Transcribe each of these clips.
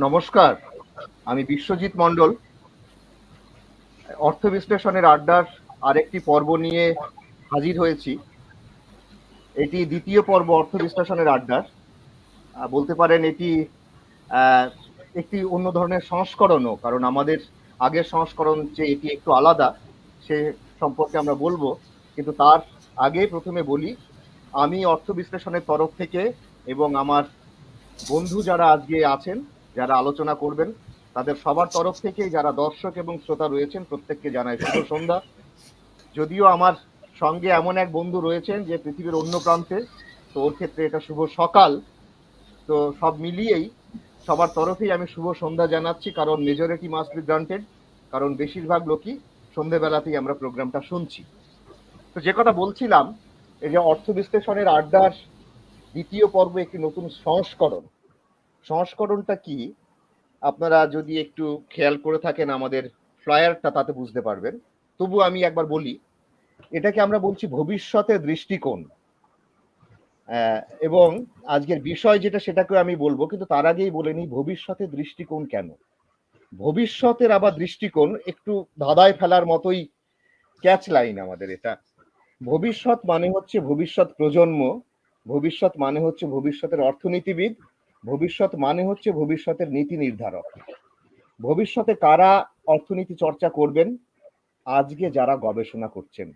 নমস্কার, আমি বিশ্বজিৎ মণ্ডল। অর্থ বিশ্লেষণের আড্ডার আরেকটি পর্ব নিয়ে হাজির হয়েছি। এটি দ্বিতীয় পর্ব অর্থ বিশ্লেষণের আড্ডার। বলতে পারেন এটি একটি অন্য ধরনের সংস্করণও, কারণ আমাদের আগের সংস্করণ যে এটি একটু আলাদা সে সম্পর্কে আমরা বলবো। কিন্তু তার আগে প্রথমে বলি, আমি অর্থ বিশ্লেষণের তরফ থেকে এবং আমার বন্ধু যারা আজকে আছেন, যারা আলোচনা করবেন, তাদের সবার তরফ থেকে যারা দর্শক এবং শ্রোতা রয়েছেন প্রত্যেককে জানাই শুভ সন্ধ্যা। যদিও আমার সঙ্গে এমন এক বন্ধু রয়েছেন যে পৃথিবীর অন্য প্রান্তে, তো ওর ক্ষেত্রে এটা শুভ সকাল। তো সব মিলিয়েই সবার তরফেই আমি শুভ সন্ধ্যা জানাচ্ছি, কারণ মেজরিটি মাস্ট বি গ্রান্টেড, কারণ বেশিরভাগ লোকই সন্ধ্যেবেলাতেই আমরা প্রোগ্রামটা শুনছি। তো যে কথা বলছিলাম, এই যে অর্থ বিশ্লেষণের আড্ডার দ্বিতীয় পর্ব একটি নতুন সংস্করণটা কি আপনারা যদি একটু খেয়াল করে থাকেন আমাদের ফ্লায়ারটা, তাতে বুঝতে পারবেন। তবু আমি একবার বলি, এটাকে আমরা বলছি ভবিষ্যতের দৃষ্টিকোণ। এবং আজকের বিষয় যেটা সেটাকে আমি বলবো, কিন্তু তার আগেই বলে নিই ভবিষ্যতের দৃষ্টিকোণ কেন। ভবিষ্যতের আবার দৃষ্টিকোণ একটু ধাঁধায় ফেলার মতোই ক্যাচ লাইন আমাদের এটা। ভবিষ্যৎ মানে হচ্ছে ভবিষ্যৎ প্রজন্ম, ভবিষ্যৎ মানে হচ্ছে ভবিষ্যতের অর্থনীতিবিদ, ভবিষ্যৎ মানে হচ্ছে ভবিষ্যতের নীতি নির্ধারক। ভবিষ্যতে কারা অর্থনীতি চর্চা করবেন? আজকে যারা গবেষণা করছেন,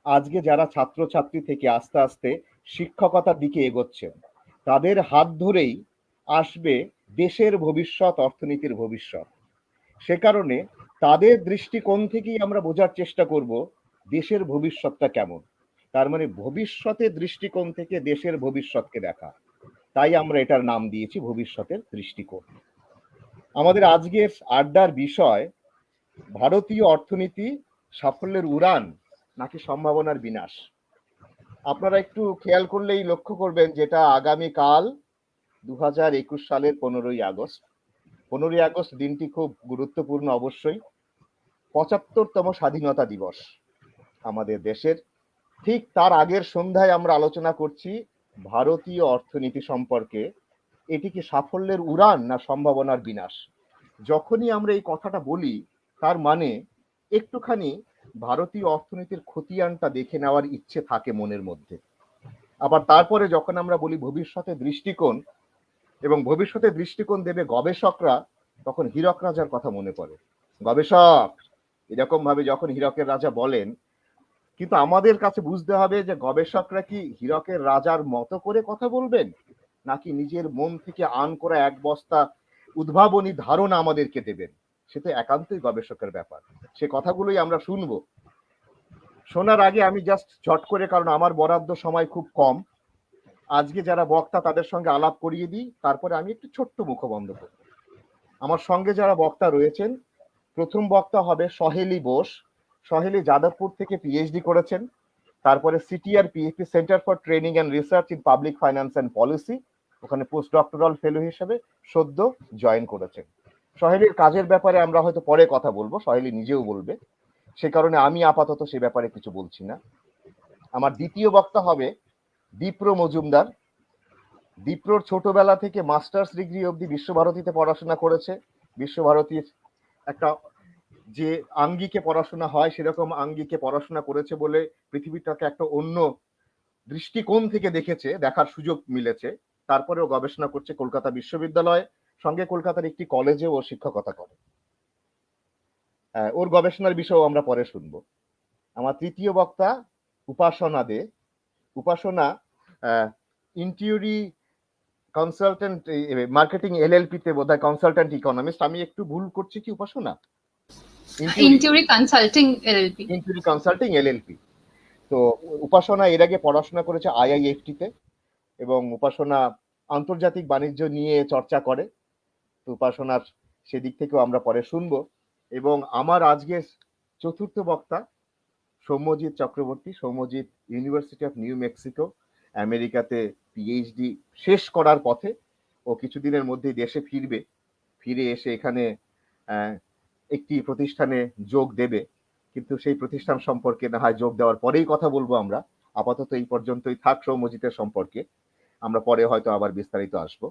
আজকে যারা ছাত্রছাত্রী থেকে আস্তে আস্তে শিক্ষকতার দিকে এগোচ্ছেন, তাদের হাত ধরেই আসবে দেশের ভবিষ্যৎ, অর্থনীতির ভবিষ্যৎ। সে কারণে তাদের দৃষ্টিকোণ থেকেই আমরা বোঝার চেষ্টা করব দেশের ভবিষ্যৎটা কেমন। তার মানে ভবিষ্যতের দৃষ্টিকোণ থেকে দেশের ভবিষ্যৎকে দেখা। তাই আমরা এটার নাম দিয়েছি ভবিষ্যতের দৃষ্টিকোণ। আমাদের আজকের আড্ডার বিষয়, ভারতীয় অর্থনীতি সাফল্যের উড়ান নাকি সম্ভাবনার বিনাশ। আপনারা একটু খেয়াল করলেই লক্ষ্য করবেন যেটা আগামীকাল 2021 সালের 15ই আগস্ট। 15ই আগস্ট দিনটি খুব গুরুত্বপূর্ণ অবশ্যই। 75তম স্বাধীনতা দিবস আমাদের দেশের। ঠিক তার আগের সন্ধ্যায় আমরা আলোচনা করছি ভারতীয় অর্থনীতি সম্পর্কে। এটি কি সাফল্যের উড়ান না সম্ভাবনার বিনাশ? যখনই আমরা এই কথাটা বলি, তার মানে একটুখানি ভারতীয় অর্থনীতির খতিয়ানটা দেখে নেওয়ার ইচ্ছে থাকে মনের মধ্যে। আবার তারপরে যখন আমরা বলি ভবিষ্যতের দৃষ্টিকোণ, এবং ভবিষ্যতের দৃষ্টিকোণ দেবে গবেষকরা, তখন হীরক রাজার কথা মনে পড়ে। গবেষক, এরকম ভাবে যখন হীরকের রাজা বলেন, কিন্তু আমাদের কাছে বুঝতে হবে যে গবেষকরা কি হীরকের রাজার মতো করে কথা বলবেন, নাকি নিজের মন থেকে আন করা এক বস্তা উদ্ভাবনী ধারণা আমাদেরকে দেবেন। সে তো একান্তই গবেষকের ব্যাপার। সে কথাগুলোই আমরা শুনবো। শোনার আগে আমি জাস্ট ঝট করে, কারণ আমার বরাদ্দ সময় খুব কম, আজকে যারা বক্তা তাদের সঙ্গে আলাপ করিয়ে দিই, তারপরে আমি একটু ছোট্ট মুখবন্ধ করব। আমার সঙ্গে যারা বক্তা রয়েছেন, প্রথম বক্তা হবে সহেলি বোস। সহেলি যাদবপুর থেকে পিএইচডি করেছেন, তারপরে CTR PhD, centre for training and research in public finance and policy, ওখানে পোস্ট ডক্টরাল ফেলো হিসেবে সদ্য জয়েন করেছেন। সহেলির কাজের ব্যাপারে আমরা হয়তো পরে কথা বলবো, সহেলি নিজেও বলবে, সে কারণে আমি আপাতত সে ব্যাপারে কিছু বলছি না। আমার দ্বিতীয় বক্তা হবে দীপ্র মজুমদার। দীপ্রর ছোটবেলা থেকে মাস্টার্স ডিগ্রি অবধি বিশ্বভারতীতে পড়াশোনা করেছে। বিশ্বভারতীর একটা যে আঙ্গিকে পড়াশোনা হয় সেরকম আঙ্গিকে পড়াশোনা করেছে বলে পৃথিবীটাকে একটা অন্য দৃষ্টিকোণ থেকে দেখেছে, দেখার সুযোগ মিলেছে। তারপরেও গবেষণা করছে কলকাতা বিশ্ববিদ্যালয়ে, সঙ্গে কলকাতার একটি কলেজে ও শিক্ষকতা করে। ওর গবেষণার বিষয়ও আমরা পরে শুনবো। আমার তৃতীয় বক্তা Upasana Dey. Upasana Intueri consultant marketing LLP তে বোধহয় কনসালটেন্ট ইকোনমিস্ট। আমি একটু ভুল করছি কি Upasana? Intueri consulting LLP. Intueri consulting LLP. তো উপাসনা এর আগে পড়াশোনা করেছে আইআইএফটি তে, এবং উপাসনা আন্তর্জাতিক বাণিজ্য নিয়ে চর্চা করে। তো উপাসনার সেদিক থেকেও আমরা পরে শুনবো। এবং আমার আজকের চতুর্থ বক্তা Soumyajit Chakraborty. Soumyajit university of new Mexico আমেরিকাতে পিএইচডি শেষ করার পথে। ও কিছুদিনের মধ্যেই দেশে ফিরবে, ফিরে এসে এখানে একটি প্রতিষ্ঠানে যোগ দেবে। কিন্তু সেই প্রতিষ্ঠান সম্পর্কে না হয় যোগ দেওয়ার পরেই কথা বলবো আমরা। আপাতত এই পর্যন্তই থাক সৌম্যজিতের সম্পর্কে, আমরা পরে হয়তো আবার বিস্তারিত আসবো।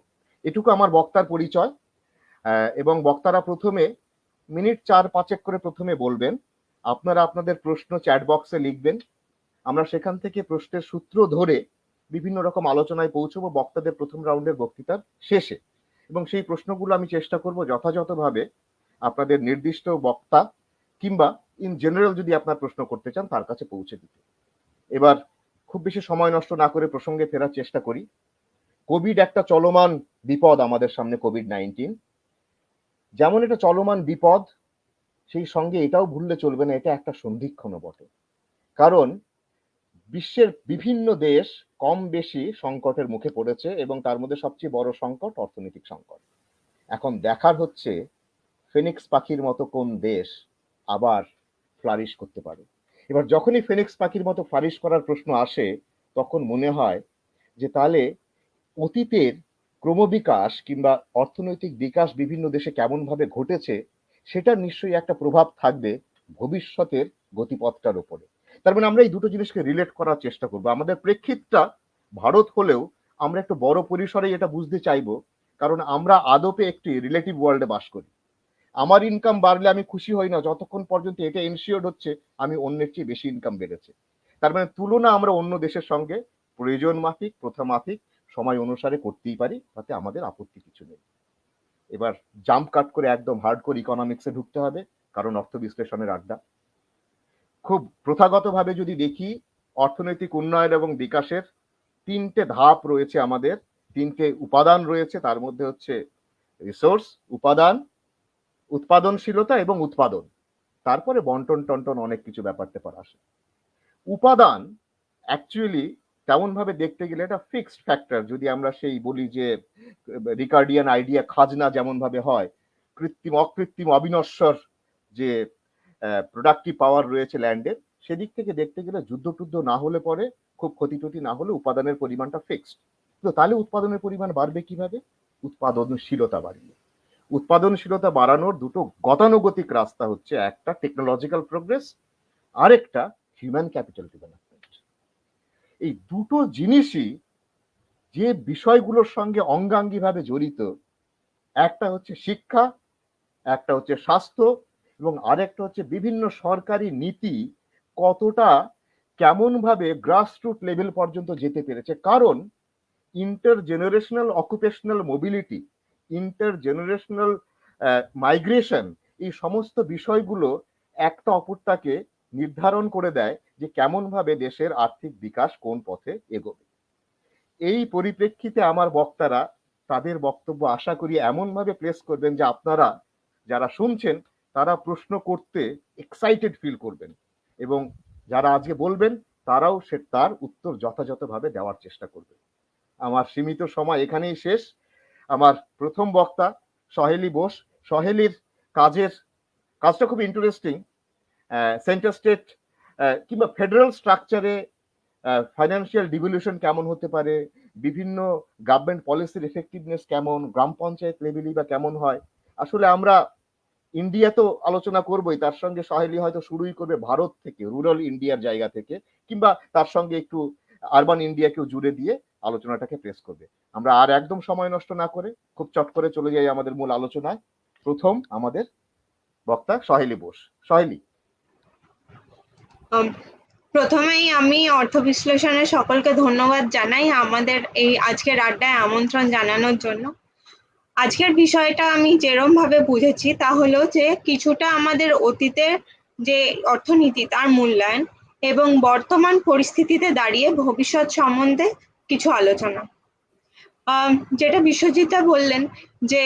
এটুকু আমার বক্তার পরিচয়। এবং বক্তারা প্রথমে মিনিট 4-5 করে প্রথমে বলবেন, আপনারা আপনাদের প্রশ্ন চ্যাট বক্সে লিখবেন, আমরা সেখান থেকে প্রশ্নের সূত্র ধরে বিভিন্ন রকম আলোচনায় পৌঁছবো বক্তাদের প্রথম রাউন্ডের বক্তৃতার শেষে, এবং সেই প্রশ্নগুলো আমি চেষ্টা করব যথাযথভাবে আপনাদের নির্দিষ্ট বক্তা কিংবা ইন জেনারেল যদি আপনার প্রশ্ন করতে চান তার কাছে পৌঁছে দিতে। এবার খুব বেশি সময় নষ্ট না করে প্রসঙ্গে ফেরার চেষ্টা করি। কোভিড একটা চলমান বিপদ আমাদের সামনে, কোভিড-19 যেমন এটা চলমান বিপদ, সেই সঙ্গে এটাও ভুললে চলবে না, এটা একটা সন্ধিক্ষণও বটে। কারণ বিশ্বের বিভিন্ন দেশ কম বেশি সংকটের মুখে পড়েছে এবং তার মধ্যে সবচেয়ে বড় সংকট অর্থনৈতিক সংকট। এখন দেখার হচ্ছে ফিনিক্স পাখির মতো কোন দেশ আবার ফ্লারিশ করতে পারে। এবার যখনই ফিনিক্স পাখির মতো ফ্লারিশ করার প্রশ্ন আসে তখন মনে হয় যে তাহলে অতীতের ক্রমবিকাশ কিংবা অর্থনৈতিক বিকাশ বিভিন্ন দেশে কেমন ভাবে ঘটেছে সেটার নিশ্চয়ই একটা প্রভাব থাকবে ভবিষ্যতের গতিপথটার উপরে। তার মানে আমরা এই দুটো জিনিসকে রিলেট করার চেষ্টা করব। আমাদের প্রেক্ষিতটা ভারত হলেও আমরা একটু বড় পরিসরে এটা বুঝতে চাইবো, কারণ আমরা আদপে একটি রিলেটিভ ওয়ার্ল্ডে বাস করি। আমার ইনকাম বাড়লে আমি খুশি হই না যতক্ষণ পর্যন্ত এটা এনশিওর্ড হচ্ছে আমি অন্যের চেয়ে বেশি ইনকাম বেড়েছে। তার মানে তুলনা আমরা অন্য দেশের সঙ্গে প্রয়োজন মাফিক, প্রথা মাফিক, সময় অনুসারে করতেই পারি, তাতে আমাদের আপত্তি কিছু নেই। এবার জাম্প কাট করে একদম হার্ডকোর ইকোনমিক্সে ঢুকতে হবে, কারণ অর্থ বিশ্লেষণের আড্ডা। খুব প্রথাগতভাবে যদি দেখি, অর্থনৈতিক উন্নয়ন এবং বিকাশের তিনটে ধাপ রয়েছে, আমাদের তিনটে উপাদান রয়েছে। তার মধ্যে হচ্ছে রিসোর্স, উপাদান, উৎপাদনশীলতা এবং উৎপাদন, তারপরে বন্টন টন্টন অনেক কিছু ব্যাপার ট্যাপার আসে। উপাদান অ্যাকচুয়ালি তেমন ভাবে দেখতে গেলে এটা ফিক্সড ফ্যাক্টর। যদি আমরা সেই বলি যে রিকার্ডিয়ান আইডিয়া, খাজনা যেমন ভাবে হয়, কৃত্রিম অকৃত্রিম অবিনশ্বর যে প্রোডাক্টিভ পাওয়ার রয়েছে ল্যান্ডের, সেদিক থেকে দেখতে গেলে যুদ্ধ টুদ্ধ না হলে পরে, খুব ক্ষতি টতি না হলে উপাদানের পরিমাণটা ফিক্সড। তো তাহলে উৎপাদনের পরিমাণ বাড়বে কিভাবে? উৎপাদনশীলতা বাড়িয়ে। উৎপাদনশীলতা বাড়ানোর দুটো গতানুগতিক রাস্তা হচ্ছে, একটা টেকনোলজিক্যাল প্রোগ্রেস, আরেকটা হিউম্যান ক্যাপিটাল ডেভেলপমেন্ট। এই দুটো জিনিসই যে বিষয়গুলোর সঙ্গে অঙ্গাঙ্গিভাবে জড়িত, একটা হচ্ছে শিক্ষা, একটা হচ্ছে স্বাস্থ্য, এবং আরেকটা হচ্ছে বিভিন্ন সরকারি নীতি কতটা কেমন ভাবে গ্রাসরুট লেভেল পর্যন্ত যেতে পেরেছে। কারণ ইন্টারজেনারেশনাল অকুপেশনাল মোবিলিটি, ইন্টারজেনারেশনাল মাইগ্রেশন, এই সমস্ত বিষয়গুলো একটা অপরটাকে নির্ধারণ করে দেয় যে কেমন ভাবে দেশের আর্থিক বিকাশ কোন পথে এগোবে। এই পরিপ্রেক্ষিতে আমার বক্তারা তাদের বক্তব্য আশা করি এমন ভাবে প্লেস করবেন যে আপনারা যারা শুনছেন তারা প্রশ্ন করতে এক্সাইটেড ফিল করবেন, এবং যারা আজকে বলবেন তারাও তার উত্তর যথাযথভাবে দেওয়ার চেষ্টা করবেন। আমার সীমিত সময় এখানেই শেষ। আমার প্রথম বক্তা সহেলি বোস। সহেলির কাজটা খুব ইন্টারেস্টিং। সেন্টার স্টেট কিংবা ফেডারেল স্ট্রাকচারে ফাইন্যান্সিয়াল ডিভলিউশন কেমন হতে পারে, বিভিন্ন গভর্নমেন্ট পলিসির এফেক্টিভনেস কেমন, গ্রাম পঞ্চায়েত লেভেলই বা কেমন হয়। আসলে আমরা ইন্ডিয়া তো আলোচনা করবোই, তার সঙ্গে সহেলি হয়তো শুরুই করবে ভারত থেকে, রুরাল ইন্ডিয়ার জায়গা থেকে, কিংবা তার সঙ্গে একটু আরবান ইন্ডিয়াকেও জুড়ে দিয়ে আলোচনাটাকে প্রেস করবে। আমরা আর একদম সময় নষ্ট না করে খুব চট করে চলে যাই আমাদের মূল আলোচনায়। প্রথম আমাদের বক্তা সহেলি বোস। সহেলি। প্রথমেই আমি অর্থ বিশ্লেষণের সকলকে ধন্যবাদ জানাই আমাদের এই আজকের আড্ডায় আমন্ত্রণ জানানোর জন্য। আজকের বিষয়টা আমি যেরম ভাবে বুঝেছি তা হলো যে কিছুটা আমাদের অতীতের যে অর্থনীতি তার মূল্যায়ন এবং বর্তমান পরিস্থিতিতে দাঁড়িয়ে ভবিষ্যৎ সম্বন্ধে কিছু আলোচনা। যেটা বিশ্বজিৎ বললেন যে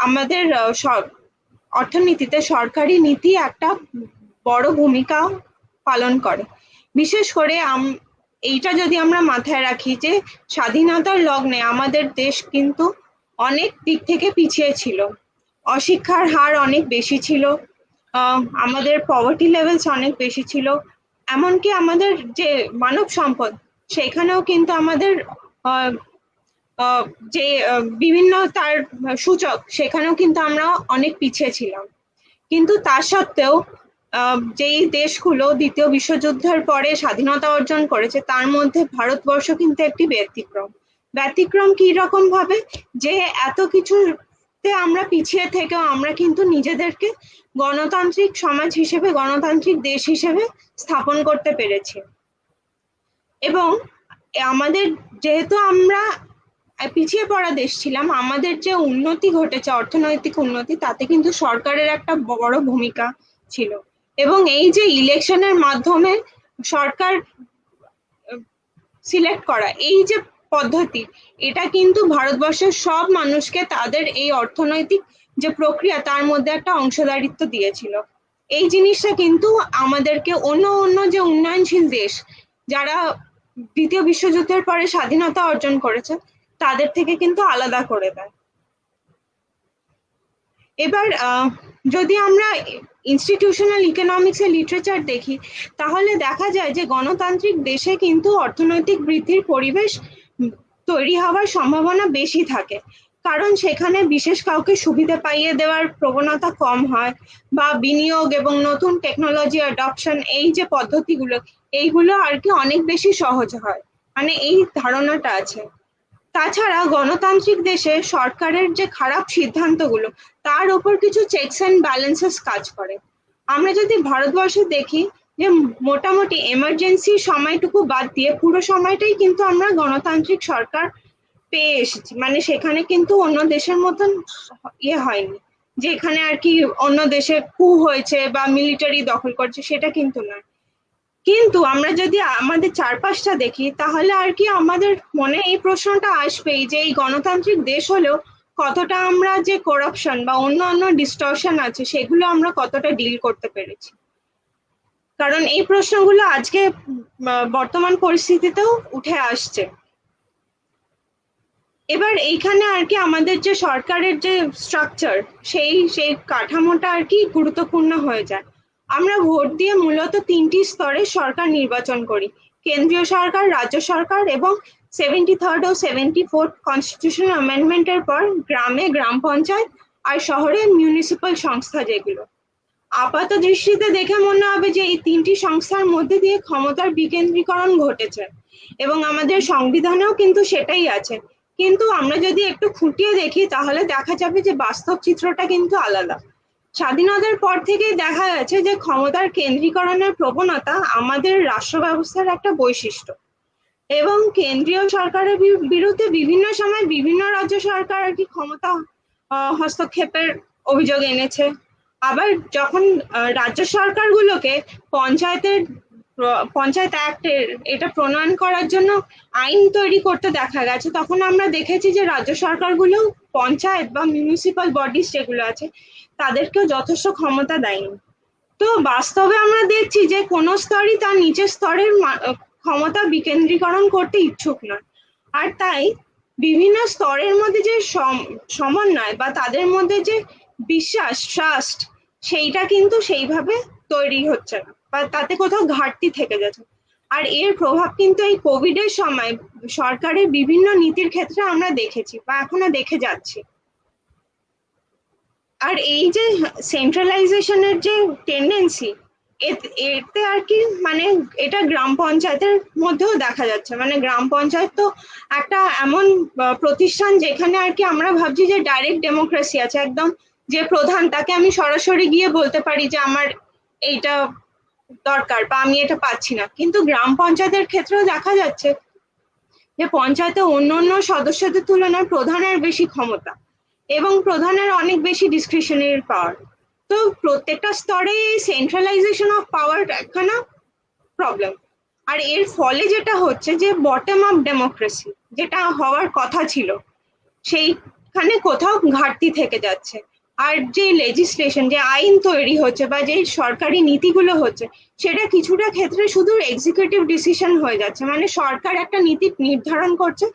আমাদের অর্থনীতিতে সরকারি নীতি একটা বড় ভূমিকা পালন করে। বিশেষ করে এইটা যদি আমরা মাথায় রাখি যে স্বাধীনতার লগ্নে আমাদের দেশ কিন্তু অনেক দিক থেকে পিছিয়ে ছিল, অশিক্ষার হার অনেক বেশি ছিল, আমাদের পভার্টি লেভেলস অনেক বেশি ছিল, এমনকি আমাদের যে মানব সম্পদ সেখানেও কিন্তু আমাদের যে বিভিন্ন তার সূচক সেখানেও কিন্তু আমরা অনেক পিছিয়ে ছিলাম। কিন্তু তা সত্ত্বেও যেই দেশগুলো দ্বিতীয় বিশ্বযুদ্ধের পরে স্বাধীনতা অর্জন করেছে তার মধ্যে ভারতবর্ষ কিন্তু একটি ব্যতিক্রম। ব্যতিক্রম কি রকম ভাবে? যে এত কিছু আমরা পিছিয়ে থেকেও আমরা কিন্তু নিজেদেরকে গণতান্ত্রিক সমাজ হিসেবে, গণতান্ত্রিক দেশ হিসেবে স্থাপন করতে পেরেছি। এবং আমাদের, যেহেতু আমরা পিছিয়ে পড়া দেশ ছিলাম, আমাদের যে উন্নতি ঘটেছে, অর্থনৈতিক উন্নতি, তাতে কিন্তু সরকারের একটা বড় ভূমিকা ছিল। এবং এই যে ইলেকশনের মাধ্যমে সরকার সিলেক্ট করা, এই যে পদ্ধতি, এটা কিন্তু ভারতবর্ষের সব মানুষকে তাদের এই অর্থনৈতিক যে প্রক্রিয়া তার মধ্যে একটা অংশদারিত্ব দিয়েছিল। এই জিনিসটা কিন্তু আমাদেরকে অন্য যে উন্নয়নশীল দেশ যারা দ্বিতীয় বিশ্বযুদ্ধের পরে স্বাধীনতা অর্জন করেছে তাদের থেকে কিন্তু আলাদা করে দেয়। এবার যদি আমরা ইনস্টিটিউশনাল ইকোনমিক্স এর লিটারেচার দেখি, তাহলে দেখা যায় যে গণতান্ত্রিক দেশে কিন্তু অর্থনৈতিক বৃদ্ধির পরিবেশ তৈরি হওয়ার সম্ভাবনা বেশি থাকে, কারণ সেখানে বিশেষ কাউকে সুবিধা পাইয়ে দেওয়ার প্রবণতা কম হয়, বা বিনিয়োগ এবং নতুন টেকনোলজি অ্যাডপশন, এই যে পদ্ধতিগুলো, এইগুলো আর কি অনেক বেশি সহজ হয়, মানে এই ধারণাটা আছে। তাছাড়া গণতান্ত্রিক দেশে সরকারের যে খারাপ সিদ্ধান্তগুলো, তার উপর কিছু চেকস অ্যান্ড ব্যালেন্সেস কাজ করে। আমরা যদি ভারতবর্ষে দেখি, যে মোটামুটি এমার্জেন্সি সময়টুকু বাদ দিয়ে পুরো সময়টাই কিন্তু আমরা গণতান্ত্রিক সরকার পেয়ে এসেছি, মানে সেখানে কিন্তু অন্য দেশের মতন হয়নি, যে এখানে আর কি অন্য দেশে কু হয়েছে বা মিলিটারি দখল করছে, সেটা কিন্তু নয়। কিন্তু আমরা যদি আমাদের চারপাশটা দেখি, তাহলে আর কি আমাদের মনে এই প্রশ্নটা আসবেই যে এই গণতান্ত্রিক দেশ হলেও কতটা আমরা যে করাপশন বা অন্য ডিস্টরশন আছে সেগুলো আমরা কতটা ডিল করতে পেরেছি। কারণ এই প্রশ্নগুলো আজকে বর্তমান পরিস্থিতিতেও উঠে আসছে। এবার এইখানে আর কি আমাদের যে সরকারের যে স্ট্রাকচার, সেই কাঠামোটা আর কি গুরুত্বপূর্ণ হয়ে যায়। আমরা ভোট দিয়ে মূলত 3টি স্তরে সরকার নির্বাচন করি: কেন্দ্রীয় সরকার, রাজ্য সরকার এবং 73rd ও 74th কনস্টিটিউশনাল অ্যামেন্ডমেন্টের পর গ্রামে গ্রাম পঞ্চায়েত, আর শহরে মিউনিসিপাল সংস্থা। যেগুলো আপাত দৃষ্টিতে দেখে মনে হবে যে এই 3টি সংস্থার মধ্যে দিয়ে ক্ষমতার বিকেন্দ্রীকরণ ঘটেছে, এবং আমাদের সংবিধানেও কিন্তু সেটাই আছে। কিন্তু আমরা যদি একটু খুঁটিয়ে দেখি, তাহলে দেখা যাবে যে বাস্তব চিত্রটা কিন্তু আলাদা। স্বাধীনতার পর থেকেই দেখা গেছে যে ক্ষমতার কেন্দ্রীকরণের প্রবণতা আমাদের রাষ্ট্র ব্যবস্থার একটা বৈশিষ্ট্য, এবং কেন্দ্রীয় সরকারের বিরুদ্ধে বিভিন্ন সময় বিভিন্ন রাজ্য সরকার আর কি ক্ষমতা হস্তক্ষেপের অভিযোগ এনেছে। আবার যখন রাজ্য সরকারগুলোকে পঞ্চায়েত অ্যাক্টের এটা প্রণয়ন করার জন্য আইন তৈরি করতে দেখা গেছে, তখন আমরা দেখেছি যে রাজ্য সরকারগুলো পঞ্চায়েত বা মিউনিসিপাল বডিজ যেগুলো আছে তাদেরকেও যথেষ্ট ক্ষমতা দেয়নি। তো বাস্তবে আমরা দেখছি যে কোনো স্তরই তার নিচের স্তরের ক্ষমতা বিকেন্দ্রীকরণ করতে ইচ্ছুক নয়। আর তাই বিভিন্ন স্তরের মধ্যে যে সমন্বয় বা তাদের মধ্যে যে বিশ্বাস, ট্রাস্ট, সেইটা কিন্তু সেইভাবে তৈরি হচ্ছে না, বা তাতে কোথাও ঘাটতি থেকে যাচ্ছে। আর এর প্রভাব কিন্তু এই কোভিড এর সময় সরকারের বিভিন্ন নীতির ক্ষেত্রে আমরা দেখেছি বা এখনো দেখে যাচ্ছি। আর এই যে সেন্ট্রালাইজেশনের যে টেন্ডেন্সি, এতে আর কি মানে এটা গ্রাম পঞ্চায়েতের মধ্যেও দেখা যাচ্ছে। মানে গ্রাম পঞ্চায়েত তো একটা এমন প্রতিষ্ঠান যেখানে আর কি আমরা ভাবছি যে ডাইরেক্ট ডেমোক্রেসি আছে, একদম যে প্রধান তাকে আমি সরাসরি গিয়ে বলতে পারি যে আমার এইটা দরকার বা আমি এটা পাচ্ছি না। কিন্তু গ্রাম পঞ্চায়েতের ক্ষেত্রেও দেখা যাচ্ছে যে পঞ্চায়েতে অন্য সদস্যদের তুলনায় প্রধানের বেশি ক্ষমতা, এবং প্রধানের অনেক বেশি ডিসক্রিশনারি পাওয়ার। তো প্রত্যেকটা স্তরে এই সেন্ট্রালাইজেশন অফ পাওয়ার একখানা প্রবলেম। আর এর ফলে যেটা হচ্ছে যে বটম আপ ডেমোক্রেসি যেটা হওয়ার কথা ছিল, সেইখানে কোথাও ঘাটতি থেকে যাচ্ছে। আর যে লেজিসলেশন, যে আইন তৈরি হচ্ছে বা যে সরকারি নীতিগুলো হচ্ছে, সেটা কিছুটা ক্ষেত্রে শুধু এক্সিকিউটিভ ডিসিশন হয়ে যাচ্ছে। মানে সরকার একটা নীতি নির্ধারণ করছে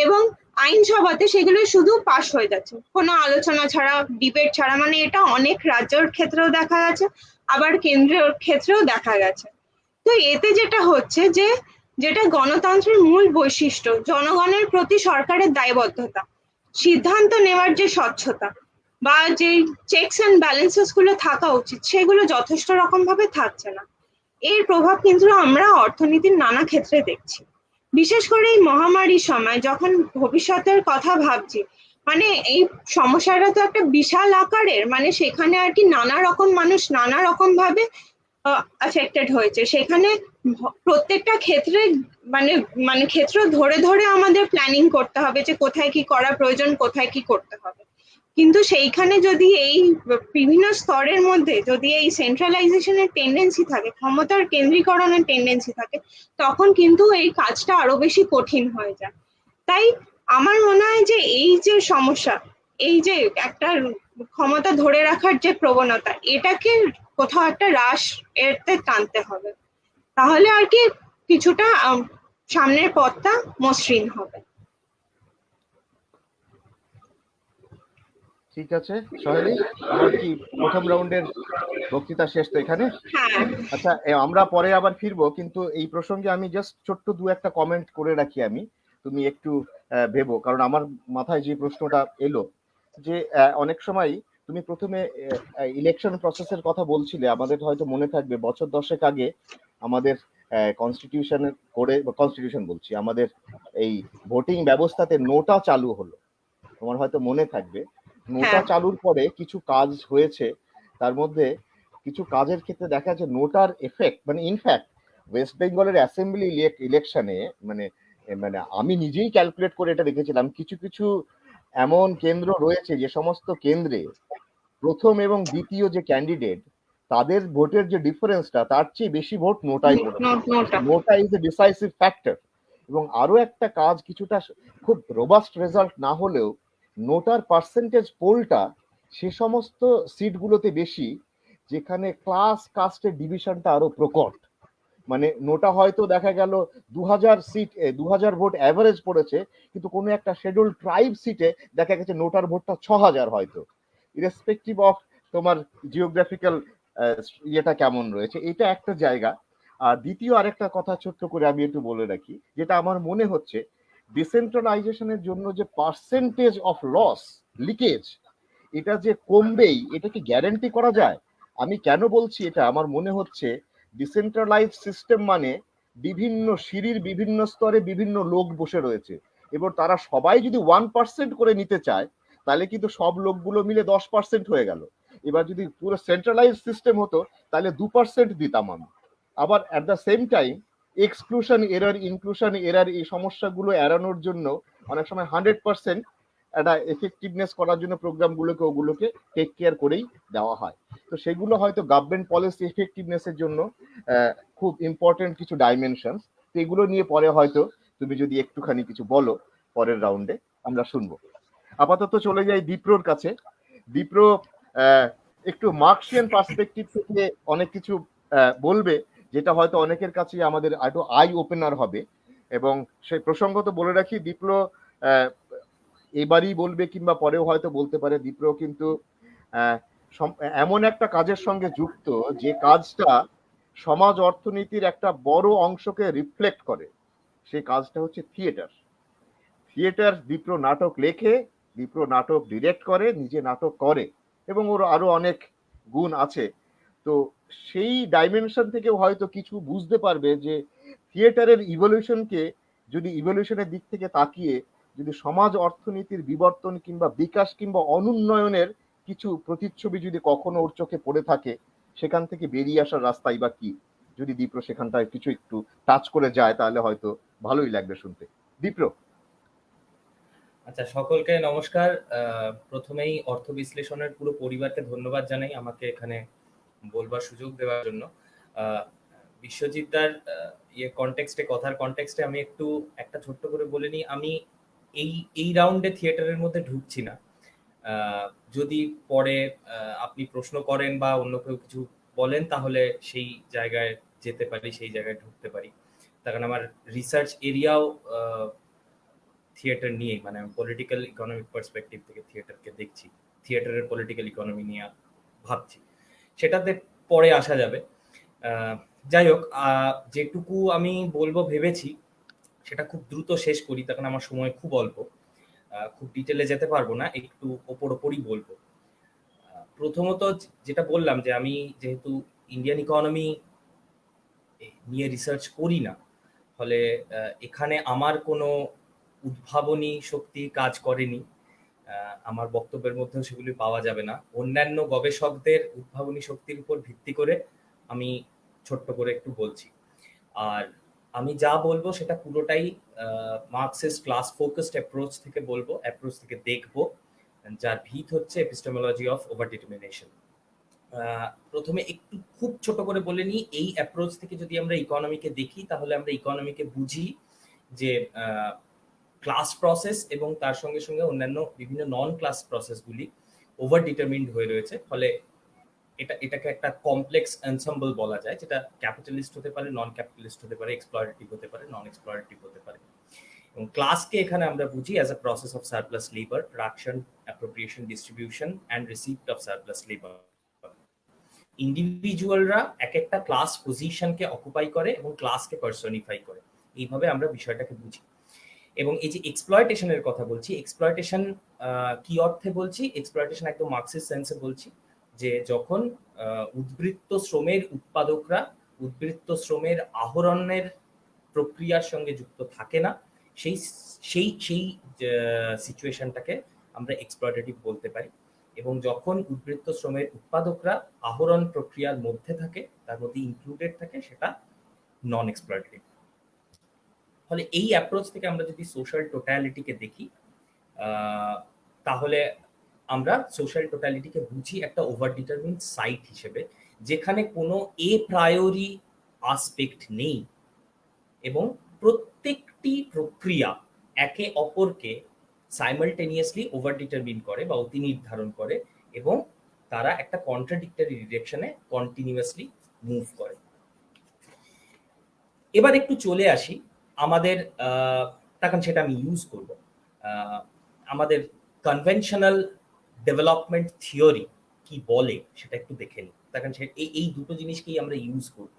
এবং আইনসভাতে সেগুলো শুধু পাশ হয়ে যাচ্ছে, কোনো আলোচনা ছাড়া, ডিবেট ছাড়া। মানে এটা অনেক রাজ্যের ক্ষেত্রেও দেখা গেছে, আবার কেন্দ্রের ক্ষেত্রেও দেখা গেছে। তো এতে যেটা হচ্ছে যে, যেটা গণতন্ত্রের মূল বৈশিষ্ট্য, জনগণের প্রতি সরকারের দায়বদ্ধতা, সিদ্ধান্ত নেওয়ার যে স্বচ্ছতা বা যে চেকস অ্যান্ড ব্যালেন্সেস গুলো থাকা উচিত, সেগুলো যথেষ্ট রকম ভাবে থাকছে না। এর প্রভাব কিন্তু আমরা অর্থনীতির নানা ক্ষেত্রে দেখছি। বিশেষ করে এই মহামারীর সময় যখন ভবিষ্যতের কথা ভাবছি, মানে এই সমস্যাটা তো একটা বিশাল আকারের, মানে সেখানে আর কি নানা রকম মানুষ নানা রকম ভাবে এফেক্টেড হয়েছে। সেখানে প্রত্যেকটা ক্ষেত্রে মানে মানে ক্ষেত্র ধরে ধরে আমাদের প্ল্যানিং করতে হবে যে কোথায় কি করা প্রয়োজন, কোথায় কি করতে হবে। কিন্তু সেইখানে যদি এই বিভিন্ন স্তরের মধ্যে যদি এই সেন্ট্রালাইজেশনের টেন্ডেন্সি থাকে, ক্ষমতার কেন্দ্রীকরণের টেন্ডেন্সি থাকে, তখন কিন্তু এই কাজটা আরো বেশি কঠিন হয়ে যায়। তাই আমার মনে হয় যে এই যে সমস্যা, এই যে একটা ক্ষমতা ধরে রাখার যে প্রবণতা, এটাকে কোথাও একটা হ্রাস এতে টানতে হবে, তাহলে আর কি কিছুটা সামনের পথটা মসৃণ হবে। ঠিক আছে সহেলি, আমার কি প্রথম রাউন্ডের বক্তৃতা শেষ তো এখানে? হ্যাঁ, আচ্ছা, আমরা পরে আবার ফিরবো, কিন্তু এই প্রসঙ্গে আমি জাস্ট ছোট্ট দু একটা কমেন্ট করে রাখি আমি, তুমি একটু ভেবো, কারণ আমার মাথায় যে প্রশ্নটা এলো যে অনেক সময় তুমি প্রথমে ইলেকশন প্রসেসের কথা বলছিলে, আমাদের হয়তো মনে থাকবে বছর 10 আগে আমাদের কনস্টিটিউশন করে, কনস্টিটিউশন বলছি, আমাদের এই ভোটিং ব্যবস্থাতে নোটা চালু হলো, তোমার হয়তো মনে থাকবে। নোটা হ্যাঁ, চালুর পরে কিছু কাজ হয়েছে, তার মধ্যে কিছু কাজের ক্ষেত্রে দেখা যাচ্ছে নোটার এফেক্ট, মানে ইনফ্যাক্ট ওয়েস্ট বেঙ্গলের অ্যাসেম্বলি ইলেকশনে মানে মানে আমি নিজেই ক্যালকুলেট করে এটা দেখেছিলাম, কিছু কিছু এমন কেন্দ্র রয়েছে যে সমস্ত কেন্দ্রে প্রথম এবং দ্বিতীয় যে ক্যান্ডিডেট, তাদের ভোটের যে ডিফারেন্সটা তার চেয়ে বেশি ভোট নোটাই পড়েছে। নোটা। নোটা ইজ এ ডিসাইসিভ ফ্যাক্টর। এবং আরো একটা কাজ, কিছুটা খুব রোবাস্ট রেজাল্ট না হলেও নোটার পার্সেন্টেজ পোলটা সে সমস্ত সিটগুলোতে বেশি যেখানে ক্লাস কাস্টের ডিভিশনটা আরো প্রকট। মানে নোটা হয়তো দেখা গেল 2000 সিট, 2000 ভোট অ্যাভারেজ পড়েছে, কিন্তু কোনো একটা শিডিউল ট্রাইব সিটে দেখা গেছে নোটার ভোটটা 6000 হয়তো, ইরেসপেক্টিভ অফ তোমার জিওগ্রাফিক্যাল ইয়েটা কেমন রয়েছে, এটা একটা জায়গা। আর দ্বিতীয় আরেকটা কথা ছোট্ট করে আমি একটু বলে রাখি, যেটা আমার মনে হচ্ছে ডিসেন্ট্রালাইজেশনের জন্য যে পার্সেন্টেজ অফ লস, লিকেজ, এটা যে কমবেই, এটা কি গ্যারান্টি করা যায়? আমি কেন বলছি এটা, আমার মনে হচ্ছে ডিসেন্ট্রালাইজ সিস্টেম মানে বিভিন্ন সিঁড়ির বিভিন্ন স্তরে বিভিন্ন লোক বসে রয়েছে, এবার তারা সবাই যদি 1% করে নিতে চায়, তাহলে কিন্তু সব লোকগুলো মিলে 10% হয়ে গেল। এবার যদি পুরো সেন্ট্রালাইজ সিস্টেম হতো, তাহলে 2% দিতাম আমি। আবার at the same time exclusion error, inclusion error, এই সমস্যাগুলো এড়ানোর জন্য অনেক সময় 100% একটা এফেক্টিভনেস করার জন্য প্রোগ্রামগুলোকে ওগুলোকে টেক কেয়ার করেই দেওয়া হয়। তো সেগুলো হয়তো গভর্নমেন্ট পলিসি এফেক্টিভনেসের জন্য খুব ইম্পর্টেন্ট কিছু ডাইমেনশনস। তো এগুলো নিয়ে পরে হয়তো তুমি যদি একটুখানি কিছু বলো, পরের রাউন্ডে আমরা শুনবো। আপাতত চলে যাই দীপ্রর কাছে। দীপ্র একটু মার্কসিয়ান পার্সপেক্টিভ থেকে অনেক কিছু বলবে, যেটা হয়তো অনেকের কাছে আমাদের একটু আই ওপেনার হবে। এবং সেই প্রসঙ্গত বলে রাখি, দীপ্র এবারই বলবে কিংবা পরেও হয়তো বলতে পারে, দীপ্র কিন্তু এমন একটা কাজের সঙ্গে যুক্ত যে কাজটা সমাজ অর্থনীতির একটা বড় অংশকে রিফ্লেক্ট করে। সেই কাজটা হচ্ছে থিয়েটার। থিয়েটার, দীপ্র নাটক লেখে, দীপ্র নাটক ডিরেক্ট করে, নিজে নাটক করে, এবং ওর আরো অনেক গুণ আছে। তো সেই ডাইমেনশন থেকেও হয়তো কিছু বুঝতে পারবে যে থিয়েটারের ইভলিউশনকে, যদি ইভলিউশনের দিক থেকে তাকিয়ে যদি সমাজ অর্থনীতির বিবর্তন কিংবা বিকাশ কিংবা অনুন্নয়নের কিছু প্রতিচ্ছবি যদি কখনো ওর চোখে পড়ে থাকে, সেখান থেকে বেরিয়ে আসার রাস্তাই বা কি, যদি দীপ্র সেখানটায় কিছু একটু টাচ করে যায়, তাহলে হয়তো ভালোই লাগবে শুনতে। দীপ্র। আচ্ছা, সকলকে নমস্কার। প্রথমেই অর্থ বিশ্লেষণের পুরো পরিবারকে ধন্যবাদ জানাই আমাকে এখানে বলবার সুযোগ দেওয়ার জন্য। বিশ্বজিৎদার কনটেক্সটে, কথার কনটেক্সটে আমি একটু একটা ছোট্ট করে বলে নিই। আমি এই রাউন্ডে থিয়েটারের মধ্যে ঢুকছি না। যদি পরে আপনি প্রশ্ন করেন বা অন্য কেউ কিছু বলেন, তাহলে সেই জায়গায় যেতে পারি, সেই জায়গায় ঢুকতে পারি। তার কারণ আমার রিসার্চ এরিয়াও থিয়েটার নিয়ে, মানে আমি পলিটিক্যাল ইকোনমিক পার্সপেক্টিভ থেকে থিয়েটারকে দেখছি, থিয়েটারের পলিটিক্যাল ইকোনমি নিয়ে ভাবছি, সেটাতে পরে আসা যাবে। যাই হোক, যেটুকু আমি বলবো ভেবেছি সেটা খুব দ্রুত শেষ করি, তখন আমার সময় খুব অল্প, খুব ডিটেলে যেতে পারবো না, একটু ওপরই বলবো। প্রথমত যেটা বললাম যে আমি যেহেতু ইন্ডিয়ান ইকোনমি নিয়ে রিসার্চ করি না, ফলে এখানে আমার কোনো উদ্ভাবনী শক্তি কাজ করেনি। আমার বক্তব্যের মধ্যেও সেগুলি পাওয়া যাবে না। অন্যান্য গবেষকদের উদ্ভাবনী শক্তির উপর ভিত্তি করে আমি ছোট্ট করে একটু বলছি। আর আমি যা বলবো সেটা পুরোটাই মার্কসিস্ট ক্লাস ফোকাসড অ্যাপ্রোচ থেকে বলবো, অ্যাপ্রোচ থেকে দেখবো, যার ভিত হচ্ছে এপিস্টেমোলজি অফ ওভার ডিটারমিনেশন। প্রথমে একটু খুব ছোট করে বলে নিই, এই অ্যাপ্রোচ থেকে যদি আমরা ইকোনমিকে দেখি তাহলে আমরা ইকোনমিকে বুঝি যে ক্লাস প্রসেস এবং তার সঙ্গে সঙ্গে অন্যান্য বিভিন্ন নন ক্লাস প্রসেসগুলি ওভার ডিটারমিন্ড হয়ে রয়েছে। ফলে এটাকে একটা কমপ্লেক্স এনসেম্বল বলা যায়, যেটা ক্যাপিটালিস্ট হতে পারে, নন ক্যাপিটালিস্ট হতে পারে, এক্সপ্লয়েটেটিভ হতে পারে, নন এক্সপ্লয়েটেটিভ হতে পারে। এবং ক্লাসকে এখানে আমরা বুঝি as a process of surplus labour, production, appropriation, distribution and receipt of surplus labour. ইন্ডিভিজুয়ালরা এক একটা ক্লাস পজিশনকে অকুপাই করে এবং ক্লাসকে পার্সনিফাই করে, এইভাবে আমরা বিষয়টাকে বুঝি। এবং এই যে এক্সপ্লয়টেশনের কথা বলছি, এক্সপ্লয়টেশন কি অর্থে বলছি? এক্সপ্লয়টেশন একদম মার্কসিস্ট সেন্সে বলছি, যে যখন উদ্বৃত্ত শ্রমের উৎপাদকরা উদ্বৃত্ত শ্রমের আহরণের প্রক্রিয়ার সঙ্গে যুক্ত থাকে না, সেই সেই সেই সিচুয়েশনটাকে আমরা এক্সপ্লয়টেটিভ বলতে পারি। এবং যখন উদ্বৃত্ত শ্রমের উৎপাদকরা আহরণ প্রক্রিয়ার মধ্যে থাকে, তার মধ্যে ইনক্লুডেড থাকে, সেটা নন এক্সপ্লয়টেটিভ। ফলে এই অ্যাপ্রোচ থেকে আমরা যদি সোশ্যাল টোটালিটিকে দেখি, তাহলে আমরা সোশ্যাল টোটালিটিকে বুঝি একটা ওভার ডিটারমিন্ড সাইট হিসেবে, যেখানে কোনো এ প্রায়োরি আসপেক্ট নেই এবং প্রত্যেকটি প্রক্রিয়া একে অপরকে সাইমালটেনিয়াসলি ওভার ডিটারমিন করে বা অতি নির্ধারণ করে, এবং তারা একটা কন্ট্রাডিক্টরি ডিরেকশনে কন্টিনিউয়াসলি মুভ করে। এবার একটু চলে আসি আমাদের, তখন সেটা আমি ইউজ করব, আমাদের কনভেনশনাল ডেভেলপমেন্ট থিওরি কি বলে সেটা একটু দেখে নিই। তখন এই দুটো জিনিসকেই আমরা ইউজ করব।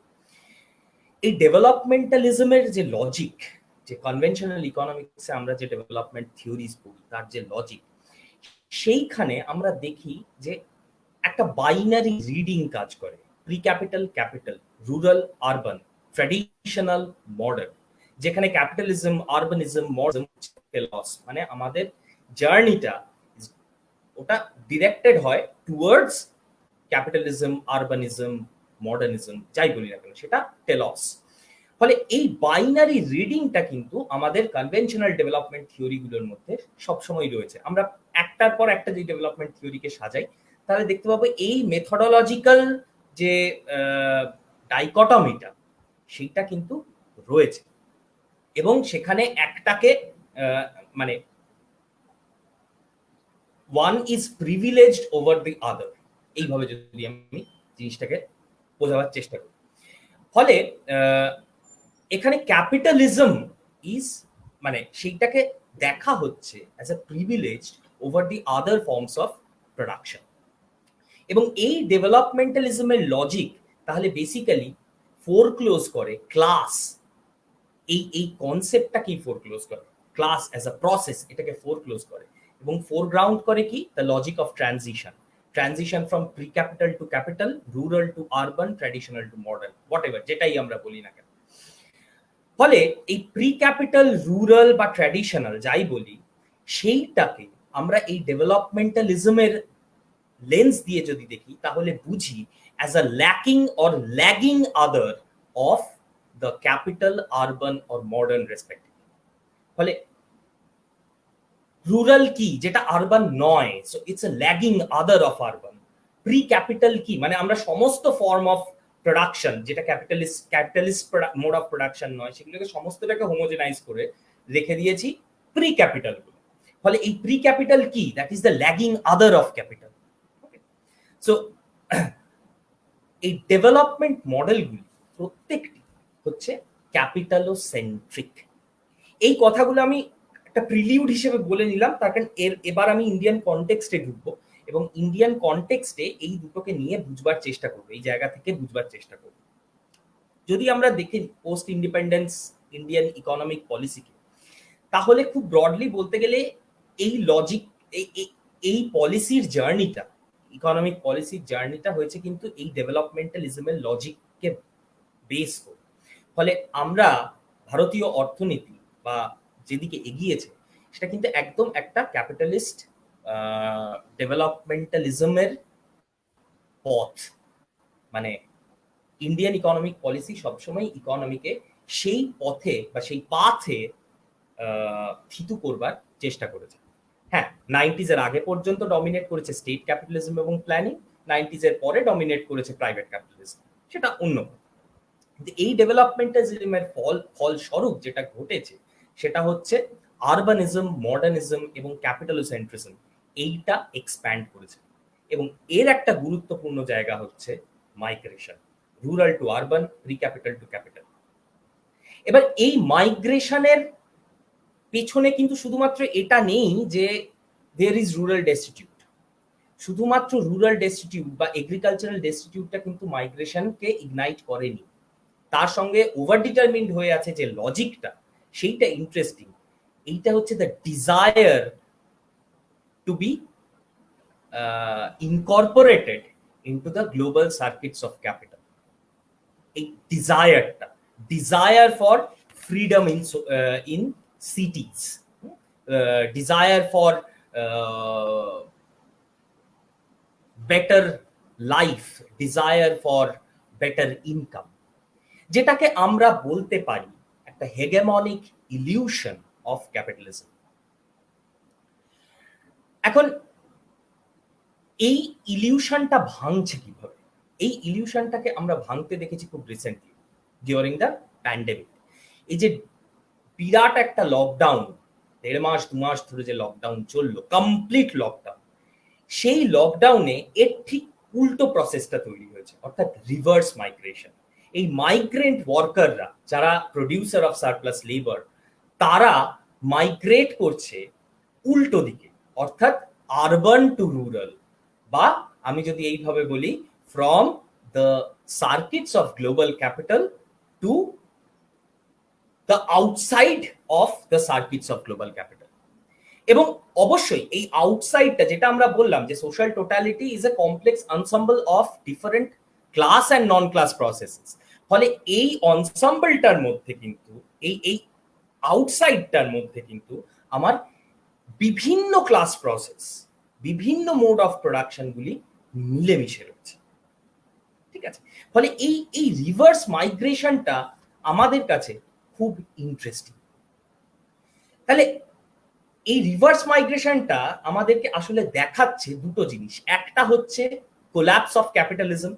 এই ডেভেলপমেন্টালিজমের যে লজিক, যে কনভেনশনাল ইকোনমিক্সে আমরা যে ডেভেলপমেন্ট থিওরিজ পড়ি তার যে লজিক, সেইখানে আমরা দেখি যে একটা বাইনারি রিডিং কাজ করে, pre capital capital, rural urban, traditional modern, যেখানে ক্যাপিটালিজম, আরবানিজম, মডার্ন লস, মানে আমাদের জার্নিটা ওটা ডিরেক্টেড হয় টুয়ার্ডস ক্যাপিটালিজম, আরবানিজম, মডার্নিজম, যাই বলি না কেন, সেটা টেলস। ফলে এই বাইনারি রিডিংটা কিন্তু আমাদের কনভেনশনাল ডেভেলপমেন্ট থিওরিগুলোর মধ্যে সবসময় রয়েছে। আমরা একটার পর একটা যে ডেভেলপমেন্ট থিওরিকে সাজাই, তাহলে দেখতে পাবো এই মেথডোলজিক্যাল যে ডাইকটমিটা, সেইটা কিন্তু রয়েছে। এবং সেখানে একটাকে মানে one is privileged over the other, এইভাবে যদি আমি জিনিসটাকে বোঝাবার চেষ্টা করি। ফলে এখানে ক্যাপিটালিজম ইজ মানে সেইটাকে দেখা হচ্ছে as a privileged over the other forms of production. এবং এই ডেভেলপমেন্টালিজমের লজিক তাহলে বেসিক্যালি ফোরক্লোজ করে ক্লাস, এই কনসেপ্টটাকেই ফোরক্লোজ করে, ক্লাস অ্যাজ আ প্রসেস এটাকে ফোরক্লোজ করে, এবং ফোরগ্রাউন্ড করে কি the logic of transition from pre capital to capital, rural to urban, traditional to modern, whatever, যেটাই আমরা বলি না কেন। ফলে এই প্রি ক্যাপিটাল, রুরাল বা ট্র্যাডিশনাল যাই বলি, সেইটাকে আমরা এই ডেভেলপমেন্টালিজমের লেন্স দিয়ে যদি দেখি, তাহলে বুঝি as a lacking or lagging other of the capital, urban or modern respective. ফলে রুরাল কি, যেটা আরবান নয়, so it's a lagging other of urban. Pre capital কি, মানে আমরা সমস্ত ফর্ম অফ প্রোডাকশন, যেটা ক্যাপিটালিস্ট মোড অফ প্রোডাকশন নয়, সেগুলোকে সমস্তটাকে হোমোজেনাইজ করে রেখে দিয়েছি প্রি ক্যাপিটাল গুলো। ফলে এই প্রি ক্যাপিটাল কি, that is the lagging other of capital. So এই ডেভেলপমেন্ট মডেলগুলি প্রত্যেকটি হচ্ছে ক্যাপিটালোসেন্ট্রিক। এই কথাগুলো আমি একটা প্রিলিউড হিসেবে বলে নিলাম, তার কারণ এবার আমি ইন্ডিয়ান কনটেক্সটে ঢুকবো এবং ইন্ডিয়ান কনটেক্সটে এই দুটোকে নিয়ে বুঝবার চেষ্টা করবো, এই জায়গা থেকে বুঝবার চেষ্টা করবো। যদি আমরা দেখি পোস্ট ইন্ডিপেন্ডেন্স ইন্ডিয়ান ইকোনমিক পলিসিকে, তাহলে খুব ব্রডলি বলতে গেলে এই লজিক, এই পলিসির জার্নিটা, ইকোনমিক পলিসির জার্নিটা হয়েছে কিন্তু এই ডেভেলপমেন্টালিজমের লজিককে বেস করে। ফলে আমরা ভারতীয় অর্থনীতি বা যেদিকে এগিয়েছে, সেটা কিন্তু একদম একটা ক্যাপিটালিস্ট ডেভেলপমেন্টালিজমের পথ, মানে ইন্ডিয়ান ইকোনমিক পলিসি সবসময় ইকোনমিকে সেই পথে বা সেই পাথে থিতু করবার চেষ্টা করেছে। হ্যাঁ, 90s এর আগে পর্যন্ত ডমিনেট করেছে স্টেট ক্যাপিটালিজম এবং প্ল্যানিং, 90s এর পরে ডমিনেট করেছে প্রাইভেট ক্যাপিটালিজম, সেটা অন্য। কিন্তু এই ডেভেলপমেন্টালিজমের ফলস্বরূপ যেটা ঘটেছে সেটা হচ্ছে আরবানিজম, মডার্নিজম এবং ক্যাপিটালোসেন্ট্রিজম এইটা এক্সপ্যান্ড করেছে। এবং এর একটা গুরুত্বপূর্ণ জায়গা হচ্ছে migration, rural to urban, pre capital to capital. এবার এই মাইগ্রেশনের পেছনে কিন্তু শুধুমাত্র এটা নেই যে দেয়ার ইজ রুরাল ডেস্টিটিউট। শুধুমাত্র রুরাল ডেস্টিটিউট বা এগ্রিকালচারাল ডেস্টিটিউটটা কিন্তু মাইগ্রেশনকে ইগনাইট করেনি, তার সঙ্গে ওভার ডিটারমিন্ড হয়ে আছে যে লজিকটা, সেইটা ইন্টারেস্টিং। এইটা হচ্ছে the desire to be incorporated into the global circuits of capital. এই desire for freedom in cities, desire for better life, desire for better income, যেটাকে আমরা বলতে পারি একটা হেগেমনিক ইলিউশন অফ ক্যাপিটালিজম। এখন এই ইলিউশনটা ভাঙছে কিভাবে? এই ইলিউশনটাকে আমরা ভাঙতে দেখেছি খুব রিসেন্টলি ডিউরিং দ্য প্যান্ডেমিক। এই যে বিরাট একটা লকডাউন, 1.5 মাস 2 মাস ধরে যে লকডাউন চললো, কমপ্লিট লকডাউন, সেই লকডাউনে এর ঠিক উল্টো প্রসেসটা তৈরি হয়েছে, অর্থাৎ রিভার্স মাইগ্রেশন। এই মাইগ্রেন্ট ওয়ার্কাররা যারা প্রডিউসার অফ সারপ্লাস লেবার, তারা মাইগ্রেট করছে উল্টো দিকে, অর্থাৎ আরবান টু রুরাল, বা আমি যদি এইভাবে বলি from the circuits of global capital to the outside of the circuits of global capital. এবং অবশ্যই এই আউটসাইডটা, যেটা আমরা বললাম যে social totality is a complex ensemble of different class and non class processes, ফলে এই এনসেম্বলটার মধ্যে কিন্তু এই আউটসাইডটার মধ্যে কিন্তু আমার বিভিন্ন ক্লাস প্রসেস, বিভিন্ন মোড অফ প্রোডাকশন গুলি মিলেমিশে রয়েছে, ঠিক আছে? ফলে এই রিভার্স মাইগ্রেশনটা আমাদের কাছে খুব ইন্টারেস্টিং। তাহলে এই রিভার্স মাইগ্রেশনটা আমাদেরকে আসলে দেখাচ্ছে দুটো জিনিস। একটা হচ্ছে collapse of capitalism.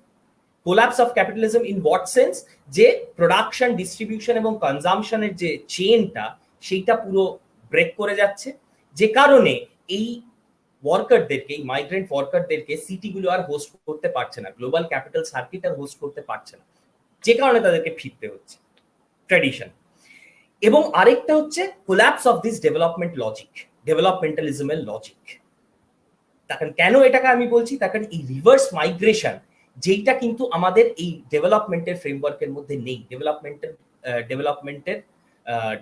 Collapse of capitalism in what sense? যে প্রোডাকশন, ডিস্ট্রিবিউশন এবং কনজাম্পশনের যে চেইনটা, সেইটা পুরো ব্রেক করে যাচ্ছে, যে কারণে এই ওয়ার্কারদেরকে, এই মাইগ্রেন্ট ওয়ার্কারদেরকে সিটিগুলো আর হোস্ট করতে পারছে না, গ্লোবাল ক্যাপিটাল সার্কিট আর হোস্ট করতে পারছে না, যে কারণে তাদেরকে ফিরতে হচ্ছে ট্র্যাডিশন। এবং আরেকটা হচ্ছে collapse of this development logic, ডেভেলপমেন্টালিজমের লজিক। তখন কেন এটাকে আমি বলছি? তখন এই রিভার্স মাইগ্রেশন, যেইটা কিন্তু আমাদের এই ডেভেলপমেন্টের ফ্রেমওয়ার্কের মধ্যে নেই,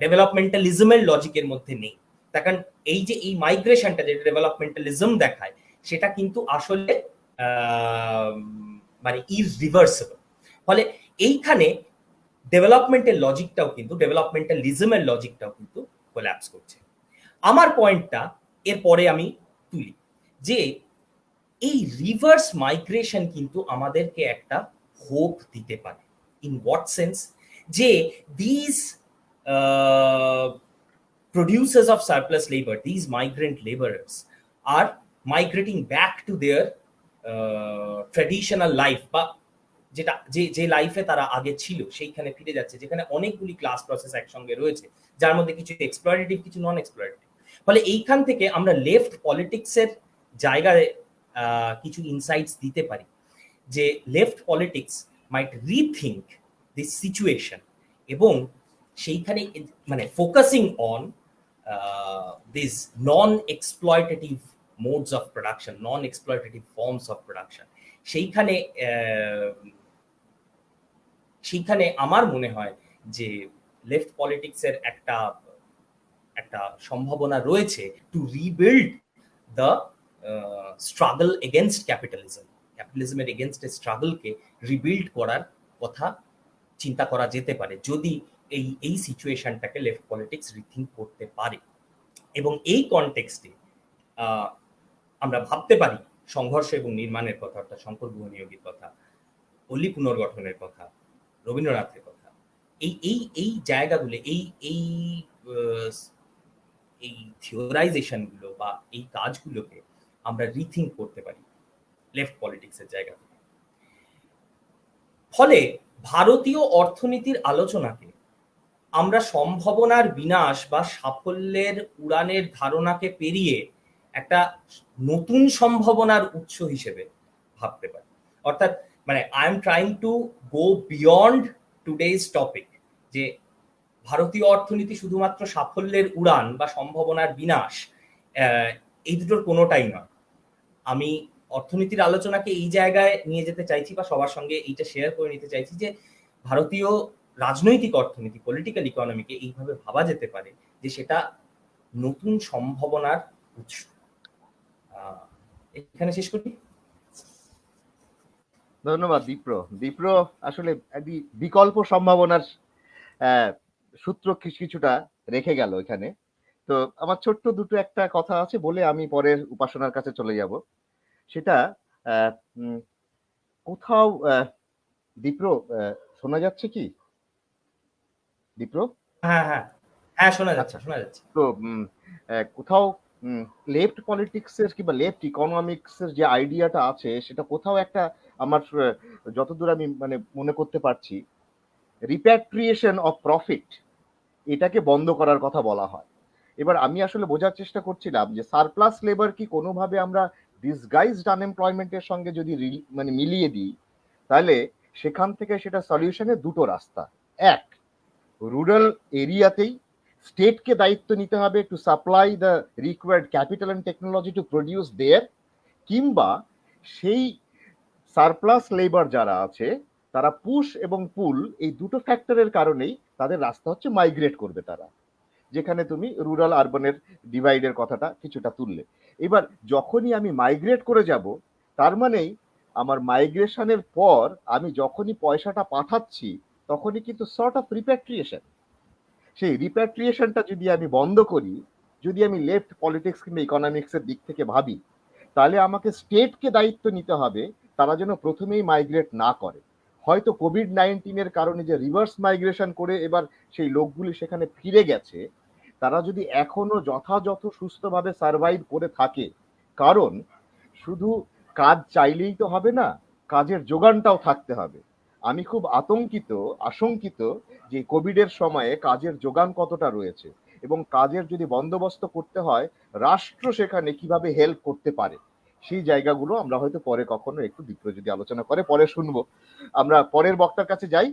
ডেভেলপমেন্টালিজমের লজিকের মধ্যে নেই। তখন এই যে এই মাইগ্রেশনটা যেটা ডেভেলপমেন্টালিজম দেখায়, সেটা কিন্তু আসলে মানে ইররিভার্সিবল। ফলে এইখানে ডেভেলপমেন্টের লজিকটাও কিন্তু, ডেভেলপমেন্টালিজমের লজিকটাও কিন্তু কোল্যাপস করছে। আমার পয়েন্টটা এরপরে আমি তুলি যে এই রিভার্স মাইগ্রেশন কিন্তু আমাদেরকে একটা হোপ দিতে পারে। In what sense? যে this producers of surplus labor, these migrant laborers are migrating back to their traditional life, বা যেটা যে লাইফে তারা আগে ছিল সেইখানে ফিরে যাচ্ছে, যেখানে অনেকগুলি ক্লাস প্রসেস একসঙ্গে রয়েছে, যার মধ্যে কিছু এক্সপ্লয়েটেটিভ, কিছু নন এক্সপ্লয়েটেটিভ। ফলে এইখান থেকে আমরা লেফট পলিটিক্সের জায়গায় কিছু ইনসাইটস দিতে পারি, যে left politics might rethink this situation, এবং সেইখানে মানে focusing on this non exploitative modes of production, non exploitative forms of production. সেইখানে আমার মনে হয় যে লেফট পলিটিক্সের একটা সম্ভাবনা রয়েছে to rebuild the struggle against capitalism, ক্যাপিটালিজমের এগেনস্ট স্ট্রাগলকে রিবিল্ড করার কথা চিন্তা করা যেতে পারে, যদি এই সিচুয়েশনটাকে লেফট পলিটিক্স রিথিঙ্ক করতে পারে। এবং এই কনটেক্সটে আমরা ভাবতে পারি সংঘর্ষ এবং নির্মাণের কথা, অর্থাৎ শঙ্কর গুহনিয়োগীর কথা, পল্লী পুনর্গঠনের কথা, রবীন্দ্রনাথের কথা, এই এই এই জায়গাগুলো, এই এই এই থিওরাইজেশন গুলো বা এই কাজগুলোকে আমরা রিথিঙ্ক করতে পারি লেফট পলিটিক্সের জায়গা থেকে। ফলে ভারতীয় অর্থনীতির আলোচনাকে আমরা সম্ভাবনার বিনাশ বা সাফল্যের উড়ানের ধারণাকে পেরিয়ে একটা নতুন সম্ভাবনার উৎস হিসেবে ভাবতে পারি। অর্থাৎ মানে I am trying to go beyond today's topic, যে ভারতীয় অর্থনীতি শুধুমাত্র সাফল্যের উড়ান বা সম্ভাবনার বিনাশ, এই দুটোর কোনোটাই নয়। আমি অর্থনীতির আলোচনাকে এই জায়গায় নিয়ে যেতে চাইছি বা সবার সঙ্গে এইটা শেয়ার করে নিতে চাইছি যে ভারতীয় রাজনৈতিক অর্থনীতি, পলিটিক্যাল ইকোনমিকে এইভাবে ভাবা যেতে পারে যে সেটা নতুন সম্ভাবনার উৎস। এখানে শেষ করি। ধন্যবাদ দীপ্র। দীপ্র আসলে বিকল্প সম্ভাবনার সূত্র কিছুটা রেখে গেল এখানে। তো আমার ছোট্ট দুটো একটা কথা আছে বলে আমি পরের উপাসনার কাছে চলে যাব। সেটা কোথাও দীপ্র শোনা যাচ্ছে কি? দীপ্র? হ্যাঁ হ্যাঁ হ্যাঁ, শোনা যাচ্ছে, শোনা যাচ্ছে। তো কোথাও লেফট পলিটিক্সের কিংবা লেফট ইকোনমিক্সের যে আইডিয়াটা আছে সেটা কোথাও একটা আমার যতদূর আমি মানে মনে করতে পারছি, রিপ্যাট্রিয়েশন অফ প্রফিট, এটাকে বন্ধ করার কথা বলা হয়। এবার আমি আসলে বোঝার চেষ্টা করছিলাম যে সারপ্লাস লেবার কি কোনোভাবে আমরা ডিসগাইজড আনএমপ্লয়মেন্টের সঙ্গে যদি মানে মিলিয়ে দিই, তাহলে সেখান থেকে সেটা সলিউশনের দুটো রাস্তা। এক, রুরাল এরিয়াতেই স্টেটকে দায়িত্ব নিতে হবে to supply the required capital and technology to produce there, কিংবা সেই সারপ্লাস লেবার যারা আছে তারা পুশ এবং পুল এই দুটো ফ্যাক্টরের কারণেই তাদের রাস্তা হচ্ছে মাইগ্রেট করবে তারা, যেখানে তুমি রুরাল আরবানের ডিভাইডের কথাটা কিছুটা তুললে। এবার যখনই আমি মাইগ্রেট করে যাব, তার মানেই আমার মাইগ্রেশনের পর আমি যখনই পয়সাটা পাঠাচ্ছি তখনই কিন্তু সর্ট অফ রিপ্যাট্রিয়েশন। সেই রিপ্যাট্রিয়েশনটা যদি আমি বন্ধ করি, যদি আমি লেফট পলিটিক্স কিংবা ইকোনমিক্সের দিক থেকে ভাবি, তাহলে আমাকে স্টেটকে দায়িত্ব নিতে হবে তারা যেন প্রথমেই মাইগ্রেট না করে। হয়তো কোভিড-19 কারণে যে রিভার্স মাইগ্রেশন করে এবার সেই লোকগুলি সেখানে ফিরে গেছে, তারা যদি এখনো যথাযথ সুস্থভাবে সার্ভাইভ করে থাকে, কারণ শুধু কাজ চাইলেই তো হবে না, কাজের যোগানটাও থাকতে হবে। আমি খুব আশঙ্কিত যে কোভিডের সময়ে কাজের যোগান কতটা রয়েছে, এবং কাজের যদি বন্দোবস্ত করতে হয় রাষ্ট্র সেখানে কিভাবে হেল্প করতে পারে, সেই জায়গাগুলো আমরা হয়তো পরে কখনো একটু দীপ্র যদি আলোচনা করে পরে শুনবো। আমরা পরের বক্তার কাছে যাই।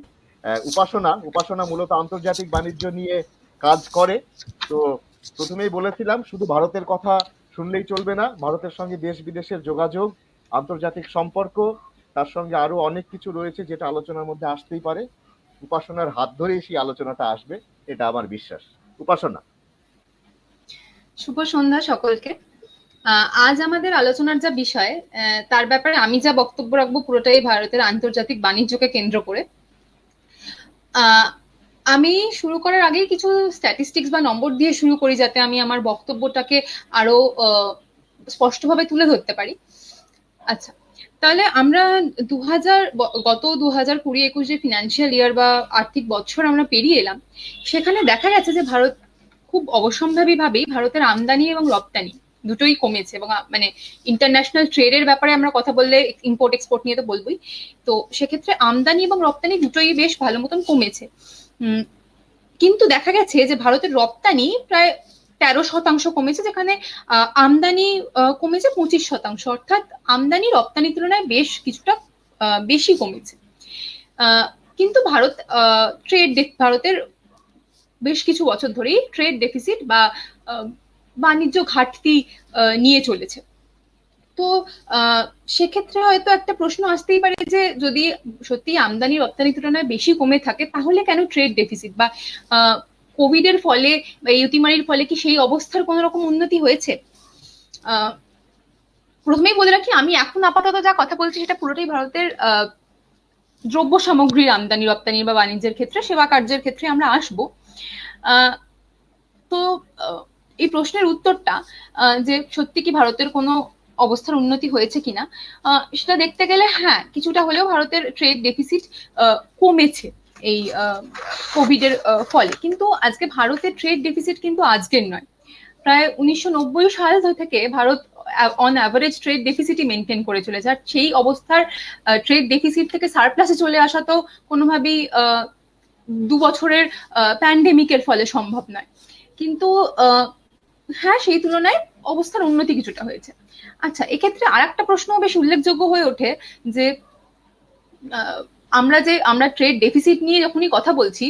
উপাসনা মূলত আন্তর্জাতিক বাণিজ্য নিয়ে কাজ করে। তো প্রথমেই বলেছিলাম শুধু ভারতের কথা শুনলেই চলবে না, ভারতের সঙ্গে দেশ বিদেশের যোগাযোগ, আন্তর্জাতিক সম্পর্ক, তার সঙ্গে আরো অনেক কিছু রয়েছে যেটা আলোচনার মধ্যে আসতেই পারে। উপাসনার হাত ধরেই সেই আলোচনাটা আসবে, এটা আমার বিশ্বাস। উপাসনা। শুভ সন্ধ্যা সকলকে। আজ আমাদের আলোচনার যা বিষয়, তার ব্যাপারে আমি যা বক্তব্য রাখবো পুরোটাই ভারতের আন্তর্জাতিক বাণিজ্যকে কেন্দ্র করে। আমি শুরু করার আগেই কিছু স্ট্যাটিস্টিক্স বা নম্বর দিয়ে শুরু করি, যাতে আমি আমার বক্তব্যটাকে আরো স্পষ্টভাবে তুলে ধরতে পারি। আচ্ছা, তাহলে আমরা গত 2020-21 যে ফিনান্সিয়াল ইয়ার বা আর্থিক বছর আমরা পেরিয়ে এলাম, সেখানে দেখা গেছে যে ভারত খুব অবশ্যম্ভাবী ভাবেই ভারতের আমদানি এবং রপ্তানি দুটোই কমেছে। এবং মানে ইন্টারন্যাশনাল ট্রেডের ব্যাপারে আমরা কথা বললে ইম্পোর্ট এক্সপোর্ট নিয়ে তো বলবোই, তো সেক্ষেত্রে আমদানি এবং রপ্তানি দুটোই বেশ ভালো মতন কমেছে। কিন্তু দেখা গেছে যে ভারতের রপ্তানি প্রায় 13% কমেছে, যেখানে আমদানি কমেছে 25%, অর্থাৎ আমদানি রপ্তানির তুলনায় বেশ কিছুটা বেশি কমেছে। কিন্তু ভারতের বেশ কিছু বছর ধরেই ট্রেড ডেফিসিট বা বাণিজ্য ঘাটতি নিয়ে চলেছে। তো সেক্ষেত্রে হয়তো একটা প্রশ্ন আসতেই পারে যে যদি সত্যি আমদানি রপ্তানির তুলনায় বেশি কমে থাকে, তাহলে কেন ট্রেড ডেফিসিট? বা কোভিড এর ফলে বা এই অতিমারির ফলে কি সেই অবস্থার কোনো রকম উন্নতি হয়েছে? প্রথমেই বলে রাখি, আমি এখন আপাতত যা কথা বলছি সেটা পুরোটাই ভারতের দ্রব্য সামগ্রীর আমদানি রপ্তানি বা বাণিজ্যের ক্ষেত্রে, সেবা কার্যের ক্ষেত্রে আমরা আসবো। তো এই প্রশ্নের উত্তরটা যে সত্যি কি ভারতের কোনো অবস্থার উন্নতি হয়েছে কিনা, সেটা দেখতে গেলে হ্যাঁ কিছুটা হলেও ভারতের ট্রেড ডেফিসিট কমেছে এই কোভিড এর ফলে। কিন্তু আজকে ভারতের ট্রেড ডেফিসিট কিন্তু আজকের নয়, প্রায় 1990 সাল থেকে ভারত অন অ্যাভারেজ ট্রেড ডেফিসিটই মেনটেন করে চলেছে। আর সেই অবস্থার ট্রেড ডেফিসিট থেকে সারপ্লাসে চলে আসা তো কোনোভাবেই 2 বছরের প্যান্ডেমিকের ফলে সম্ভব নয়। কিন্তু হ্যাঁ সেই তুলনায় অবস্থার উন্নতি কিছুটা হয়েছে। আচ্ছা, এক্ষেত্রে আর একটা প্রশ্ন বেশ উল্লেখযোগ্য হয়ে ওঠে যে আমরা ট্রেড ডেফিসিট নিয়ে যখনই কথা বলছি,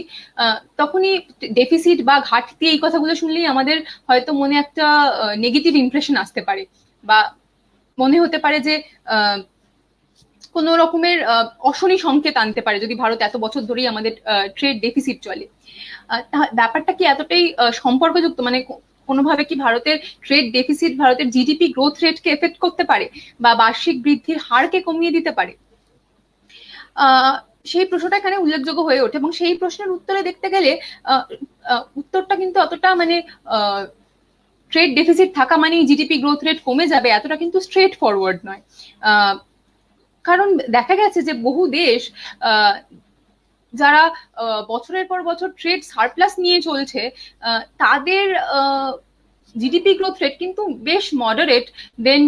তখনই ডেফিসিট বা ঘাটতি এই কথাগুলো শুনলেই আমাদের হয়তো মনে একটা নেগেটিভ ইমপ্রেশন আসতে পারে, বা মনে হতে পারে যে কোনো রকমের অশনি সংকেত আনতে পারে যদি ভারত এত বছর ধরেই আমাদের ট্রেড ডেফিসিট চলে। ব্যাপারটা কি এতটাই সম্পর্কযুক্ত? মানে কোনোভাবে কি ভারতের ট্রেড ডেফিসিট ভারতের জিডিপি গ্রোথ রেটকে এফেক্ট করতে পারে বা বার্ষিক বৃদ্ধির হারকে কমিয়ে দিতে পারে? সেই প্রশ্নটা এখানে উল্লেখযোগ্য হয়ে ওঠে, এবং সেই প্রশ্নের উত্তরে দেখতে গেলে উত্তরটা কিন্তু অতটা মানে ট্রেড ডেফিসিট থাকা মানে জিডিপি গ্রোথ রেট কমে যাবে এতটা কিন্তু স্ট্রেট ফরওয়ার্ড নয়। কারণ দেখা গেছে যে বহু দেশ যারা বছরের পর বছর ট্রেড সারপ্লাস নিয়ে চলছে, তাদের জিডিপি গ্রোথ রেট কিন্তু বেশ মডারেট দেন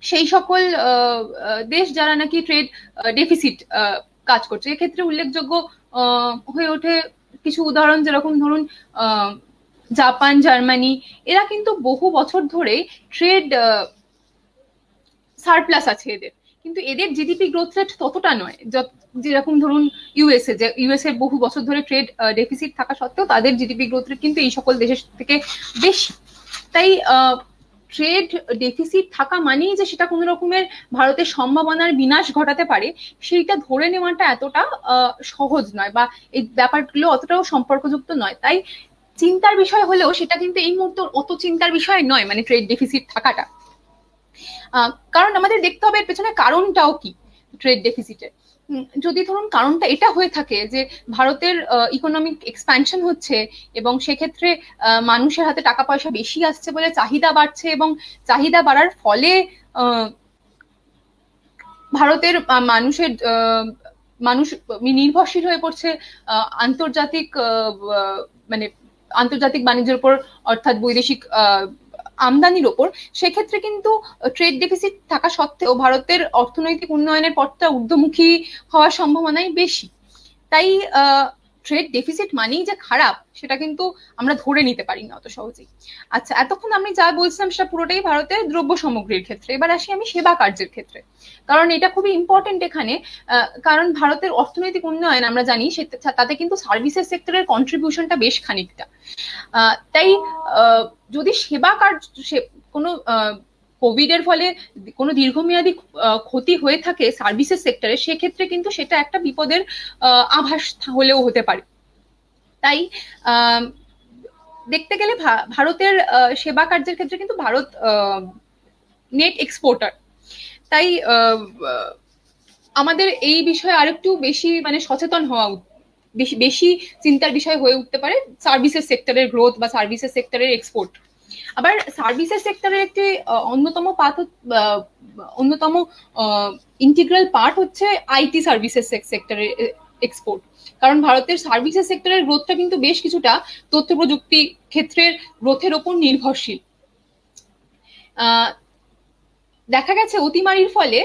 সেই সকল দেশ যারা নাকি ট্রেড ডেফিসিট কাজ করছে। এক্ষেত্রে উল্লেখযোগ্য হয়ে ওঠে কিছু উদাহরণ, যেরকম ধরুন জাপান, জার্মানি, এরা কিন্তু বহু বছর ধরে ট্রেড সারপ্লাস আছে এদের, কিন্তু এদের জিডিপি গ্রোথ রেট ততটা নয়। যেরকম ধরুন ইউএসএ বহু বছর ধরে ট্রেড ডেফিসিট থাকা সত্ত্বেও তাদের জিডিপি গ্রোথ রেট কিন্তু এই সকল দেশের থেকে বেশি। তাই ট্রেড ডেফিসিট থাকা মানেই যে সেটা কোনো রকমের ভারতের সম্ভাবনার বিনাশ ঘটাতে পারে সেইটা ধরে নেওয়াটা এতটা সহজ নয়, বা এই ব্যাপারগুলো অতটাও সম্পর্কযুক্ত নয়। তাই চিন্তার বিষয় হলেও সেটা কিন্তু এই মুহূর্তে অত চিন্তার বিষয় নয়, মানে ট্রেড ডেফিসিট থাকাটা। কারণ আমাদের দেখতে হবে এর পেছনে কারণটাও কি ট্রেড ডেফিসিটের। যদি ধরুন কারণটা এটা হয়ে থাকে যে ভারতের ইকোনমিক এক্সপ্যানশন হচ্ছে এবং সেক্ষেত্রে মানুষের হাতে টাকা পয়সা বেশি আসছে বলে চাহিদা বাড়ছে, এবং চাহিদা বাড়ার ফলে ভারতের মানুষ নির্ভরশীল হয়ে পড়ছে আন্তর্জাতিক বাণিজ্যের উপর, অর্থাৎ বৈদেশিক আমদানির ওপর, সেক্ষেত্রে কিন্তু ট্রেড ডেফিসিট থাকা সত্ত্বেও ভারতের অর্থনৈতিক উন্নয়নের পথটা ঊর্ধ্বমুখী হওয়ার সম্ভাবনাই বেশি। তাই ট্রেড ডেফিসিট মানেই যে খারাপ সেটা কিন্তু আমরা ধরে নিতে পারি না অত সহজেই। আচ্ছা, এতক্ষণ আমি যা বলছিলাম সেটা পুরোটাই ভারতের দ্রব্য সামগ্রীর ক্ষেত্রে। এবার আসি আমি সেবা কার্যের ক্ষেত্রে, কারণ এটা খুবই ইম্পর্টেন্ট এখানে। কারণ ভারতের অর্থনৈতিক উন্নয়ন আমরা জানি তাতে কিন্তু সার্ভিসেস সেক্টরের কন্ট্রিবিউশনটা বেশ খানিকটা। তাই যদি সেবা কার্য কোনো কোভিড এর ফলে কোনো দীর্ঘমেয়াদী ক্ষতি হয়ে থাকে সার্ভিসেস সেক্টরে, সেক্ষেত্রে কিন্তু সেটা একটা বিপদের আভাস হলেও হতে পারে। তাই দেখতে গেলে ভারতের সেবা কার্যের ক্ষেত্রে কিন্তু ভারত নেট এক্সপোর্টার। তাই আমাদের এই বিষয়ে আরেকটু বেশি মানে সচেতন হওয়া বেশি চিন্তার বিষয় হয়ে উঠতে পারে সার্ভিসেস সেক্টরের গ্রোথ বা সার্ভিসেস সেক্টরের এক্সপোর্ট। আবার সার্ভিসেস সেক্টরের একটি অন্যতম ইন্টিগ্রাল পার্ট হচ্ছে আইটি সার্ভিসেস সেক্টরের এক্সপোর্ট। কারণ ভারতের সার্ভিসেস সেক্টরের গ্রোথটা কিন্তু বেশ কিছুটা তথ্য প্রযুক্তি ক্ষেত্রের গ্রোথের ওপর নির্ভরশীল। দেখা গেছে অতিমারির ফলে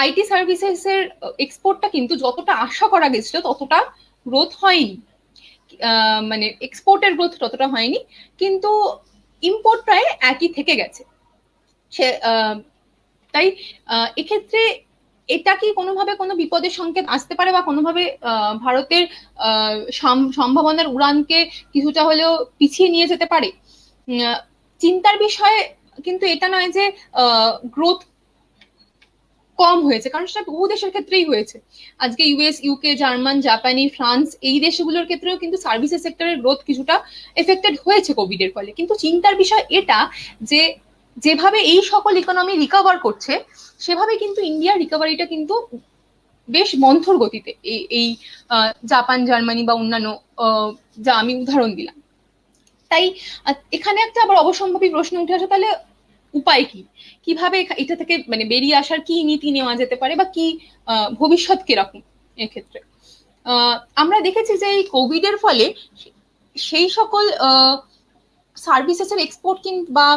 আইটি সার্ভিসেস এর এক্সপোর্টটা কিন্তু যতটা আশা করা গেছিল ততটা গ্রোথ হয়নি, মানে এক্সপোর্টের গ্রোথ ততটা হয়নি, কিন্তু ইম্পোর্ট প্রায় একই থেকে গেছে। তাই এক্ষেত্রে এটা কি কোনোভাবে কোনো বিপদের সংকেত আসতে পারে বা কোনোভাবে ভারতের সম্ভাবনার উড়ানকে কিছুটা হলেও পিছিয়ে নিয়ে যেতে পারে? চিন্তার বিষয় কিন্তু এটা নয় যে গ্রোথ কম হয়েছে, কারণ সেটা বহু দেশের ক্ষেত্রেই হয়েছে। আজকে ইউএস, ইউকে, জার্মান, জাপানি, ফ্রান্স এই দেশগুলোর ক্ষেত্রেও কিন্তু সার্ভিসেস সেক্টরের গ্রোথ কিছুটা এফেক্টেড হয়েছে কোভিড এর ফলে। কিন্তু চিন্তার বিষয় এটা যে যেভাবে এই সকল ইকোনমি রিকভার করছে সেভাবে কিন্তু ইন্ডিয়ার রিকভারিটা কিন্তু বেশ মন্থর গতিতে, এই জাপান, জার্মানি বা অন্যান্য যা আমি উদাহরণ দিলাম। তাই এখানে একটা আবার অবসম্ভাবী প্রশ্ন উঠে আসে, তাহলে উপায় কি, কিভাবে এটা থেকে মানে বেরিয়ে আসার কি নীতি নেওয়া যেতে পারে, বা কি ভবিষ্যৎ কিরকম এক্ষেত্রে। আমরা দেখেছি যে এই কোভিড এর ফলে সেই সকল সার্ভিসেসের এক্সপোর্ট বা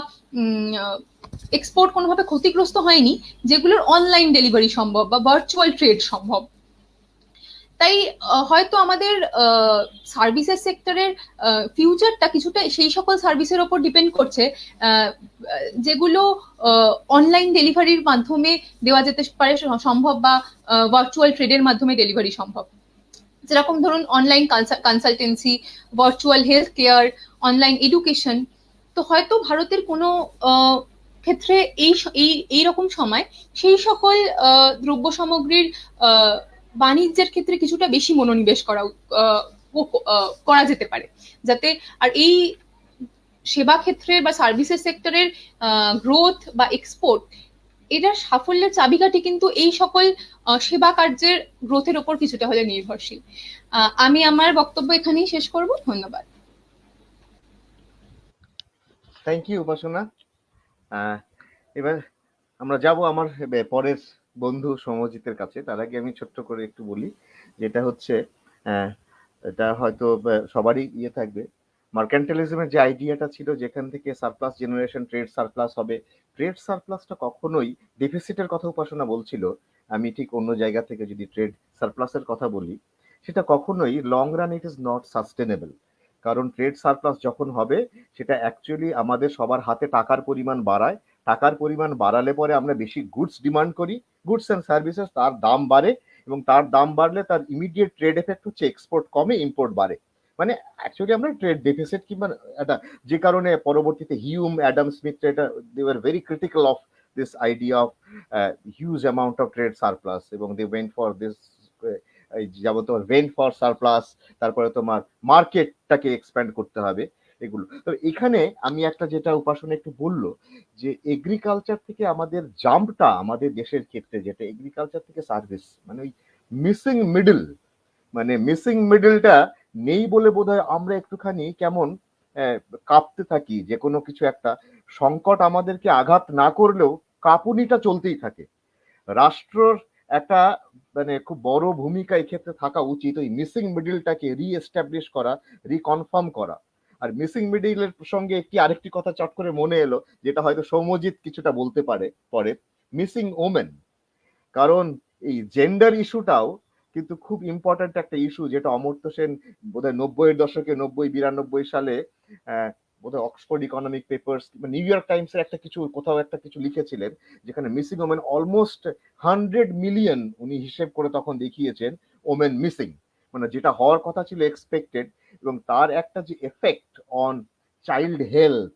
এক্সপোর্ট কোনোভাবে ক্ষতিগ্রস্ত হয়নি যেগুলোর অনলাইন ডেলিভারি সম্ভব বা ভার্চুয়াল ট্রেড সম্ভব। তাই হয়তো আমাদের সার্ভিসেস সেক্টরের ফিউচারটা কিছুটা সেই সকল সার্ভিসের ওপর ডিপেন্ড করছে যেগুলো অনলাইন ডেলিভারির মাধ্যমে দেওয়া যেতে পারে সম্ভব, বা ভার্চুয়াল ট্রেডের মাধ্যমে ডেলিভারি সম্ভব। যেরকম ধরুন online consultancy, virtual health care, online education. তো হয়তো ভারতের কোনো ক্ষেত্রে এই রকম সময় সেই সকল দ্রব্য সামগ্রীর বাণিজ্যের ক্ষেত্রে কিছুটা বেশি মনোনিবেশ করা যেতে পারে, যাতে আর এই সেবা ক্ষেত্রে বা সার্ভিসেস সেক্টরের গ্রোথ বা এক্সপোর্ট, এটার সাফল্যের চাবিকাঠি কিন্তু এই সকল সেবা কার্যের গ্রোথের উপর কিছুটা হলে নির্ভরশীল। আমি আমার বক্তব্য এখানেই শেষ করব। ধন্যবাদ। থ্যাংক ইউ উপাসনা। এবার আমরা যাব আমার পরের বন্ধু সমজিতের কাছে। তার আগে আমি ছোট্ট করে একটু বলি, যেটা হচ্ছে এটা হয়তো সবারই ইয়ে থাকবে, মার্কেন্টালিজমের যে আইডিয়াটা ছিল যেখান থেকে সারপ্লাস জেনারেশন, ট্রেড সারপ্লাস হবে, ট্রেড সারপ্লাসটা কখনোই ডেফিসিটের কথা উপাসনা বলছিল, আমি ঠিক অন্য জায়গা থেকে যদি ট্রেড সারপ্লাসের কথা বলি, সেটা কখনোই long run it is not sustainable. কারণ ট্রেড সারপ্লাস যখন হবে সেটা অ্যাকচুয়ালি আমাদের সবার হাতে টাকার পরিমাণ বাড়ায়, টাকার পরিমাণ বাড়ালে পরে আমরা বেশি গুডস ডিমান্ড করি, গুডস অ্যান্ড সার্ভিসেস, তার দাম বাড়ে, এবং তার দাম বাড়লে তার ইমিডিয়েট ট্রেড এফেক্ট হচ্ছে এক্সপোর্ট কমে, ইম্পোর্ট বাড়ে। মানে অ্যাকচুয়ালি আমরা ট্রেড ডেফিসিট কিংবা একটা, যে কারণে পরবর্তীতে হিউম, অ্যাডাম স্মিথ, এটা they were very critical of this idea of huge amount of trade surplus, এবং দে ওয়েন্ট ফর দিস, যেমন তোমার ওয়েন্ট ফর সারপ্লাস, তারপরে তোমার মার্কেটটাকে এক্সপ্যান্ড করতে হবে, এগুলো। তো এখানে আমি একটা, যেটা উপাসনা একটু বললো, যে এগ্রিকালচার থেকে আমাদের জাম্পটা আমাদের দেশের ক্ষেত্রে, যেটা এগ্রিকালচার থেকে সার্ভিস, মানে ওই মিসিং মিডল, মানে মিসিং মিডলটা নেই বলে বোধহয় আমরা একটুখানি কেমন কাঁপতে থাকি। যে কোনো কিছু একটা সংকট আমাদেরকে আঘাত না করলেও কাঁপুনিটা চলতেই থাকে। রাষ্ট্রর একটা মানে খুব বড় ভূমিকা এই ক্ষেত্রে থাকা উচিত, ওই মিসিং মিডলটাকে রিএস্টাবলিশ করা, রিকনফার্ম করা। আর মিসিং মিডলের প্রসঙ্গে আরেকটি কথা চট করে মনে এলো, যেটা হয়তো সৌম্যজিৎ কিছুটা বলতে পারে পরে, মিসিং ওমেন। কারণ এই জেন্ডার ইস্যুটাও কিন্তু খুব ইম্পর্ট্যান্ট একটা ইস্যু, যেটা অমর্ত্য সেন বোধহয় 90-এর দশকে, 90-92 সালে বোধহয় Oxford Economic Papers, New York টাইমসের একটা কিছু, কোথাও একটা কিছু লিখেছিলেন, যেখানে মিসিং ওমেন অলমোস্ট 100 মিলিয়ন উনি হিসেব করে তখন দেখিয়েছেন ওমেন মিসিং, মানে যেটা হওয়ার কথা ছিল এক্সপেক্টেড। এবং তার একটা যে এফেক্ট অন চাইল্ড হেলথ,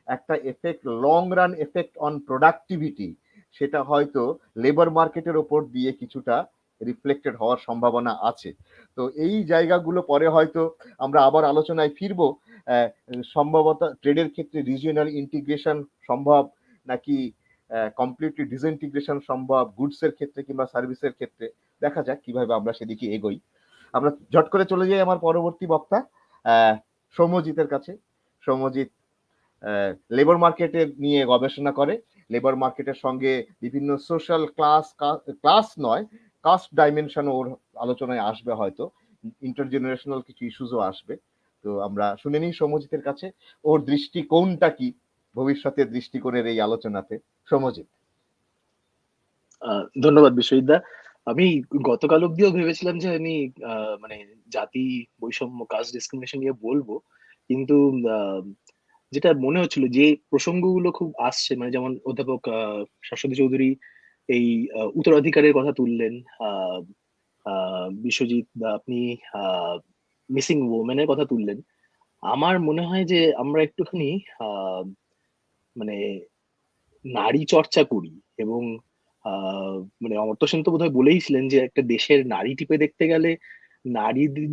একটা effect, long run effect on productivity, সেটা হয়তো লেবার মার্কেটের ওপর দিয়ে কিছুটা রিফ্লেক্টেড হওয়ার সম্ভাবনা আছে। তো এই জায়গাগুলো পরে হয়তো আমরা আবার আলোচনায় ফিরবো। সম্ভবত ট্রেডের ক্ষেত্রে রিজিওনাল ইন্টিগ্রেশন সম্ভব, নাকি কমপ্লিটলি ডিসইন্টিগ্রেশন সম্ভব গুডসের ক্ষেত্রে কিংবা সার্ভিসের ক্ষেত্রে, দেখা যাক কিভাবে আমরা সেদিকে এগোই। আমরা ঝট করে চলে যাই আমার পরবর্তী বক্তা সৌম্যজিতের কাছে। সৌম্যজিৎ লেবার মার্কেটের নিয়ে গবেষণা করে, লেবার মার্কেটের সঙ্গে বিভিন্ন সোশ্যাল ক্লাস নয়, কাস্ট ডাইমেনশন ওর আলোচনায় আসবে, হয়তো ইন্টারজেনারেশনাল কিছু ইস্যুসও আসবে। তো আমরা শুনে নিই সৌম্যজিতের কাছে ওর দৃষ্টিকোণটা কি ভবিষ্যতের দৃষ্টিকোণের এই আলোচনাতে। সৌম্যজিৎ। ধন্যবাদ বিশ্বজিৎদা। আমি গতকাল অব্দিও ভেবেছিলাম যে আমি মানে জাতি বৈষম্য, কাস্ট ডিসক্রিমিনেশন নিয়ে বলবো, কিন্তু যেটা মনে হচ্ছিল যে প্রসঙ্গগুলো খুব আসছে, মানে যেমন অধ্যাপক শাশ্বতী চৌধুরী এই উত্তরাধিকারের কথা তুললেন, বিশ্বজিৎ দা আপনি মিসিং ওমেনের কথা তুললেন। আমার মনে হয় যে আমরা একটুখানি মানে নারী চর্চা করি, এবং মানে অমর্ত্য সেন তো বোধহয় বলেইছিলেন যে একটা দেশের নারী টিপে দেখতে গেলে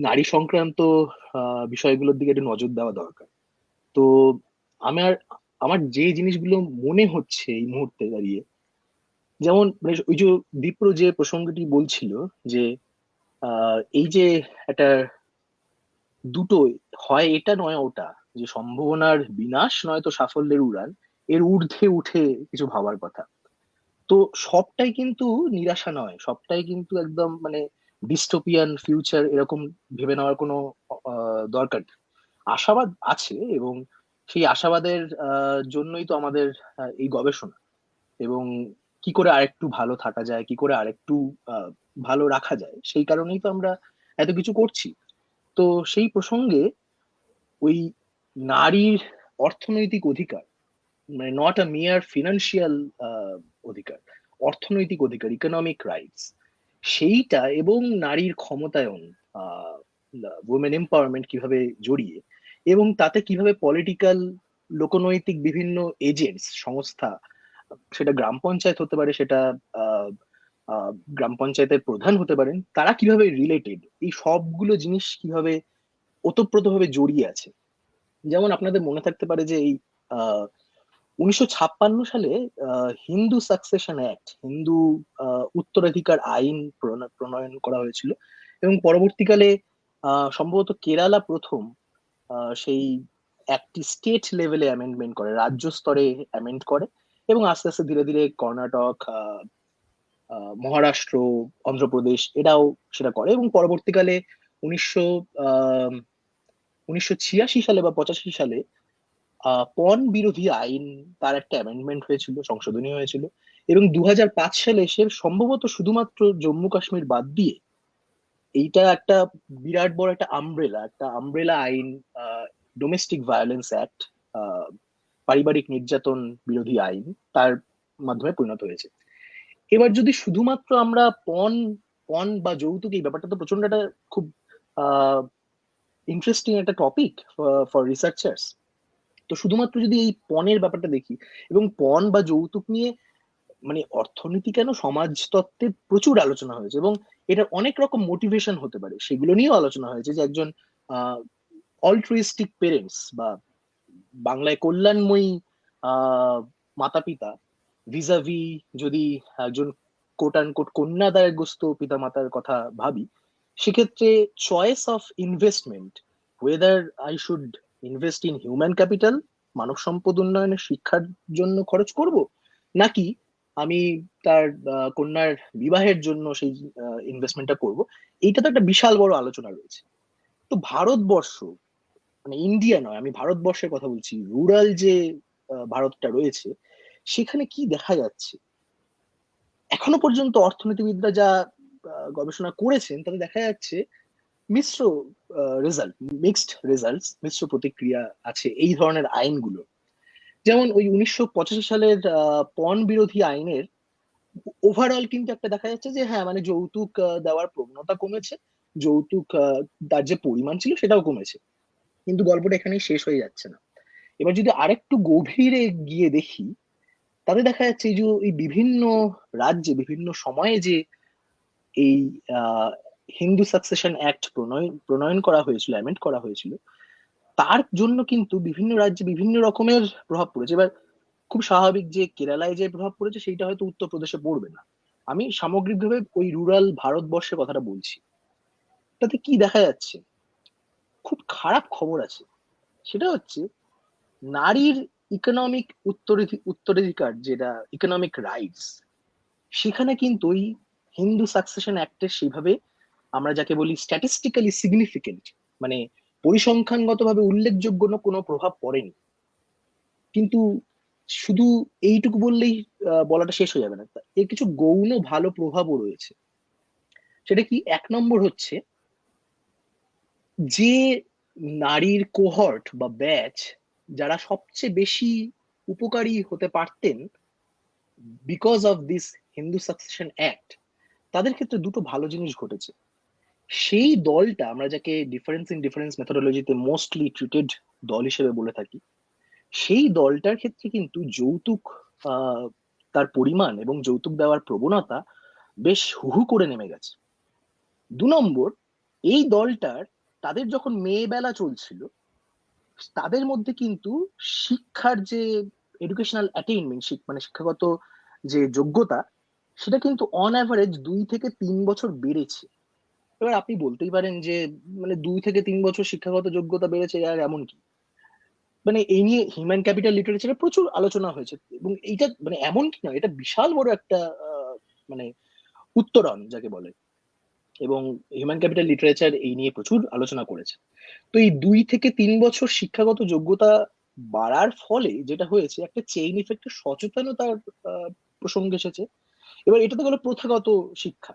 নারী সংক্রান্ত বিষয়গুলোর দিকে একটু নজর দেওয়া দরকার। তো আমার আমার যে জিনিসগুলো মনে হচ্ছে এই মুহূর্তে দাঁড়িয়ে, যেমন মানে ওই যে দীপ্র যে প্রসঙ্গটি বলছিল যে এই যে একটা দুটো হয়, এটা নয় ওটা, যে সম্ভাবনার বিনাশ নয় তো সাফল্যের উড়ান, এর ঊর্ধ্বে উঠে কিছু ভাবার কথা। তো সবটাই কিন্তু নিরাশা নয়, সবটাই কিন্তু একদম মানে ডিস্টোপিয়ান ফিউচার এরকম ভেবে নেওয়ার কোনো দরকার নেই। আশাবাদ আছে, এবং সেই আশাবাদের জন্যই তো আমাদের এই গবেষণা, এবং কি করে আরেকটু ভালো থাকা যায়, কি করে আরেকটু আহ, ভালো রাখা যায়, সেই কারণেই তো আমরা এত কিছু করছি। তো সেই প্রসঙ্গে ওই নারীর অর্থনৈতিক অধিকার, মানে নট আ মিয়ার ফিনান্সিয়াল অধিকার, অর্থনৈতিক অধিকার, ইকোনমিক রাইটস, সেইটা এবং নারীর ক্ষমতায়ন, উইমেন এম্পাওয়ারমেন্ট কিভাবে জড়িয়ে, এবং তাতে কিভাবে পলিটিক্যাল লোকনৈতিক বিভিন্ন এজেন্টস সংস্থা, সেটা গ্রাম পঞ্চায়েত হতে পারে, সেটা আহ, গ্রাম পঞ্চায়েতের প্রধান হতে পারেন, তারা কিভাবে রিলেটেড, এই সবগুলো জিনিস কিভাবে ওতপ্রোতভাবে জড়িয়ে আছে। যেমন আপনাদের মনে থাকতে পারে যে এই 1956 সালে হিন্দু সাকসেশন অ্যাক্ট, হিন্দু উত্তরাধিকার আইন প্রণয়ন করা হয়েছিল, এবং পরবর্তীকালে সম্ভবত কেরালা প্রথম সেই একটি স্টেট লেভেলে অ্যামেন্ডমেন্ট করে, রাজ্য স্তরে অ্যামেন্ড করে, এবং আস্তে আস্তে ধীরে ধীরে কর্ণাটক, মহারাষ্ট্র, অন্ধ্রপ্রদেশ এরাও সেটা করে, এবং পরবর্তীকালে 1900 আহ 1986 সালে বা 85 সালে পণ বিরোধী আইন, তার একটা অ্যামেন্ডমেন্ট হয়েছিল, সংশোধনী হয়েছিল, এবং 2005 সালে এসে সম্ভবত শুধুমাত্র জম্মু কাশ্মীর বাদ দিয়ে এইটা একটা বিরাট বড় একটা আমব্রেলা আইন, ডোমেস্টিক ভায়োলেন্স অ্যাক্ট, পারিবারিক নির্যাতন বিরোধী আইন, তার মাধ্যমে পরিণত হয়েছে। এবার যদি শুধুমাত্র আমরা পণ পণ বা যৌতুক, এই ব্যাপারটা তো প্রচন্ড একটা খুব ইন্টারেস্টিং একটা টপিক ফর রিসার্চার্স। তো শুধুমাত্র যদি এই পণের ব্যাপারটা দেখি, এবং পণ বা যৌতুক নিয়ে মানে অর্থনীতি কেন, সমাজতত্ত্বে প্রচুর আলোচনা হয়েছে, এবং এটা অনেক রকম মোটিভেশন হতে পারে সেগুলো নিয়েও আলোচনা হয়েছে, যে একজন অলট্রুইস্টিক পেরেন্টস বা বাংলায় কল্যাণময়ী আহ মাতা পিতা ভিজাভি, যদি একজন কোট আন কোট কন্যাদায়গ্রস্ত পিতা মাতার কথা ভাবি, সেক্ষেত্রে choice of investment, whether I should invest in human capital, মানব সম্পদ উন্নয়নের শিক্ষার জন্য খরচ করব, নাকি আমি তার কন্যার বিবাহের জন্য সেই ইনভেস্টমেন্টটা করব, এইটা তো একটা বিশাল বড় আলোচনা রয়েছে। তো ভারতবর্ষ, মানে ইন্ডিয়া নয়, আমি ভারতবর্ষের কথা বলছি, রুরাল যে ভারতটা রয়েছে, সেখানে কি দেখা যাচ্ছে এখনো পর্যন্ত অর্থনীতিবিদরা যা গবেষণা করেছেন, তাতে দেখা যাচ্ছে মিশ্র রেজাল্ট, মিশ্র প্রতিক্রিয়া আছে এই ধরনের আইনগুলো। যেমন ওই 1985 সালের পণ বিরোধী আইনের ওভারঅল কিন্তু একটা দেখা যাচ্ছে যে হ্যাঁ, মানে যৌতুক দেওয়ার প্রবণতা কমেছে, যৌতুক তার যে পরিমাণ ছিল সেটাও কমেছে, কিন্তু গল্পটা এখানেই শেষ হয়ে যাচ্ছে না। এবার যদি আরেকটু গভীরে গিয়ে দেখি, তাতে দেখা যাচ্ছে এই যে এই বিভিন্ন রাজ্যে বিভিন্ন সময়ে যে এই আহ হিন্দু সাকসেশন অ্যাক্ট প্রণয়ন করা হয়েছিল, অ্যামেন্ড করা হয়েছিল, তার জন্য কিন্তু বিভিন্ন রাজ্যে বিভিন্ন রকমের প্রভাব পড়েছে। এবার খুব স্বাভাবিক যে কেরালায় যে প্রভাব পড়েছে সেইটা হয়তো উত্তরপ্রদেশে পড়বে না, আমি সামগ্রিকভাবে ওই রুরাল ভারতবর্ষের কথাটা বলছি। তাতে কি দেখা যাচ্ছে, খুব খারাপ খবর আছে, সেটা হচ্ছে নারীর ইকোনমিক উত্তরাধিকার, যেটা ইকোনমিক রাইটস, সেখানে কিন্তু ওই হিন্দু সাকসেশন অ্যাক্টের সেইভাবে আমরা যাকে বলি স্ট্যাটিস্টিক্যালি সিগনিফিকেন্ট, মানে পরিসংখ্যানগতভাবে উল্লেখযোগ্য কোনো প্রভাব পড়েনি। কিন্তু শুধু এইটুকু বললেই বলাটা শেষ হয়ে যাবে না, এর কিছু গৌণ ভালো প্রভাবও রয়েছে। সেটা কি? এক নম্বর হচ্ছে যে নারীর কোহর্ট বা ব্যাচ যারা সবচেয়ে বেশি উপকারী হতে পারতেন because of this Hindu succession act, তাদের ক্ষেত্রে দুটো ভালো জিনিস ঘটেছে। সেই দলটা আমরা যাকে ডিফারেন্স ইন ডিফারেন্স মেথোডোলজিতে মোস্টলি ট্রিটেড দল হিসেবে বলে থাকি, সেই দলটার ক্ষেত্রে কিন্তু যৌতুক আহ তার পরিমাণ এবং যৌতুক দেওয়ার প্রবণতা বেশ হুহু করে নেমে গেছে। দু নম্বর, এই দলটার তাদের যখন মেয়েবেলা চলছিল, তাদের মধ্যে কিন্তু শিক্ষার যে এডুকেশনাল অ্যাটেইনমেন্ট, মানে শিক্ষাগত যে যোগ্যতা, সেটা কিন্তু অন অ্যাভারেজ 2 থেকে 3 বছর বেড়েছে। এবার আপনি বলতেই পারেন যে মানে 2 থেকে 3 বছর শিক্ষাগত যোগ্যতা বেড়েছে আর এমন কি, মানে এই নিয়ে হিউম্যান ক্যাপিটাল লিটারেচারে প্রচুর আলোচনা হয়েছে, এবং এইটা মানে এমন কি নয়, এটা বিশাল বড় একটা মানে উত্তরণ যাকে বলে, এবং হিউম্যান ক্যাপিটাল লিটারেচার এই নিয়ে প্রচুর আলোচনা করেছে। তো এই 2 থেকে 3 বছর শিক্ষাগত যোগ্যতা বাড়ার ফলে যেটা হয়েছে, একটা চেইন ইফেক্টের সচেতনতার প্রসঙ্গ এসেছে। এবার এটা তো গেলো প্রথাগত শিক্ষা।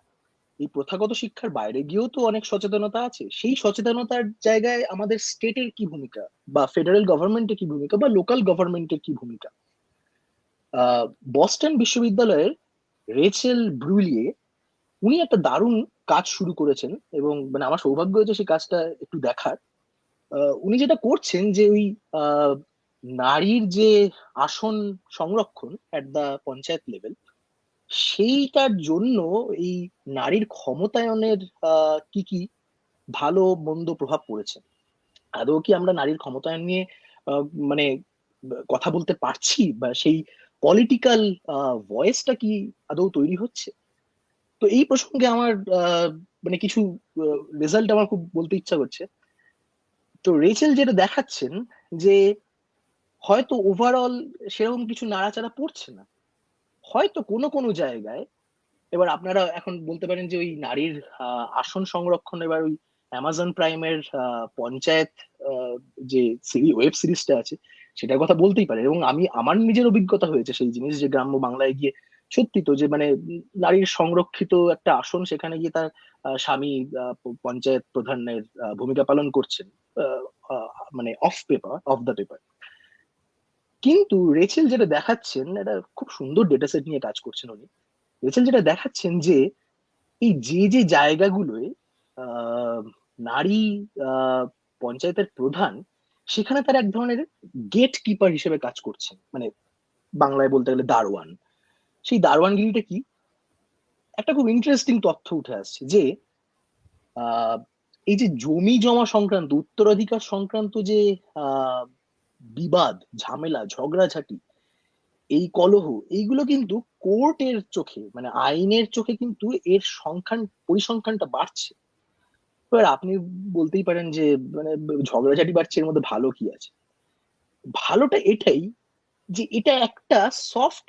এই প্রথাগত শিক্ষার বাইরে গিয়েও তো অনেক সচেতনতা আছে। সেই সচেতনতার জায়গায় আমাদের স্টেটের কি ভূমিকা, বা ফেডারেল গভর্নমেন্টের কি ভূমিকা, বা লোকাল গভর্নমেন্টের কি ভূমিকা? বস্টন বিশ্ববিদ্যালয়ের রেচেল ব্রুলিয়ে, উনি একটা দারুণ কাজ শুরু করেছেন, এবং মানে আমার সৌভাগ্য হয়েছে সেই কাজটা একটু দেখার। উনি যেটা করছেন যে ওই আহ, নারীর যে আসন সংরক্ষণ এট দা পঞ্চায়েত লেভেল, সেইটার জন্য এই নারীর ক্ষমতায়নের কি কি ভালো মন্দ প্রভাব পড়েছে, আদৌ কি আমরা নারীর ক্ষমতায়ন নিয়ে মানে কথা বলতে পারছি, বা সেই পলিটিক্যাল ভয়েসটা কি আদৌ তৈরি হচ্ছে? তো এই প্রসঙ্গে আমার মানে কিছু রেজাল্ট আমার খুব বলতে ইচ্ছা করছে। তো রেচেল যেটা দেখাচ্ছেন যে হয়তো ওভারঅল সেরকম কিছু নাড়াচাড়া পড়ছে না, হয়তো কোনো কোনো জায়গায়। এবার আপনারা এখন বলতে পারেন যে ওই নারীর আসন সংরক্ষণ, এবার ওই অ্যামাজন প্রাইমের পঞ্চায়েত যে ওয়েব সিরিজটা আছে সেটার কথা বলতেই পারে, এবং আমি আমার নিজের অভিজ্ঞতা হয়েছে সেই জিনিস, যে গ্রাম্য বাংলায় গিয়ে সত্যি তো যে মানে নারীর সংরক্ষিত একটা আসন, সেখানে গিয়ে তার স্বামী পঞ্চায়েত প্রধানের ভূমিকা পালন করছেন, আহ, মানে অফ দ্য পেপার। কিন্তু রেচেল যেটা দেখাচ্ছেন, এটা খুব সুন্দর ডেটা সেট নিয়ে কাজ করছেন উনি। রেচেল যেটা দেখাচ্ছেন যে এই যে যে জায়গাগুলোয় আহ, নারী আহ, পঞ্চায়েতের প্রধান, সেখানে তারা এক ধরনের গেট কিপার হিসেবে কাজ করছেন, মানে বাংলায় বলতে গেলে দারোয়ান। সেই দারোয়ানগিরিটা কি, একটা খুব ইন্টারেস্টিং তথ্য উঠে আসছে যে আহ, এই যে জমি জমা সংক্রান্ত, উত্তরাধিকার সংক্রান্ত যে আহ, বিবাদ, ঝামেলা, ঝগড়াঝাটি, এই কলহ, এইগুলো কিন্তু কোর্টের চোখে, মানে আইনের চোখে কিন্তু এর পরিসংখ্যানটা বাড়ছে। এবার আপনি বলতেই পারেন যে মানে ঝগড়াঝাটি বাড়ছে, এর মধ্যে ভালো কি আছে? ভালোটা এটাই যে এটা একটা সফট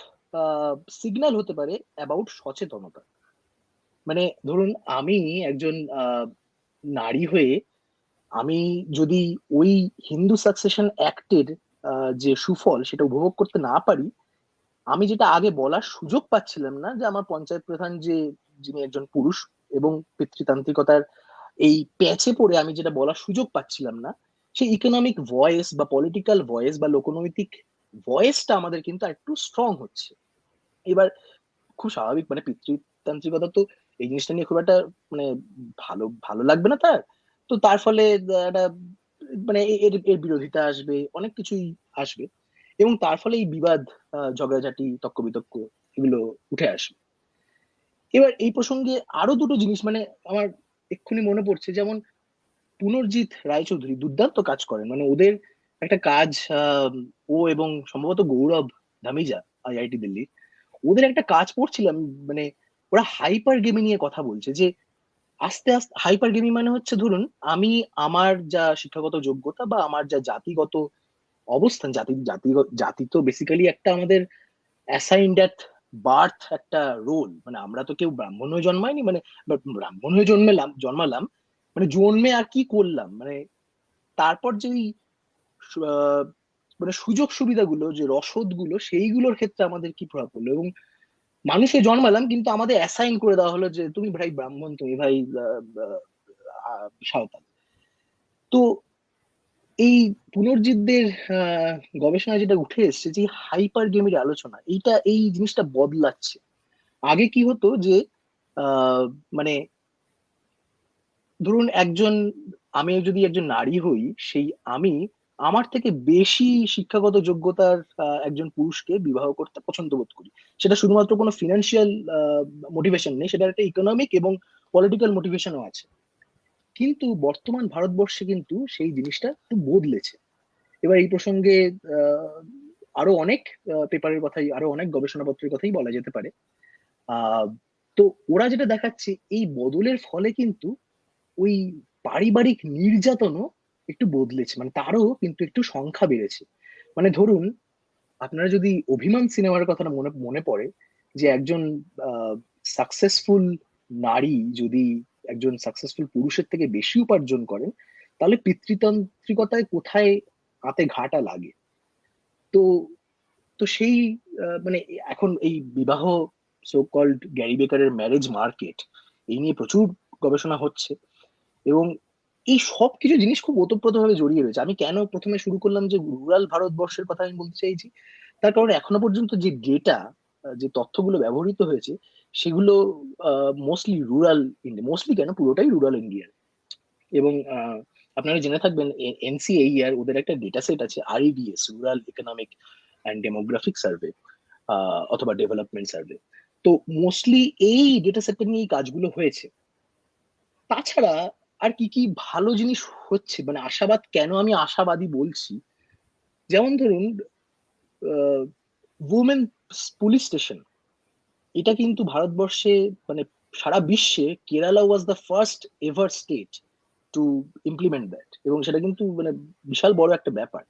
সিগন্যাল হতে পারে অ্যাবাউট সচেতনতা। মানে ধরুন আমি একজন নারী হয়ে আমি যদি ওই হিন্দু সাকসেশন অ্যাক্টের যে সুফল সেটা উপভোগ করতে না পারি, আমি যেটা আগে বলার সুযোগ পাচ্ছিলাম না, যে আমার পঞ্চায়েত প্রধান যে, যিনি একজন পুরুষ, এবং পিতৃতান্ত্রিকতার এই প্যাচে পড়ে আমি যেটা বলার সুযোগ পাচ্ছিলাম না, সেই ইকোনমিক ভয়েস বা পলিটিক্যাল ভয়েস বা লোকনৈতিক ভয়েসটা আমাদের কিন্তু একটু স্ট্রং হচ্ছে। এবার খুব স্বাভাবিক, মানে পিতৃতান্ত্রিকতা তো এই জিনিসটা নিয়ে খুব একটা মানে ভালো ভালো লাগবে না তার। তো তার ফলে একটা মানে এর এর বিরোধিতা আসবে, অনেক কিছুই আসবে, এবং তার ফলে এই বিবাদ, ঝগড়াঝাটি, তর্ক বিতর্ক, এগুলো উঠে আসবে। এবার এই প্রসঙ্গে আরো দুটো জিনিস মানে আমার এক্ষুনি মনে পড়ছে, যেমন পুনর্জিৎ রায়চৌধুরী দুর্দান্ত কাজ করেন, মানে ওদের একটা কাজ, ও এবং সম্ভবত গৌরব ধামিজা, আইআইটি দিল্লি, ওদের একটা কাজ পড়ছিলাম। মানে ওরা হাইপার গেমি নিয়ে কথা বলছে, যে আস্তে আস্তে হাইপার গেমি মানে হচ্ছে ধরুন আমি আমার যা শিক্ষাগত যোগ্যতা বা আমার যা জাতিগত অবস্থান, জাতি তো বেসিক্যালি একটা আমাদের অ্যাসাইন্ড অ্যাট বার্থ একটা রোল, মানে আমরা তো কেউ ব্রাহ্মণ হয়ে জন্মাইনি, মানে ব্রাহ্মণ হয়ে জন্মালাম, মানে জন্মে আর কি করলাম, মানে তারপর যে ওই আহ, মানে সুযোগ সুবিধাগুলো, যে রসদ গুলো, সেইগুলোর ক্ষেত্রে আমাদের কি প্রভাব পড়লো, এবং মানুষে জন্মালাম কিন্তু আমাদের অ্যাসাইন করে দেওয়া হলো যে তুমি ভাই ব্রাহ্মণ, তুমি ভাই সাঁওতাল। তো এই পুনর্জিতদের আহ, গবেষণায় যেটা উঠে এসেছে, যে হাইপার গেমের আলোচনা, এই জিনিসটা বদলাচ্ছে। আগে কি হতো যে আহ, মানে ধরুন আমি যদি একজন নারী হই, সেই আমি আমার থেকে বেশি শিক্ষাগত যোগ্যতার একজন পুরুষকে বিবাহ করতে পছন্দ বোধ করি। সেটা শুধুমাত্র কোনো ফিনান্সিয়াল মোটিভেশন নেই, সেটা একটা ইকোনমিক এবং পলিটিক্যাল মোটিভেশনও আছে। কিন্তু বর্তমান ভারতবর্ষে কিন্তু সেই জিনিসটা একটু বদলেছে। এবার এই প্রসঙ্গে আহ, আরো অনেক পেপারের কথাই, আরো অনেক গবেষণাপত্রের কথাই বলা যেতে পারে। আহ তো ওরা যেটা দেখাচ্ছে, এই বদলের ফলে কিন্তু ওই পারিবারিক নির্যাতনও একটু বদলেছে, মানে তারও কিন্তু একটু সংখ্যা বেড়েছে। মানে ধরুন, আপনারা যদি অভিমান সিনেমার কথাটা মনে মনে পড়ে, যে একজন সাকসেসফুল নারী যদি একজন সাকসেসফুল পুরুষের থেকে বেশি উপার্জন করেন, তাহলে পিতৃতান্ত্রিকতায় কোথায় হাতে ঘাটা লাগে। তো তো সেই মানে এখন এই বিবাহ, সো কল্ড গ্যারি বেকারের ম্যারেজ মার্কেট, এই নিয়ে প্রচুর গবেষণা হচ্ছে। এবং এই সব কিছু জিনিস খুব ওতপ্রোতভাবে জড়িয়ে রয়েছে। আমি কেন প্রথমে শুরু করলাম যে রুরাল ভারতবর্ষের কথা আমি বলতে চাইছি, তার কারণ এখনো পর্যন্ত যে ডেটা, যে তথ্যগুলো ব্যবহৃত হয়েছে, সেগুলো মোস্টলি রুরাল ইন্ডিয়া, মোস্টলি কেন পুরোটাই রুরাল ইন্ডিয়ার। এবং আপনারা জেনে থাকবেন এনসিএইআর ওদের একটা ডেটা সেট আছে, REDS, rural economic and demographic survey অথবা ডেভেলপমেন্ট সার্ভে। তো মোস্টলি এই ডেটা সেটটা নিয়ে এই কাজগুলো হয়েছে। তাছাড়া আর কি কি ভালো জিনিস হচ্ছে, মানে আশাবাদ, কেন আমি আশাবাদী বলছি, যেমন ধরুন উমেন পুলিশ স্টেশন, এটা কিন্তু ভারতবর্ষে, মানে সারা বিশ্বে Kerala was the first ever state to implement that, এবং সেটা কিন্তু মানে বিশাল বড় একটা ব্যাপার।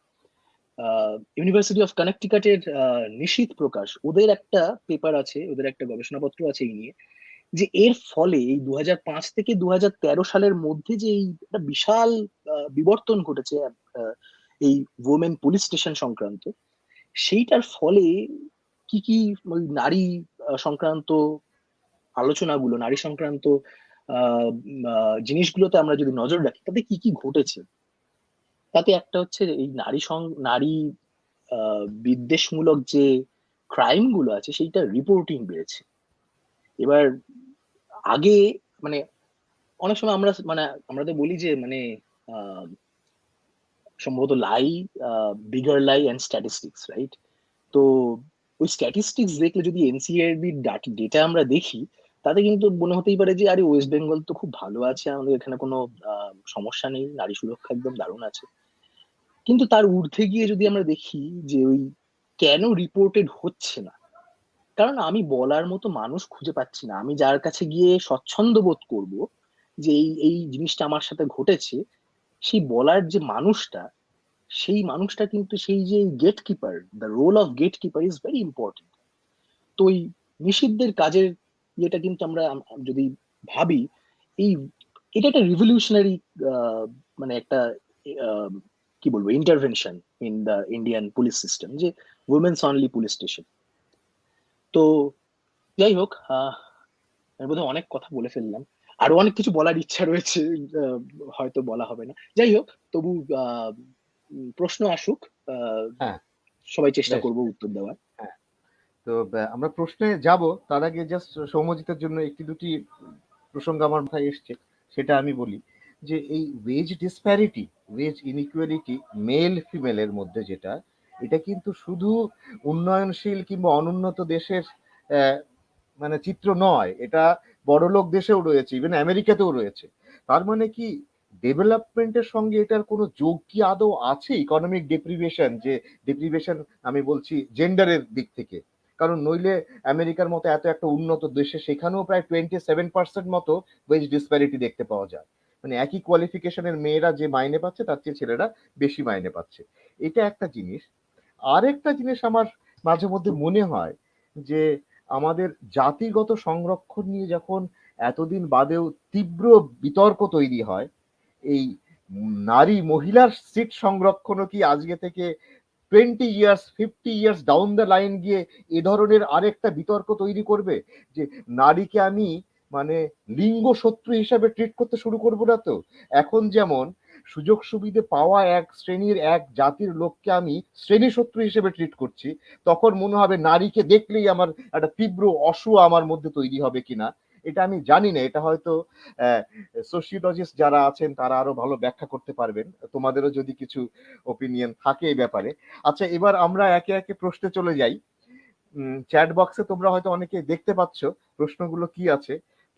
ইউনিভার্সিটি অফ কানেকটিকাটের নিশীথ প্রকাশ, ওদের একটা পেপার আছে, ওদের একটা গবেষণাপত্র আছে এই নিয়ে, যে এর ফলে এই 2005 থেকে 2013 সালের মধ্যে যে এই একটা বিশাল বিবর্তন ঘটেছে এই ওমেন পুলিশ স্টেশন সংক্রান্ত, সেইটার ফলে কি কি ওই নারী সংক্রান্ত আলোচনাগুলো, নারী সংক্রান্ত জিনিসগুলোতে আমরা যদি নজর রাখি, তাতে কি কি ঘটেছে। তাতে একটা হচ্ছে এই নারী বিদ্বেষমূলক যে ক্রাইম গুলো আছে, সেইটা রিপোর্টিং বেড়েছে। এবার আগে মানে অনেক সময় আমরা তো বলি যে মানে আহ, সম্ভবত lie, bigger lie and statistics, right? তো ওই স্ট্যাটিস্টিক্স দেখলে, যদি এনসিআরবি ডেটা আমরা দেখি, তাতে কিন্তু মনে হতেই পারে যে আরে ওয়েস্ট বেঙ্গল তো খুব ভালো আছে, আমাদের এখানে কোনো সমস্যা নেই, নারী সুরক্ষা একদম দারুণ আছে। কিন্তু তার ঊর্ধ্বে গিয়ে যদি আমরা দেখি যে ওই কেন রিপোর্টেড হচ্ছে না, কারণ আমি বলার মতো মানুষ খুঁজে পাচ্ছি না। আমি যার কাছে গিয়ে স্বচ্ছন্দ বোধ করব যে এই এই জিনিসটা আমার সাথে ঘটেছে, সেই বলার যে মানুষটা, সেই মানুষটা কিন্তু সেই যে gatekeeper, the role of gatekeeper is very important. তো ওই নিষিদ্ধের কাজের ইয়েটা কিন্তু আমরা যদি ভাবি, এই এটা একটা রিভলিউশনারি মানে একটা আহ, কি বলবো, intervention in the Indian police system, যে উইমেন্স অনলি পুলিশ স্টেশন। তো যাই হোক, আমি বোধহয় অনেক কথা বলে ফেললাম, আরো অনেক কিছু বলার ইচ্ছা রয়েছে, আহ, হয়তো বলা হবে না। যাই হোক, তবু প্রশ্ন আসুক, আহ, হ্যাঁ, সবাই চেষ্টা বেশ। করবো উত্তর দেওয়ার। হ্যাঁ, তো আমরা প্রশ্নে যাব, তার আগে জাস্ট সৌম্যজিতের জন্য একটি দুটি প্রসঙ্গ আমার মাথায় এসছে, সেটা আমি বলি। যে এই wage disparity, wage inequality male ফিমেলের মধ্যে যেটা, এটা কিন্তু শুধু উন্নয়নশীল কিংবা অনুন্নত দেশের আহ, মানে চিত্র নয়, এটা বড়লোক দেশেও রয়েছে, ইভেন আমেরিকাতেও রয়েছে। তার মানে কি ডেভেলপমেন্টের সঙ্গে এটার কোনো যোগ কি আদৌ আছে? ইকোনমিক ডেপ্রিভেশন, যে ডেপ্রিভেশন আমি বলছি জেন্ডারের দিক থেকে, কারণ নইলে আমেরিকার মতো এত একটা উন্নত দেশে সেখানেও প্রায় 27% মতো ওয়েজ ডিসপ্যারিটি দেখতে পাওয়া যায়। মানে একই কোয়ালিফিকেশনের মেয়েরা যে মাইনে পাচ্ছে তার চেয়ে ছেলেরা বেশি মাইনে পাচ্ছে। এটা একটা জিনিস। আরেকটা জিনিস আমার মাঝে মধ্যে মনে হয় যে আমাদের জাতিগত সংরক্ষণ নিয়ে যখন এতদিন বাদেও তীব্র বিতর্ক তৈরি হয়, এই নারী মহিলার সিট সংরক্ষণও কি আজকে থেকে 20 years 50 years down the line গিয়ে এ ধরনের আরেকটা বিতর্ক তৈরি করবে, যে নারীকে আমি মানে লিঙ্গ শত্রু হিসাবে ট্রিট করতে শুরু করবো না তো? এখন যেমন সুযোগ সুবিধে পাওয়া এক শ্রেণীর এক জাতির লোককে আমি শ্রেণী শত্রু হিসেবে ট্রিট করছি, তখন মনে হবে নারীকে দেখলেই আমার একটা তীব্র অসূয়া আমার মধ্যে তৈরি হবে কিনা। এটা আমি জানি না, এটা হয়তো সোশিওলজিস্ট যারা আছেন তারা আরো ভালো ব্যাখ্যা করতে পারবেন, তোমাদেরও যদি কিছু ওপিনিয়ন থাকে এই ব্যাপারে। আচ্ছা, এবার আমরা একে একে প্রশ্নে চলে যাই। চ্যাট বক্সে তোমরা হয়তো অনেকে দেখতে পাচ্ছ প্রশ্নগুলো কি আছে।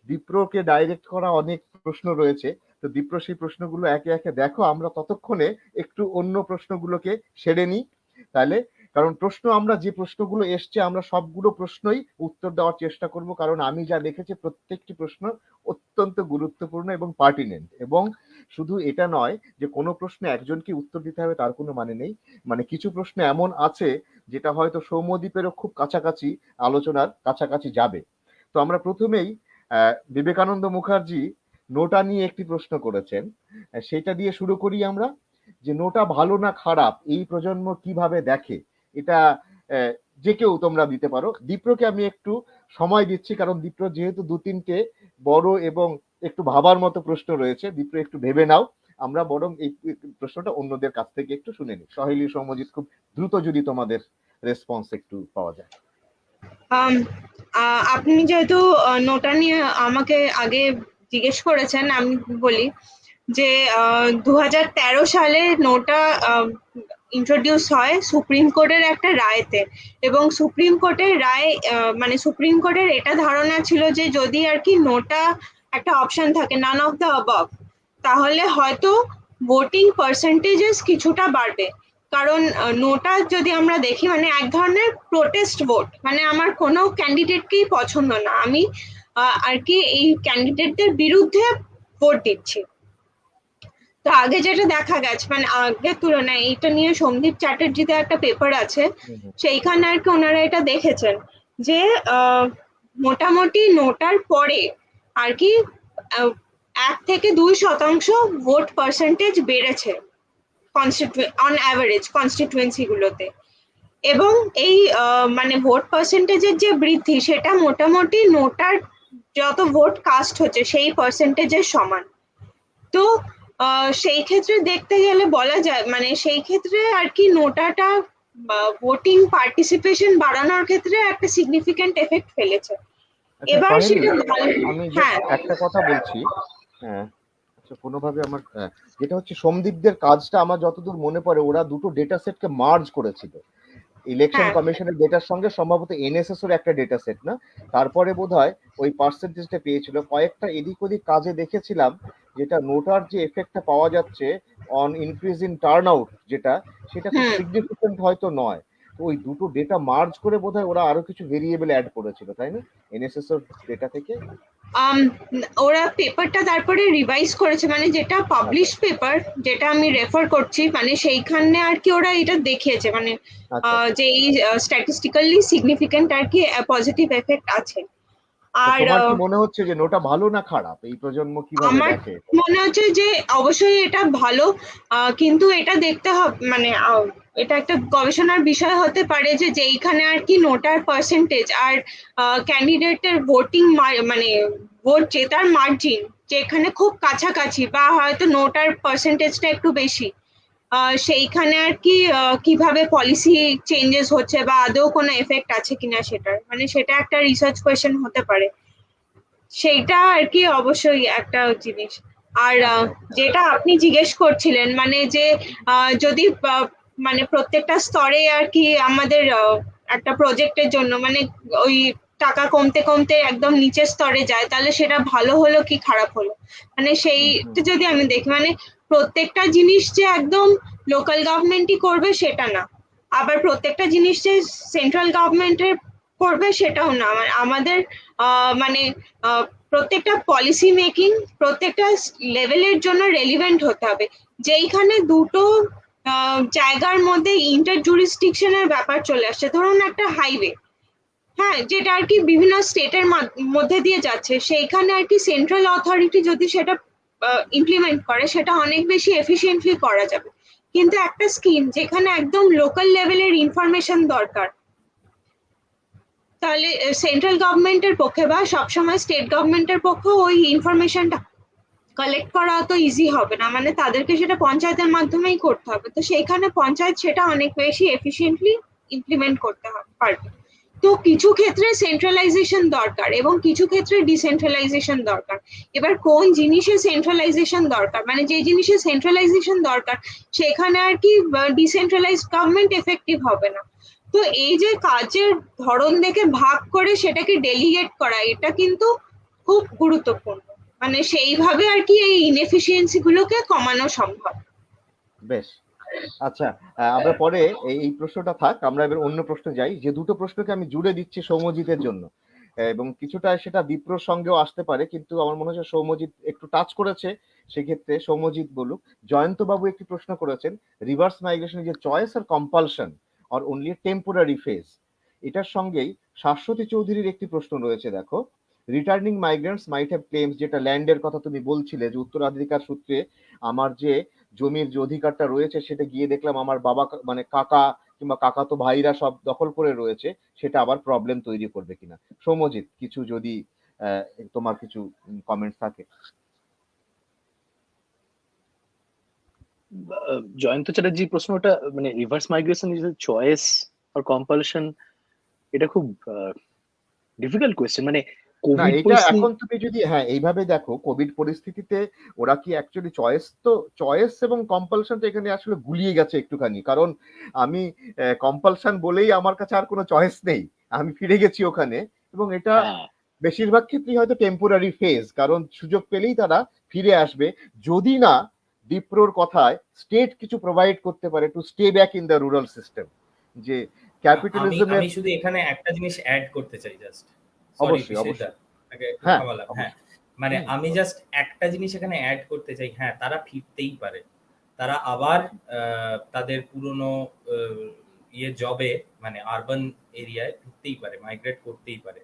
দীপ্রকে ডাইরেক্ট করা অনেক প্রশ্ন রয়েছে, তো দীপ্র সেই প্রশ্নগুলো একে একে দেখো, আমরা ততক্ষণে একটু অন্য প্রশ্নগুলোকে সেরে নিই। তাহলে কারণ প্রশ্ন আমরা যে প্রশ্নগুলো এসছে আমরা সবগুলো প্রশ্নই উত্তর দেওয়ার চেষ্টা করব, কারণ আমি যা দেখেছি প্রত্যেকটি প্রশ্ন অত্যন্ত গুরুত্বপূর্ণ এবং পার্টিনেন্ট। এবং শুধু এটা নয় যে কোনো প্রশ্নে একজনকে উত্তর দিতে হবে তার কোনো মানে নেই, মানে কিছু প্রশ্ন এমন আছে যেটা হয়তো সৌম্যদ্বীপেরও খুব কাছাকাছি, আলোচনার কাছাকাছি যাবে। তো আমরা প্রথমেই বিবেকানন্দ মুখার্জি নোটা নিয়ে একটি প্রশ্ন করেছেন, সেটা দিয়ে শুরু করি আমরা। যে নোটা ভালো না খারাপ এই প্রজন্ম কিভাবে দেখে, এটা যে কেউ তোমরা দিতে পারো। দীপ্রকে আমি একটু সময় দিচ্ছি, কারণ দীপ্র যেহেতু 2-3টে বড় এবং একটু ভাবার মতো প্রশ্ন রয়েছে, দীপ্র একটু ভেবে নাও। আমরা বরং এই প্রশ্নটা অন্যদের কাছ থেকে একটু শুনে নিই। সহেলি, সৌম্যজিৎ, খুব দ্রুত যদি তোমাদের রেসপন্স একটু পাওয়া যায়। আপনি যেহেতু নোটা নিয়ে আমাকে আগে জিজ্ঞেস করেছেন, আমি বলি যে 2013 সালে নোটা ইন্ট্রোডিউস হয় সুপ্রিম কোর্টের একটা রায়তে, এবং সুপ্রিম কোর্টের রায় মানে সুপ্রিম কোর্টের এটা ধারণা ছিল যে যদি আর কি নোটা একটা অপশন থাকে, নান অফ দ্য অ্যাবভ, তাহলে হয়তো ভোটিং পার্সেন্টেজেস কিছুটা বাড়বে। কারণ নোটা যদি আমরা দেখি মানে এক ধরনের প্রোটেস্ট ভোট, মানে আমার কোনো ক্যান্ডিডেটকেই পছন্দ না, আমি আর কি এই ক্যান্ডিডেটদের বিরুদ্ধে ভোট দিচ্ছি। তো আগে যেটা দেখা গেছে মানে আগের তুলনায় এটা নিয়ে সন্দীপ চ্যাটার্জিতে একটা পেপার আছে, সেইখানে আর কি ওনারা এটা দেখেছেন যে মোটামুটি নোটার পরে আর কি 1-2% ভোট পার্সেন্টেজ বেড়েছে অন অ্যাভারেজ কনস্টিটুয়েন্সি গুলোতে। এবং এই মানে ভোট পার্সেন্টেজের যে বৃদ্ধি সেটা মোটামুটি নোটার যত ভোট কাস্ট হচ্ছে সেই পার্সেন্টেজের সমান। তো সেই ক্ষেত্রে দেখতে গেলে বলা যায় মানে সেই ক্ষেত্রে আর কি নোটাটা ভোটিং পার্টিসিপেশন বাড়ানোর ক্ষেত্রে একটা সিগনিফিক্যান্ট এফেক্ট ফেলেছে। আচ্ছা এবার সহেলি, সেটা আমি হ্যাঁ একটা কথা বলছি। আচ্ছা, কোনোভাবে আমার যেটা হচ্ছে সোমদীপদের কাজটা আমার যতদূর মনে পড়ে, ওরা দুটো ডেটা সেটকে মার্জ করেছিল। ইলেকশন হ্যাঁ কমিশনের ডেটার সঙ্গে সম্ভবত এনএসএস এর একটা ডেটা সেট না, তারপরে বোধহয় ওই পার্সেন্টেজটা পেয়েছিল। কয়েকটা এদিক ওদিক কাজে দেখেছিলাম যেটা নোটার যে এফেক্টটা পাওয়া যাচ্ছে on increase in turn out, যেটা সেটা খুব সিগনিফিকেন্ট হয়তো নয়। তো ওই দুটো ডেটা মার্জ করে বোধহয় ওরা আরো কিছু ভেরিয়েবল অ্যাড করেছিল, তাই না, এনএসএস এর ডেটা থেকে? ওরা পেপারটা তারপরে রিভাইজ করেছে, মানে যেটা পাবলিশ পেপার যেটা আমি রেফার করছি মানে সেইখানে আর কি ওরা এটা দেখিয়েছে মানে যে এই স্ট্যাটিস্টিক্যালি সিগনিফিক্যান্ট আর কি পজিটিভ এফেক্ট আছে। আর তোমার কি মনে হচ্ছে যে নোটা ভালো না খারাপ, এই প্রজন্ম কিভাবে আমার দেখে? মনে হচ্ছে যে অবশ্যই এটা ভালো, কিন্তু এটা দেখতে হবে মানে এটা একটা গবেষণার বিষয় হতে পারে যে যেইখানে আর কি নোটার পার্সেন্টেজ আর ক্যান্ডিডেটের ভোটিং মানে ভোট জেতার মার্জিন যেখানে খুব কাছাকাছি বা হয়তো নোটার পার্সেন্টেজটা একটু বেশি, সেইখানে আর কি কিভাবে পলিসি চেঞ্জেস হচ্ছে বা আদৌ কোনো এফেক্ট আছে কিনা সেটার, মানে সেটা একটা রিসার্চ কোয়েশ্চেন হতে পারে। সেইটা আর কি অবশ্যই একটা জিনিস। আর যেটা আপনি জিজ্ঞেস করছিলেন মানে যে যদি মানে প্রত্যেকটা স্তরে আর কি আমাদের একটা প্রজেক্টের জন্য মানে ওই টাকা কমতে কমতে একদম নিচের স্তরে যায়, তাহলে সেটা ভালো হলো কি খারাপ হলো, মানে সেইটা যদি আমি দেখি মানে প্রত্যেকটা জিনিস যে একদম লোকাল গভর্নমেন্টই করবে সেটা না, আবার প্রত্যেকটা জিনিস যে সেন্ট্রাল গভর্নমেন্টের করবে সেটাও না। আমাদের মানে প্রত্যেকটা পলিসি মেকিং প্রত্যেকটা লেভেলের জন্য রেলিভেন্ট হতে হবে। যেইখানে দুটো জায়গার মধ্যে ইন্টার জুরিসডিকশনের ব্যাপার চলে আসছে, ধরুন একটা হাইওয়ে, হ্যাঁ, যেটা আর কি বিভিন্ন স্টেটের মধ্যে দিয়ে যাচ্ছে, সেইখানে আর কি সেন্ট্রাল অথরিটি যদি সেটা ইমপ্লিমেন্ট করে সেটা অনেক বেশি এফিসিয়েন্টলি করা যাবে। কিন্তু একটা স্কিম যেখানে একদম লোকাল লেভেলের ইনফরমেশন দরকার, তাহলে সেন্ট্রাল গভর্নমেন্টের পক্ষে বা সবসময় স্টেট গভর্নমেন্টের পক্ষে ওই ইনফরমেশনটা কালেক্ট করা অত ইজি হবে না, মানে তাদেরকে সেটা পঞ্চায়েতের মাধ্যমেই করতে হবে। তো সেইখানে পঞ্চায়েত সেটা অনেক বেশি এফিসিয়েন্টলি ইমপ্লিমেন্ট করতে পারবে। তো কিছু ক্ষেত্রে সেন্ট্রালাইজেশন দরকার এবং কিছু ক্ষেত্রে ডিসেন্ট্রালাইজেশন দরকার। এবার কোন জিনিসে সেন্ট্রালাইজেশন দরকার, মানে যে জিনিসে সেন্ট্রালাইজেশন দরকার সেখানে আর কি ডিসেন্ট্রালাইজড গভর্নমেন্ট এফেক্টিভ হবে না। তো এই যে কাজের ধরন দেখে ভাগ করে সেটাকে ডেলিগেট করা, এটা কিন্তু খুব গুরুত্বপূর্ণ, মানে সেইভাবে আর কি এই ইনএফিসিয়েন্সি গুলোকে কমানো সম্ভব। বেশ, আচ্ছা, আমরা পরে এই প্রশ্নটা থাক, আমরা এবার অন্য প্রশ্নে যাই। যে দুটো প্রশ্নকে আমি জুড়ে দিচ্ছি সৌম্যজিতের জন্য, এবং কিছুটা সেটা বিপ্রর সঙ্গেও আসতে পারে, কিন্তু আমার মনে হচ্ছে সৌম্যজিৎ একটু টাচ করেছে, সেক্ষেত্রে সৌম্যজিৎ বলুক। জয়ন্ত বাবু একটি প্রশ্ন করেছেন, রিভার্স মাইগ্রেশনের যে চয়েস আর compulsion or only temporary phase, এটার সঙ্গেই শাশ্বতী চৌধুরীর একটি প্রশ্ন রয়েছে। দেখো, returning migrants might have claims, যেটা ল্যান্ডের কথা তুমি বলছিলে, যে উত্তরাধিকার সূত্রে আমার যে জমির যে অধিকারটা রয়েছে সেটা গিয়ে দেখলাম আমার বাবা মানে কাকা কিংবা কাকাতো ভাইরা সব দখল করে রয়েছে, সেটা আবার প্রবলেম তৈরি করবে কিনা। সৌম্যজিৎ, কিছু যদি তোমার কিছু কমেন্টস থাকে। জয়ন্ত চ্যাটার্জি প্রশ্নটা মানে reverse migration is a choice or compulsion, এটা খুব ডিফিকাল্ট কোয়েশ্চেন। মানে না, কোভিড এটা পরিস্থিতি, এখন তুমি যদি এইভাবে দেখো, কোভিড পরিস্থিতিতে ওরা কি অ্যাকচুয়ালি চয়েস এবং কম্পালশন তো এখানে আসলে গুলিয়ে গেছে একটুখানি, কারণ আমি কম্পালশন বলেই আমার কাছে আর কোনো চয়েস নেই, আমি ফিরে গেছি ওখানে। এবং এটা হ্যাঁ বেশিরভাগ ক্ষেত্রেই হয়তো টেম্পোরারি ফেজ, কারণ সুযোগ পেলেই তারা ফিরে আসবে, যদি না বিপ্রোর কথায় স্টেট কিছু প্রোভাইড করতে পারে to stay back in the rural system, যে আমি ক্যাপিটালিজমের। আমি শুধু এখানে একটা জিনিস অ্যাড করতে চাই, জাস্ট সরি অবশ্যই পিসেদা, অবশ্যই, তাকে একটু হ্যাঁ থামালাম। হ্যাঁ, অবশ্যই। মানে হুম, আমি জাস্ট একটা জিনিস এখানে অ্যাড করতে চাই। হ্যাঁ, তারা ফিরতেই পারে, তারা আবার তাদের পুরনো জবে, মানে আরবান এরিয়ায় ফিরতেই পারে, মাইগ্রেট করতেই পারে,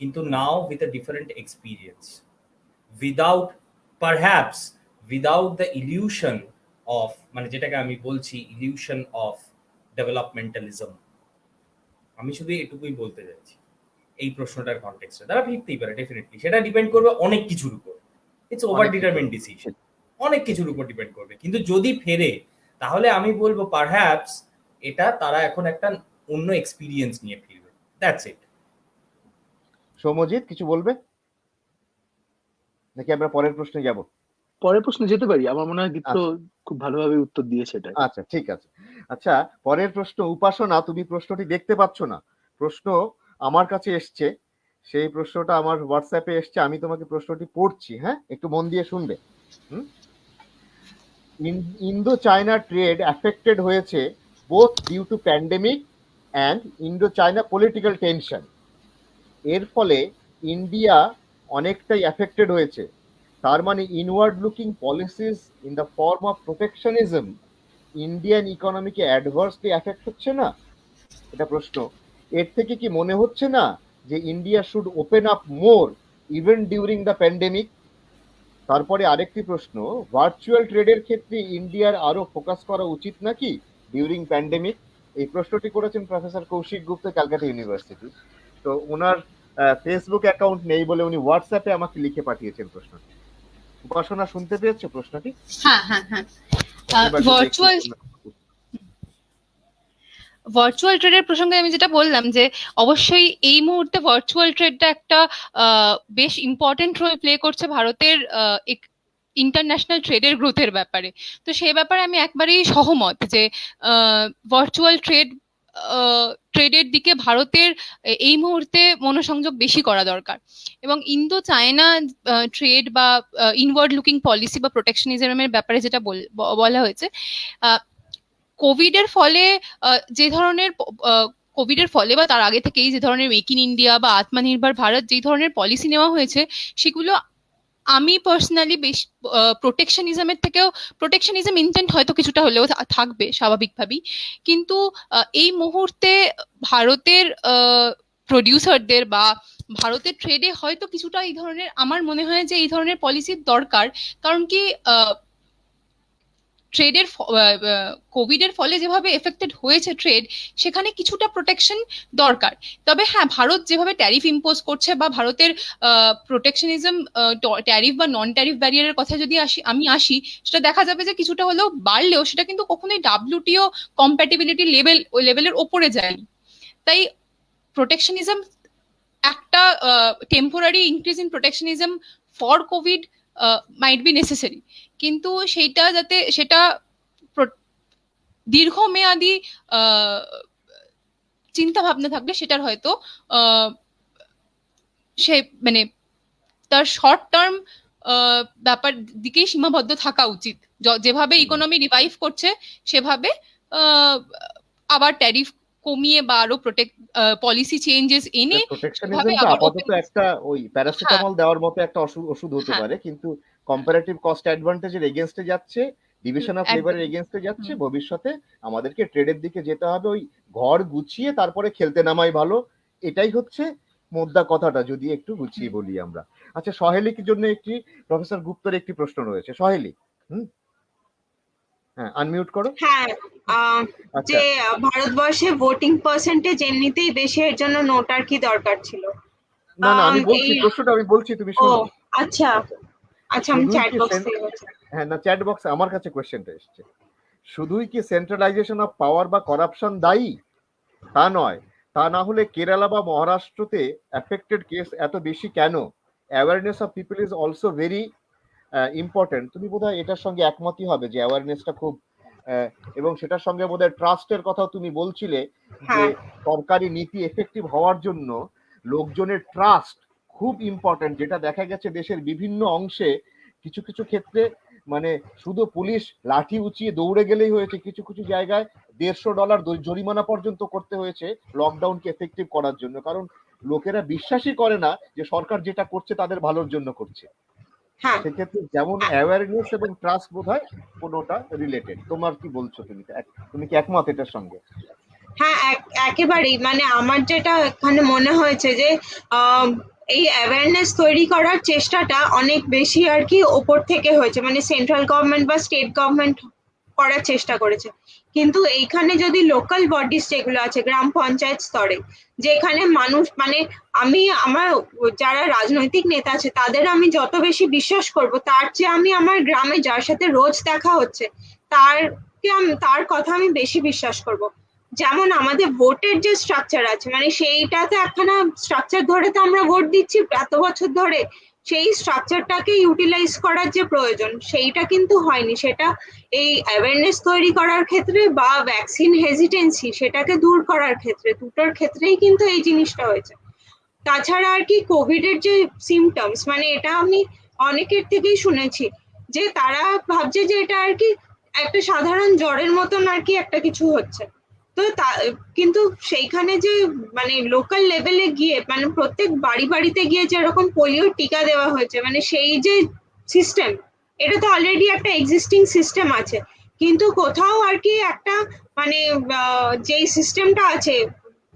কিন্তু now with a different experience, without perhaps without the illusion of, মানে যেটাকে আমি বলছি ইলিউশন অফ ডেভেলপমেন্টালিজম। আমি শুধু এটুকুই বলতে চাইছি এই প্রশ্নটার কনটেক্সটে। তারা ফিরতেই পারে ডেফিনেটলি, সেটা ডিপেন্ড করবে অনেক কিছুর উপর। ইটস ওভার অনেক কিছু। ডিটারমিন্ড ডিসিশন, অনেক কিছুর উপর ডিপেন্ড করবে। কিন্তু যদি ফেরে, তাহলে আমি বলবো পারহ্যাপস এটা তারা এখন একটা অন্য এক্সপিরিয়েন্স নিয়ে ফিরবে। That's it. সৌম্যজিৎ, কিছু বলবে নাকি আমরা পরের প্রশ্নে যাব? পরের প্রশ্নে যেতে পারি, আমার মনে হয় বিপ্র আচ্ছা খুব ভালোভাবে উত্তর দিয়েছে এটা। আচ্ছা, ঠিক আছে। আচ্ছা, পরের প্রশ্ন, উপাসনা, তুমি প্রশ্নটি দেখতে পাচ্ছ না, প্রশ্ন আমার কাছে এসছে, সেই প্রশ্নটা আমার হোয়াটসঅ্যাপে এসছে, আমি তোমাকে প্রশ্নটি পড়ছি, হ্যাঁ, একটু মন দিয়ে শুনবে। Hmm, Indo China trade affected হয়েছে both due to pandemic and Indo China political tension. এর ফলে ইন্ডিয়া অনেকটাই অ্যাফেক্টেড হয়েছে, তার মানে inward looking policies in the form of protectionism Indian ইকোনমিকে অ্যাডভার্সলি অ্যাফেক্ট হচ্ছে না? এটা প্রশ্ন। এর থেকে কি মনে হচ্ছে না যে India should open up more even during the pandemic? তারপরে আরেকটি প্রশ্ন, ভার্চুয়াল ট্রেডের ক্ষেত্রে ইন্ডিয়ার আরো ফোকাস করা উচিত নাকি ডিউরিং প্যান্ডেমিক? এই প্রশ্নটি করেছেন প্রফেসর কৌশিক গুপ্ত, ক্যালকাটা ইউনিভার্সিটি। তো ওনার ফেসবুক অ্যাকাউন্ট নেই বলে উনি হোয়াটসঅ্যাপে আমাকে লিখে পাঠিয়েছেন প্রশ্নটি। উপাসনা, শুনতে পেয়েছো প্রশ্নটি? হ্যাঁ হ্যাঁ হ্যাঁ। এবার যদি একটু ভার্চুয়াল ট্রেডের প্রসঙ্গে আমি যেটা বললাম, যে অবশ্যই এই মুহূর্তে ভার্চুয়াল ট্রেডটা একটা বেশ ইম্পর্টেন্ট রোল প্লে করছে ভারতের ইন্টারন্যাশনাল ট্রেডের গ্রোথের ব্যাপারে। তো সেই ব্যাপারে আমি একবারেই সহমত যে ভার্চুয়াল ট্রেডের দিকে ভারতের এই মুহূর্তে মনোসংযোগ বেশি করা দরকার। এবং ইন্দো চায়না ট্রেড বা ইনওয়ার্ড লুকিং পলিসি বা প্রোটেকশনিজমের ব্যাপারে যেটা বলা হয়েছে, কোভিড এর ফলে যে ধরনের কোভিড এর ফলে বা তার আগে থেকেই যে ধরনের মেক ইন ইন্ডিয়া বা আত্মনির্ভর ভারত যে ধরনের পলিসি নেওয়া হয়েছে, সেগুলো আমি পার্সোনালি বেশ প্রোটেকশনিজমের থেকেও, প্রোটেকশনিজম ইন্টেন্ট হয়তো কিছুটা হলেও থাকবে স্বাভাবিকভাবেই, কিন্তু এই মুহূর্তে ভারতের প্রডিউসারদের বা ভারতের ট্রেডে হয়তো কিছুটা এই ধরনের, আমার মনে হয় যে এই ধরনের পলিসির দরকার। কারণ কি, ট্রেডের কোভিড এর ফলে যেভাবে এফেক্টেড হয়েছে ট্রেড, সেখানে কিছুটা প্রোটেকশন দরকার। তবে হ্যাঁ, ভারত যেভাবে ট্যারিফ ইম্পোজ করছে বা ভারতের প্রোটেকশনিজম, ট্যারিফ বা নন ট্যারিফ ব্যারিয়ারের কথা যদি আসি, সেটা দেখা যাবে যে কিছুটা হলেও বাড়লেও সেটা কিন্তু কখনোই ডাব্লিউটিও কম্প্যাটিবিলিটি লেভেলের ওপরে যায়নি। তাই প্রোটেকশনিজম একটা temporary increase in protectionism for COVID might be necessary, কিন্তু সেটা দীর্ঘমেয়াদী চিন্তা ভাবনা থাকলে সেটার হয়তো সে মানে তার শর্ট টার্ম ব্যাপার দিকেই সীমাবদ্ধ থাকা উচিত যেভাবে ইকোনমি রিভাইভ করছে সেভাবে আবার ট্যারিফ কমিয়ে বা আরো পলিসি চেঞ্জেস এনে সেভাবে প্রোটেকশনিজমটা আবার আপাতত একটা ওই হ্যাঁ প্যারাসিটামল দেওয়ার মতো একটা ওষুধ হতে হ্যাঁ পারে, কিন্তু কম্পারেটিভ কস্ট অ্যাডভান্টেজের এগেনস্টে যাচ্ছে, ডিভিশন অফ লেবারের একদমই। এগেনস্টে যাচ্ছে। হুম। ভবিষ্যতে আমাদেরকে ট্রেডের দিকে যেতে হবে, ওই ঘর গুছিয়ে তারপরে খেলতে নামাই ভালো। এটাই হচ্ছে মোদ্দা কথাটা, যদি একটু গুছিয়ে বলি আমরা। আচ্ছা, সহেলির জন্য একটি প্রফেসর গুপ্তর একটি প্রশ্ন রয়েছে। সহেলি, হ্যাঁ, আনমিউট করো। হ্যাঁ, আচ্ছা, যে ভারতবর্ষে ভোটিং পার্সেন্টেজ এমনিতেই বেশি, এর জন্য নোটার কি দরকার ছিল? না না, আমি এই বলছি, প্রশ্নটা আমি বলছি, তুমি ও শোনো। আচ্ছা আচ্ছা, আচ্ছা, আমি শুধুই চ্যাট কি বক্স থেকে বলছি। হ্যাঁ না, চ্যাট বক্সে আমার কাছে কোয়েশ্চেনটা এসছে। শুধুই কি সেন্ট্রালাইজেশন অফ পাওয়ার বা করাপশন দায়ী? তা নয়। তা না হলে কেরালা বা মহারাষ্ট্রতে অ্যাফেক্টেড কেস এত বেশি কেন? Awareness of people is also very important. তুমি বোধহয় এটার সঙ্গে একমতই হবে যে অ্যাওয়ারনেসটা খুব এবং সেটার সঙ্গে বোধহয় ট্রাস্টের কথাও তুমি বলছিলে, যে হ্যাঁ সরকারি নীতি এফেক্টিভ হওয়ার জন্য লোকজনের ট্রাস্ট খুব ইম্পর্টেন্ট, যেটা দেখা গেছে দেশের বিভিন্ন অংশে কিছু কিছু ক্ষেত্রে, মানে শুধু পুলিশ লাঠি উঁচিয়ে দৌড়ে গেলেই হয়েছে, কিছু কিছু জায়গায় $150 জরিমানা পর্যন্ত করতে হয়েছে লকডাউনকে এফেক্টিভ করার জন্য, কারণ লোকেরা বিশ্বাসই করে না যে সরকার যেটা করছে তাদের ভালোর জন্য করছে। হ্যাঁ সেক্ষেত্রে যেমন অ্যাওয়ারনেস এবং ট্রাস্ট বোধহয় কোনোটা রিলেটেড। তোমার কি বলছো, তুমি কি একমত এটার সঙ্গে? হ্যাঁ, একেবারেই। মানে আমার যেটা এখানে মনে হয়েছে যে আম, এই অ্যাওয়ারনেস তৈরি করার চেষ্টাটা অনেক বেশি আর কি ওপর থেকে হয়েছে, মানে সেন্ট্রাল গভর্নমেন্ট বা স্টেট গভর্নমেন্ট করার চেষ্টা করেছে। কিন্তু এইখানে যদি লোকাল বডিজ যেগুলো আছে গ্রাম পঞ্চায়েত স্তরে, যেখানে মানুষ মানে আমার যারা রাজনৈতিক নেতা আছে তাদের আমি যত বেশি বিশ্বাস করব, তার চেয়ে আমি আমার গ্রামে যার সাথে রোজ দেখা হচ্ছে তার কথা আমি বেশি বিশ্বাস করব। যেমন আমাদের ভোটের যে স্ট্রাকচার আছে, মানে সেইটাতে একখানা স্ট্রাকচার ধরে তো আমরা ভোট দিচ্ছি এত বছর ধরে, সেই স্ট্রাকচারটাকে ইউটিলাইজ করার যে প্রয়োজন সেইটা কিন্তু হয়নি। সেটা এই অ্যাওয়ারনেস তৈরি করার ক্ষেত্রে বা ভ্যাকসিন হেজিটেন্সি সেটাকে দূর করার ক্ষেত্রে, দুটোর ক্ষেত্রেই কিন্তু এই জিনিসটা হয়েছে। তাছাড়া আর কি কোভিড এর যে সিমটমস, মানে এটা আমি অনেকের থেকেই শুনেছি যে তারা ভাবছে যে এটা আর কি একটা সাধারণ জ্বরের মতন আর কি একটা কিছু হচ্ছে। তো কিন্তু সেইখানে যে মানে লোকাল লেভেলে গিয়ে, মানে প্রত্যেক বাড়ি বাড়িতে গিয়ে যেরকম পোলিওর টিকা দেওয়া হয়েছে, মানে সেই যে সিস্টেম, এটা তো অলরেডি একটা এক্সিস্টিং সিস্টেম আছে। কিন্তু কোথাও আর কি একটা মানে যেই সিস্টেমটা আছে,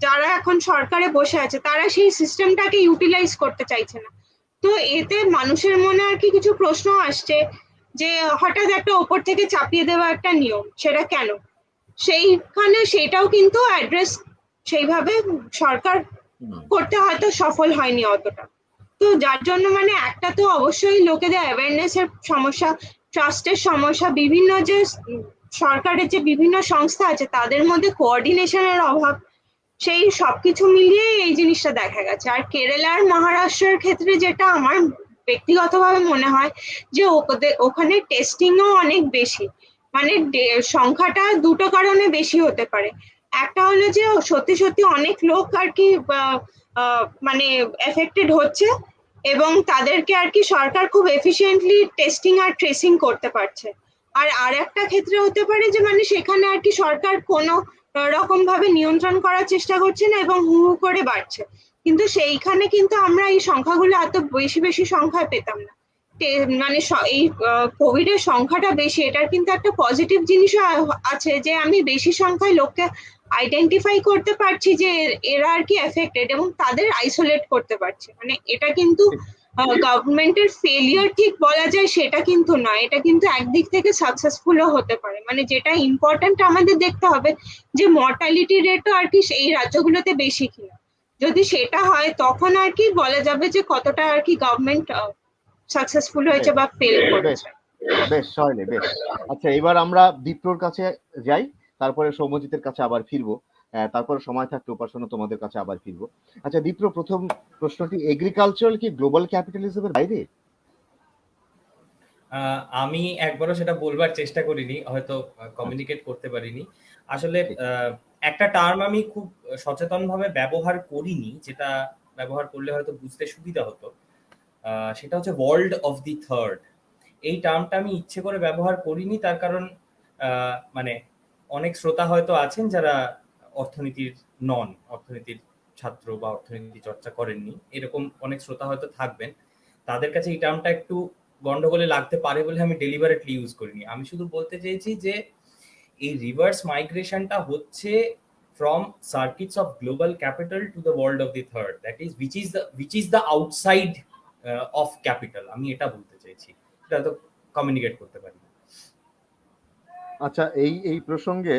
যারা এখন সরকারে বসে আছে তারা সেই সিস্টেমটাকে ইউটিলাইজ করতে চাইছে না। তো এতে মানুষের মনে আর কি কিছু প্রশ্ন আসছে যে হঠাৎ একটা ওপর থেকে চাপিয়ে দেওয়া একটা নিয়ম, সেটা কেন? সেইখানে সেটাও কিন্তু অ্যাড্রেস সেইভাবে সরকার করতে হয়তো সফল হয়নি অতটা। তো যার জন্য মানে একটা তো অবশ্যই লোকেদের অ্যাওয়ারনেস এর সমস্যা, ট্রাস্টের সমস্যা, বিভিন্ন যে সরকারের যে বিভিন্ন সংস্থা আছে তাদের মধ্যে কোঅর্ডিনেশনের অভাব, সেই সবকিছু মিলিয়ে এই জিনিসটা দেখা গেছে। আর কেরালা আর মহারাষ্ট্রের ক্ষেত্রে যেটা আমার ব্যক্তিগতভাবে মনে হয় যে ওখানে টেস্টিংও অনেক বেশি, মানে সংখ্যাটা দুটো কারণে বেশি হতে পারে। একটা হলো যে সত্যি সত্যি অনেক লোক আর কি মানে এফেক্টেড হচ্ছে এবং তাদেরকে আর কি সরকার খুব এফিশিয়েন্টলি টেস্টিং আর ট্রেসিং করতে পারছে। আর একটা ক্ষেত্রে হতে পারে যে মানে সেখানে আর কি সরকার কোনো রকম ভাবে নিয়ন্ত্রণ করার চেষ্টা করছে না এবং হু হু করে বাড়ছে। কিন্তু সেইখানে কিন্তু আমরা এই সংখ্যাগুলো এত বেশি বেশি সংখ্যায় পেতাম না। মানে এই কোভিড এর সংখ্যাটা বেশি, এটার কিন্তু একটা পজিটিভ জিনিসও আছে যে আমি বেশি সংখ্যায় লোককে আইডেন্টিফাই করতে পারছি যে এরা আর কি এফেক্টেড এবং তাদের আইসোলেট করতে পারছি। মানে এটা কিন্তু গভর্নমেন্টের ফেলিয়ার ঠিক বলা যায় সেটা কিন্তু নয়, এটা কিন্তু একদিক থেকে সাকসেসফুলও হতে পারে। মানে যেটা ইম্পর্টেন্ট আমাদের দেখতে হবে যে মর্টালিটি রেটও আর কি এই রাজ্যগুলোতে বেশি কিনা। যদি সেটা হয় তখন আর কি বলা যাবে যে কতটা আর কি গভর্নমেন্ট সাকসেসফুল হয়েছে বা ফেল বেশ করেছে। বেশ সহলে বেশ। আচ্ছা, এবার আমরা দীপ্রর কাছে যাই, তারপরে সৌম্যজিতের কাছে আবার ফিরবো, তারপরে সময় থাকলে উপাসনা তোমাদের কাছে আবার ফিরবো। আচ্ছা দীপ্র, প্রথম প্রশ্নটি, এগ্রিকালচারাল কি গ্লোবাল ক্যাপিটালিজমের বাইরে? আমি একবারও সেটা বলবার চেষ্টা করিনি, হয়তো কমিউনিকেট করতে পারিনি। আসলে একটা টার্ম আমি খুব সচেতনভাবে ব্যবহার করিনি, যেটা ব্যবহার করলে হয়তো বুঝতে সুবিধা হতো। সেটা হচ্ছে ওয়ার্ল্ড অফ দি থার্ড। এই টার্মটা আমি ইচ্ছে করে ব্যবহার করিনি, তার কারণ মানে অনেক শ্রোতা হয়তো আছেন যারা অর্থনীতির ছাত্র বা অর্থনীতি চর্চা করেননি, এরকম অনেক শ্রোতা হয়তো থাকবেন, তাদের কাছে এই টার্মটা একটু গন্ডগোলে লাগতে পারে বলে আমি ডেলিভারেটলি ইউজ করিনি। আমি শুধু বলতে চেয়েছি যে এই রিভার্স মাইগ্রেশনটা হচ্ছে from circuits of global capital to the world of the third, that is which is the outside of capital, আমি এটা বলতে চাইছি, এটা তো কমিউনিকেট করতে পারি। আচ্ছা, এই এই প্রসঙ্গে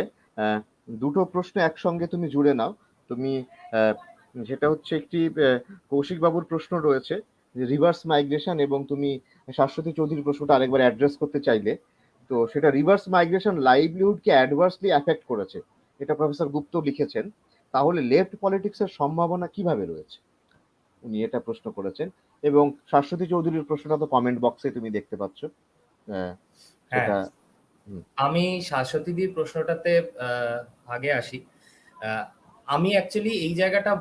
দুটো প্রশ্ন একসঙ্গে তুমি জুড়ে নাও। তুমি যেটা হচ্ছে একটি কৌশিক বাবুর প্রশ্ন রয়েছে যে রিভার্স মাইগ্রেশন, এবং তুমি শাশ্বতী চৌধুরীর প্রশ্নটা আরেকবার অ্যাড্রেস করতে চাইলে, তো সেটা রিভার্স মাইগ্রেশন লাইভলিহুডকে অ্যাডভার্সলি অ্যাফেক্ট করেছে, এটা প্রফেসর গুপ্ত লিখেছেন। তাহলে লেফট পলিটিক্সের সম্ভাবনা কিভাবে রয়েছে, উনি এটা প্রশ্ন করেছেন। এবং শাশ্বতী চৌধুরীর প্রশ্নটা তো কমেন্ট বক্সে তুমি দেখতে পাচ্ছ। সেটা আমি শাশ্বতীদির প্রশ্নটাতে আগে আসি। আমি অ্যাকচুয়ালি এই জায়গাটা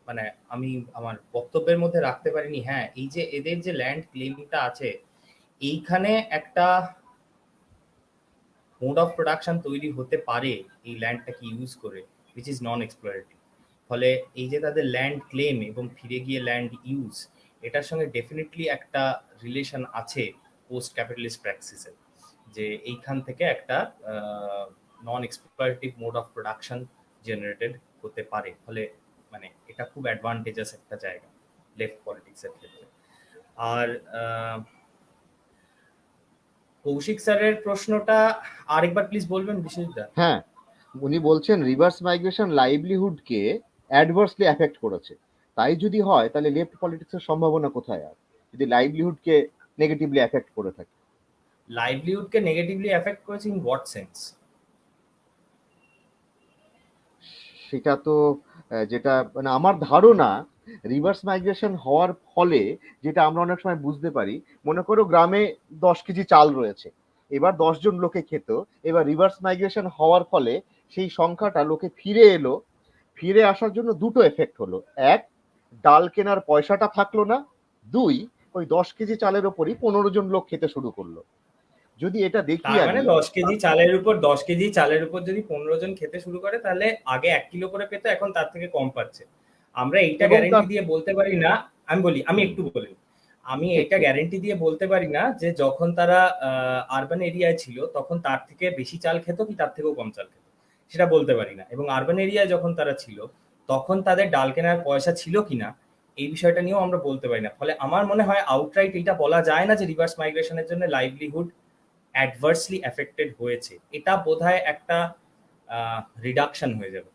মানে আমি আমার বক্তব্যের মধ্যে রাখতে পারিনি। হ্যাঁ, এই যে এদের যে ল্যান্ড ক্লেমটা আছে, এইখানে একটা মোড অফ প্রোডাকশন তৈরি হতে পারে এই ল্যান্ডটাকে ইউজ করে, উইচ ইজ নন এক্সপ্লয়েটিভ। ফলে এই যে তাদের ল্যান্ড ক্লেম এবং ফিরে গিয়ে ল্যান্ড ইউজ, এটার সঙ্গে ডেফিনেটলি একটা রিলেশন আছে পোস্ট ক্যাপিটালিস্ট প্র্যাকটিসের, যে এইখান থেকে একটা নন এক্সপ্লয়েটিভ মোড অফ প্রোডাকশন জেনারেটেড হতে পারে। ফলে মানে এটা খুব অ্যাডভান্টেজাস একটা জায়গা লেফট পলিটিক্সের ক্ষেত্রে। আর কৌশিক স্যারের প্রশ্নটা আরেকবার প্লিজ বলবেন বিশ্বজিৎ দা। হ্যাঁ, উনি বলছেন রিভার্স মাইগ্রেশন লাইভলিহুডকে অ্যাডভার্সলি অ্যাফেক্ট করেছে, তাই যদি হয় তাহলে লেফট পলিটিক্সের সম্ভাবনা কোথায়, আর যদি লাইভলিহুডকে নেগেটিভলি অ্যাফেক্ট করে থাকে? লাইভলিহুডকে নেগেটিভলি অ্যাফেক্ট করেছে ইন হোয়াট সেন্স? সেটা তো যেটা মানে আমার ধারণা, রিভার্স মাইগ্রেশন হওয়ার ফলে যেটা আমরা অনেক সময় বুঝতে পারি, মনে করো গ্রামে 10 কেজি চাল রয়েছে, এবার 10 জন লোকে খেত, এবার রিভার্স মাইগ্রেশন হওয়ার ফলে সেই সংখ্যাটা লোকে ফিরে এলো, ফিরে আসার জন্য দুটো এফেক্ট হলো, এক, ডাল কেনার পয়সাটা থাকলো না, দুই, ওই 10 কেজি চালের ওপরই 15 জন লোক খেতে শুরু করলো। যদি এটা দেখি তার মানে 10 কেজি চালের উপর যদি 15 জন খেতে শুরু করে, তাহলে আগে 1 কিলো করে পেত, এখন তার থেকে কম পাচ্ছে। আমরা এইটা গ্যারান্টি দিয়ে বলতে পারি না, আমি একটু বলি, আমি এটা গ্যারান্টি দিয়ে বলতে পারি না যে যখন তারা আরবান এরিয়ায় ছিল তখন তার থেকে বেশি চাল খেত কি তার থেকেও কম চাল খেত, সেটা বলতে পারি না। এবং আরবান এরিয়ায় যখন তারা ছিল তখন তাদের ডাল কেনার পয়সা ছিল কিনা এই বিষয়টা নিয়েও আমরা বলতে পারি না। ফলে আমার মনে হয় আউটরাইট এটা বলা যায় না যে রিভার্স মাইগ্রেশনের জন্য লাইভলিহুড অ্যাডভার্সলি এফেক্টেড হয়েছে, এটা বোধহয় একটা রিডাকশন হয়ে যাবে।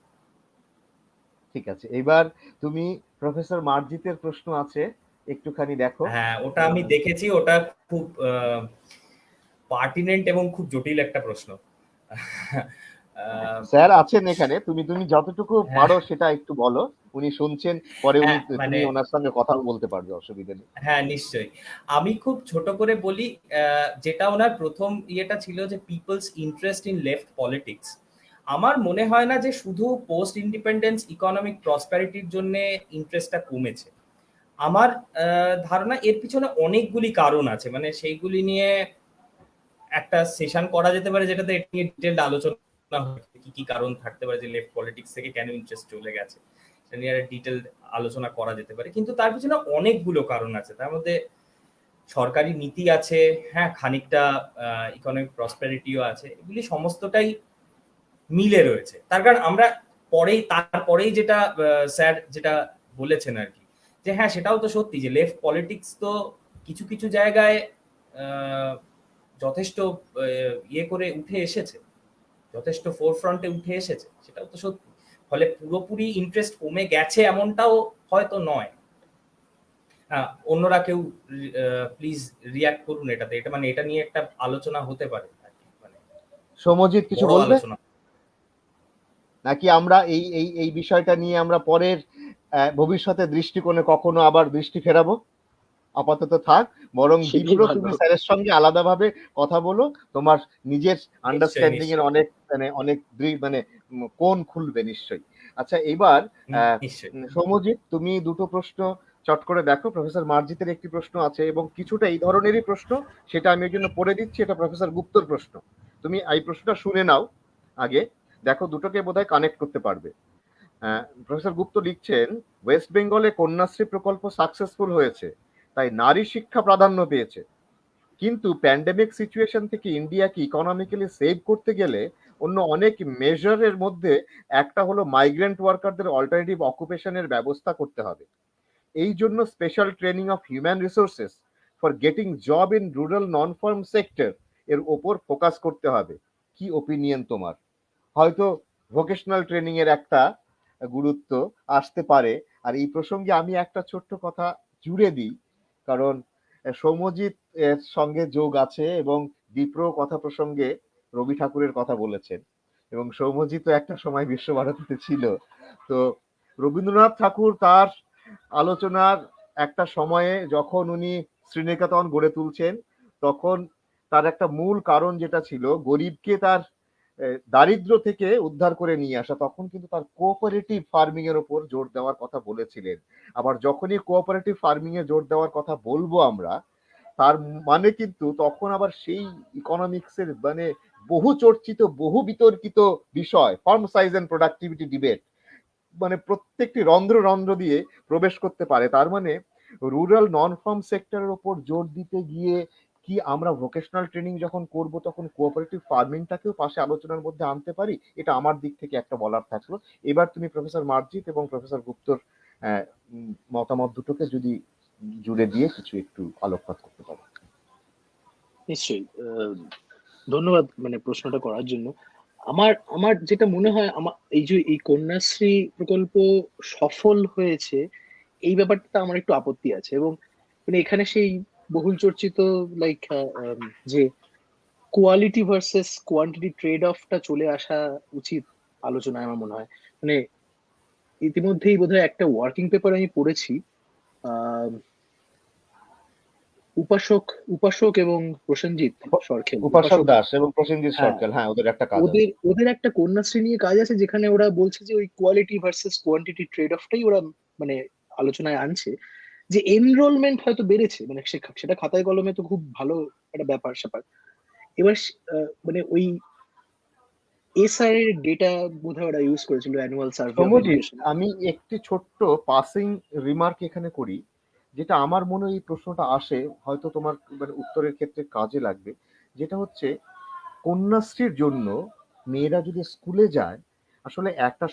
ঠিক আছে, এবার তুমি প্রফেসর মার্জিতের প্রশ্ন আছে, একটুখানি দেখো। হ্যাঁ, ওটা আমি দেখেছি, ওটা খুব পার্টিনেন্ট এবং খুব জটিল একটা প্রশ্ন। স্যার আছেন এখানে, তুমি যতটুকু পারো সেটা একটু বলো, উনি শুনছেন, পরে উনি তুমি ওনার সঙ্গে কথা বলতে পারবে, অসুবিধা নেই। হ্যাঁ নিশ্চয়ই, আমি খুব ছোট করে বলি। যেটা ওনার প্রথম ইয়েটা ছিল যে people's interest in left politics, আমার মনে হয় না যে শুধু পোস্ট ইন্ডিপেন্ডেন্স ইকোনমিক প্রসপ্যারিটির জন্য ইন্টারেস্টটা কমেছে। আমার ধারণা এর পিছনে অনেকগুলি কারণ আছে, মানে সেইগুলি নিয়ে একটা সেশন করা যেতে পারে যেটাতে এটা নিয়ে ডিটেইলড আলোচনা হবে, কি কি কারণ থাকতে পারে যে লেফট পলিটিক্স থেকে কেন ইন্টারেস্ট চলে গেছে, সেটা নিয়ে একটা ডিটেইলড আলোচনা করা যেতে পারে। কিন্তু তার পিছনে অনেকগুলো কারণ আছে, তার মধ্যে সরকারি নীতি আছে, হ্যাঁ খানিকটা ইকোনমিক প্রসপেরিটিও আছে, এগুলি সমস্তটাই মিলে রয়েছে। তার কারণ আমরা তারপরেই যেটা স্যার যেটা বলেছেন আর কি, যে হ্যাঁ সেটাও তো সত্যি যে লেফট পলিটিক্স তো কিছু কিছু জায়গায় যথেষ্ট ইয়ে করে উঠে এসেছে, যথেষ্ট ফোরফ্রন্টে উঠে এসেছে, সেটাও তো সত্যি। ফলে পুরোপুরি ইন্টারেস্ট কমে গেছে এমনটাও হয়তো নয়। অন্যরা কেউ প্লিজ রিঅ্যাক্ট করুন এটাতে, এটা মানে এটা নিয়ে একটা আলোচনা হতে পারে মানে সমজিৎ কিছু বলবে নাকি আমরা এই এই এই বিষয়টা নিয়ে আমরা পরের ভবিষ্যতে দৃষ্টিকোণে কখনো আবার দৃষ্টি ফেরাবো? আপাতত থাক, বরং দীপ্র তুমি স্যারের সঙ্গে আলাদাভাবে কথা বলো, তোমার নিজের আন্ডারস্ট্যান্ডিং এর অনেক অনেক মানে কোণ খুলবে নিশ্চয়ই। আচ্ছা, এবার সমজিৎ তুমি দুটো প্রশ্ন চট করে দেখো, প্রফেসর মার্জিতের একটি প্রশ্ন আছে এবং কিছুটা এই ধরনেরই প্রশ্ন, সেটা আমি ওই জন্য পড়ে দিচ্ছি, এটা প্রফেসর গুপ্তর প্রশ্ন। তুমি এই প্রশ্নটা শুনে নাও আগে, দেখো দুটোকে বোধহয় কানেক্ট করতে পারবে। প্রফেসর গুপ্ত লিখছেন, ওয়েস্ট বেঙ্গলে কন্যাশ্রী প্রকল্প সাকসেসফুল হয়েছে, তাই নারী শিক্ষা প্রাধান্য পেয়েছে, কিন্তু প্যান্ডেমিক সিচুয়েশন থেকে ইন্ডিয়াকে ইকোনমিক্যালি সেভ করতে গেলে অন্য অনেক মেজারের মধ্যে একটা হলো মাইগ্রেন্ট ওয়ার্কারদের অল্টারনেটিভ অকুপেশনের ব্যবস্থা করতে হবে। এই জন্য special training of human resources for getting job in rural non farm sector এর ওপর ফোকাস করতে হবে। কি ওপিনিয়ন তোমার? হয়তো ভোকেশনাল ট্রেনিং এর একটা গুরুত্ব আসতে পারে। আর এই প্রসঙ্গে আমি একটা ছোট্ট কথা জুড়ে দিই, কারণ সৌম্যজিৎ এর সঙ্গে যোগ আছে এবং বিপ্র কথা প্রসঙ্গে রবি ঠাকুরের কথা বলেছেন, এবং সৌম্যজিৎ তো একটা সময় বিশ্বভারতীতে ছিল। তো রবীন্দ্রনাথ ঠাকুর তার আলোচনার একটা সময়ে যখন উনি শ্রীনিকেতন গড়ে তুলছেন, তখন তার একটা মূল কারণ যেটা ছিল গরিবকে তার দারিদ্র থেকে উদ্ধার করে নিয়ে আসা, তখন কিন্তু তার কোঅপারেটিভ ফার্মিং এর উপর জোর দেওয়ার কথা বলেছিলেন। আবার যখনই কোঅপারেটিভ ফার্মিং এ জোর দেওয়ার কথা বলবো আমরা, তার মানে কিন্তু তখন আবার সেই ইকোনমিক্সের মানে বহু চর্চিত বহু বিতর্কিত বিষয় farm size and productivity debate মানে প্রত্যেকটি রন্ধ্র রন্ধ্র দিয়ে প্রবেশ করতে পারে। তার মানে রুরাল নন ফার্ম সেক্টরের উপর জোর দিতে গিয়ে কি আমরা ভোকেশনাল ট্রেনিং যখন করব তখন কোঅপারেটিভ ফার্মিংটাকেও পাশে আলোচনার মধ্যে আনতে পারি? এটা আমার দিক থেকে একটা বলার থাকলো। এবার তুমি প্রফেসর মার্জিত এবং প্রফেসর গুপ্তর মতামত দুটোকে যদি জুড়ে দিয়ে কিছু একটু আলোকপাত করতে পারো। নিশ্চয়ই, ধন্যবাদ মানে প্রশ্নটা করার জন্য। আমার আমার যেটা মনে হয়, আমার এই যে এই কন্যাশ্রী প্রকল্প সফল হয়েছে এই ব্যাপারটা আমার একটু আপত্তি আছে, এবং মানে এখানে সেই বহুল চর্চিত লাইক যে কোয়ালিটি ভার্সেস কোয়ান্টিটি ট্রেড অফটা চলে আসা উচিত আলোচনায় আমার মনে হয়। মানে ইতিমধ্যেই বোধহয় একটা ওয়ার্কিং পেপার আমি পড়েছি, আহ উপাসক উপাসক এবং প্রসেনজিৎ সরখেল, উপাসক দাস এবং প্রসেনজিৎ হ্যাঁ, সরকার, হ্যাঁ ওদের একটা কাজ আছে। ওদের একটা কন্যাশ্রী নিয়ে কাজ আছে যেখানে ওরা বলছে যে ওই কোয়ালিটি ভার্সেস কোয়ান্টিটি ট্রেড অফটাই ওরা মানে আলোচনায় আনছে, যে এনরোলমেন্ট হয়তো বেড়েছে, মানে সেটা খাতায় কলমে তো খুব ভালো একটা ব্যাপার স্যাপার। এবার মানে ওই এসআর এর ডেটা বোধহয় ওরা ইউজ করেছিল, annual survey of Soumyajit, education. আমি একটি ছোট্ট পাসিং রিমার্ক এখানে করি, যেটা আমার মনে এই প্রশ্নটা আসে, হয়তো তোমার মানে উত্তরের ক্ষেত্রে কাজে লাগবে। যেটা হচ্ছে কন্যাশ্রীর জন্য মেয়েরা যদি স্কুলে যায়, আসলে একটা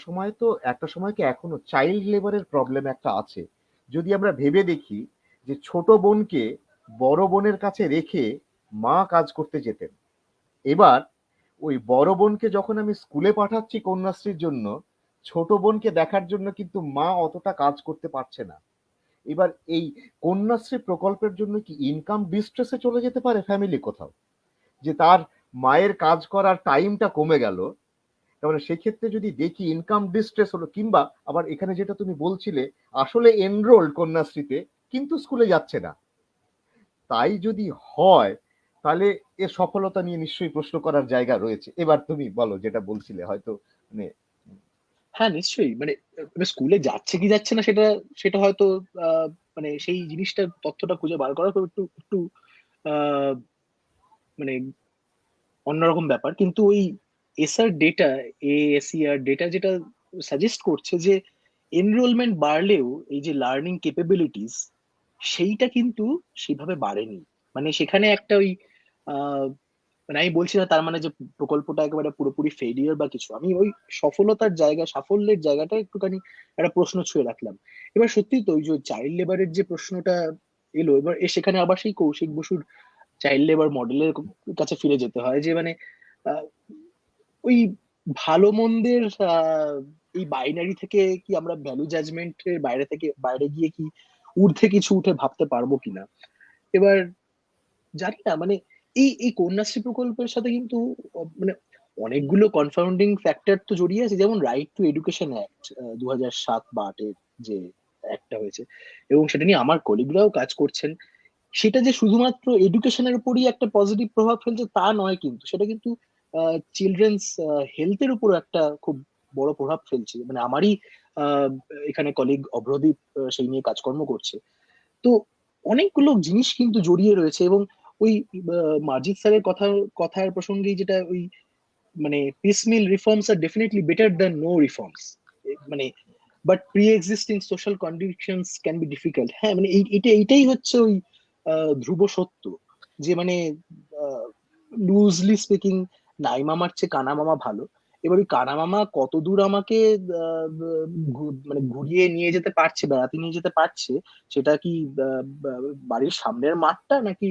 সময় কি এখনো চাইল্ড লেবারের প্রবলেম একটা আছে। যদি আমরা ভেবে দেখি যে ছোট বোনকে বড় বোনের কাছে রেখে মা কাজ করতে যেতেন, এবার ওই বড় বোনকে যখন আমি স্কুলে পাঠাচ্ছি কন্যাশ্রীর জন্য, ছোট বোনকে দেখার জন্য কিন্তু মা অতটা কাজ করতে পারছে না। এবার এই কন্যাশ্রী প্রকল্পের জন্য কি ইনকাম ডিস্ট্রেসে চলে যেতে পারে ফ্যামিলি কোথাও, যে তার মায়ের কাজ করার টাইমটা কমে গেল? তাহলে সেক্ষেত্রে যদি দেখি ইনকাম ডিস্ট্রেস হলো, কিংবা আবার এখানে যেটা তুমি বলছিলে আসলে এনরোল্ড কন্যাশ্রীতে কিন্তু স্কুলে যাচ্ছে না, তাই যদি হয় তাহলে এর সফলতা নিয়ে নিশ্চয়ই প্রশ্ন করার জায়গা রয়েছে। এবার তুমি বলো যেটা বলছিলে, হয়তো মানে হ্যাঁ নিশ্চয়ই, মানে স্কুলে যাচ্ছে কি যাচ্ছে না সেটা সেটা হয়তো মানে সেই জিনিসটা তথ্যটা খুঁজে বার করা খুব একটু একটু আহ মানে অন্যরকম ব্যাপার। কিন্তু ওই এসআর ডেটা, এএসইআর ডেটা যেটা সাজেস্ট করছে যে এনরোলমেন্ট বাড়লেও এই যে লার্নিং ক্যাপাবিলিটিস সেইটা কিন্তু সেভাবে বাড়েনি। মানে সেখানে একটা ওই আহ মানে আমি বলছি না তার মানে যে প্রকল্পটা একেবারে পুরোপুরি ফেলিয়ার বা কিছু, আমি ওই সফলতার জায়গা সাফল্যের জায়গাটা একটুখানি একটা প্রশ্ন ছুঁয়ে রাখলাম। এবার সত্যি তো ওই যে চাইল্ড লেবারের যে প্রশ্নটা এলো, এবার সেখানে আবার সেই কৌশিক বসুর চাইল্ড লেবার মডেলের কাছে ফিরে যেতে হয়, যে মানে আহ, ওই ভালো মন্দের এই বাইনারি থেকে কি আমরা ভ্যালু জাজমেন্টের বাইরে গিয়ে কি ঊর্ধ্বে কিছু উঠে ভাবতে পারবো কিনা। এবার জানি না, মানে এই কন্যাশ্রী প্রকল্পের সাথে কিন্তু মানে অনেকগুলো কনফাউন্ডিং ফ্যাক্টর তো জড়িয়ে আছে, যেমন রাইট টু এডুকেশন অ্যাক্ট 2007 বা 2008 যে অ্যাক্টটা হয়েছে, এবং সেটা নিয়ে আমার কলিগরাও কাজ করছেন। সেটা যে শুধুমাত্র এডুকেশনের উপরই একটা পজিটিভ প্রভাব ফেলছে তা নয়, কিন্তু সেটা কিন্তু চিলড্রেন্স হেলথের উপর একটা খুব বড় প্রভাব ফেলছে। মানে আমারই আহ, এখানে কলিগ অভ্রদীপ সেই নিয়ে কাজকর্ম করছে। তো অনেকগুলো জিনিস কিন্তু জড়িয়ে রয়েছে। এবং ওই মার্জিত স্যারের কথার প্রসঙ্গেই যেটা ওই মানে পিসমিল রিফর্মস আর definitely better than no reforms, মানে but pre existing social conditions can be difficult. হ্যাঁ, মানে এইটাই হচ্ছে ওই ধ্রুব সত্য, যে মানে লুজলি স্পিকিং নাই মামার চেয়ে কানা মামা ভালো। এবার ওই কানা মামা কত দূর আমাকে মানে ঘুরিয়ে নিয়ে যেতে পারছে, বেড়াতে নিয়ে যেতে পারছে, সেটা কি বাড়ির সামনের মাঠটা, নাকি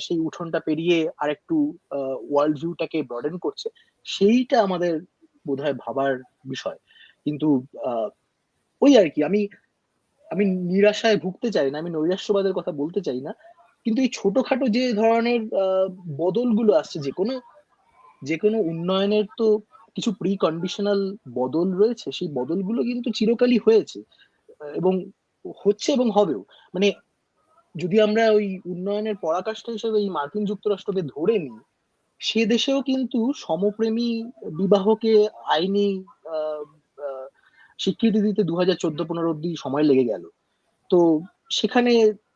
সেই উঠোনটা পেরিয়ে আর একটু ওয়ার্ল্ড ভিউটাকে ব্রডেন করছে, সেইটা আমাদের বোধহয় ভাবার বিষয়। কিন্তু আহ, ওই আর কি, আমি আমি নিরাশায় ভুগতে চাই না, আমি নৈরাশ্যবাদের কথা বলতে চাই না, কিন্তু এই ছোটখাটো যে ধরনের বদলগুলো আসছে, যে কোনো উন্নয়নের তো কিছু প্রি কন্ডিশনাল বদল রয়েছে, সেই বদলগুলো কিন্তু চিরকালই হয়েছে এবং হচ্ছে এবং হবেও। মানে যদি আমরা ওই উন্নয়নের পরাকাষ্ঠা হিসেবে এই মার্কিন যুক্তরাষ্ট্রকে ধরে নিই, সে দেশেও কিন্তু সমপ্রেমী বিবাহকে আইনি আহ, আহ, স্বীকৃতি দিতে 2014-15 অব্দি সময় লেগে গেল। তো সেখানে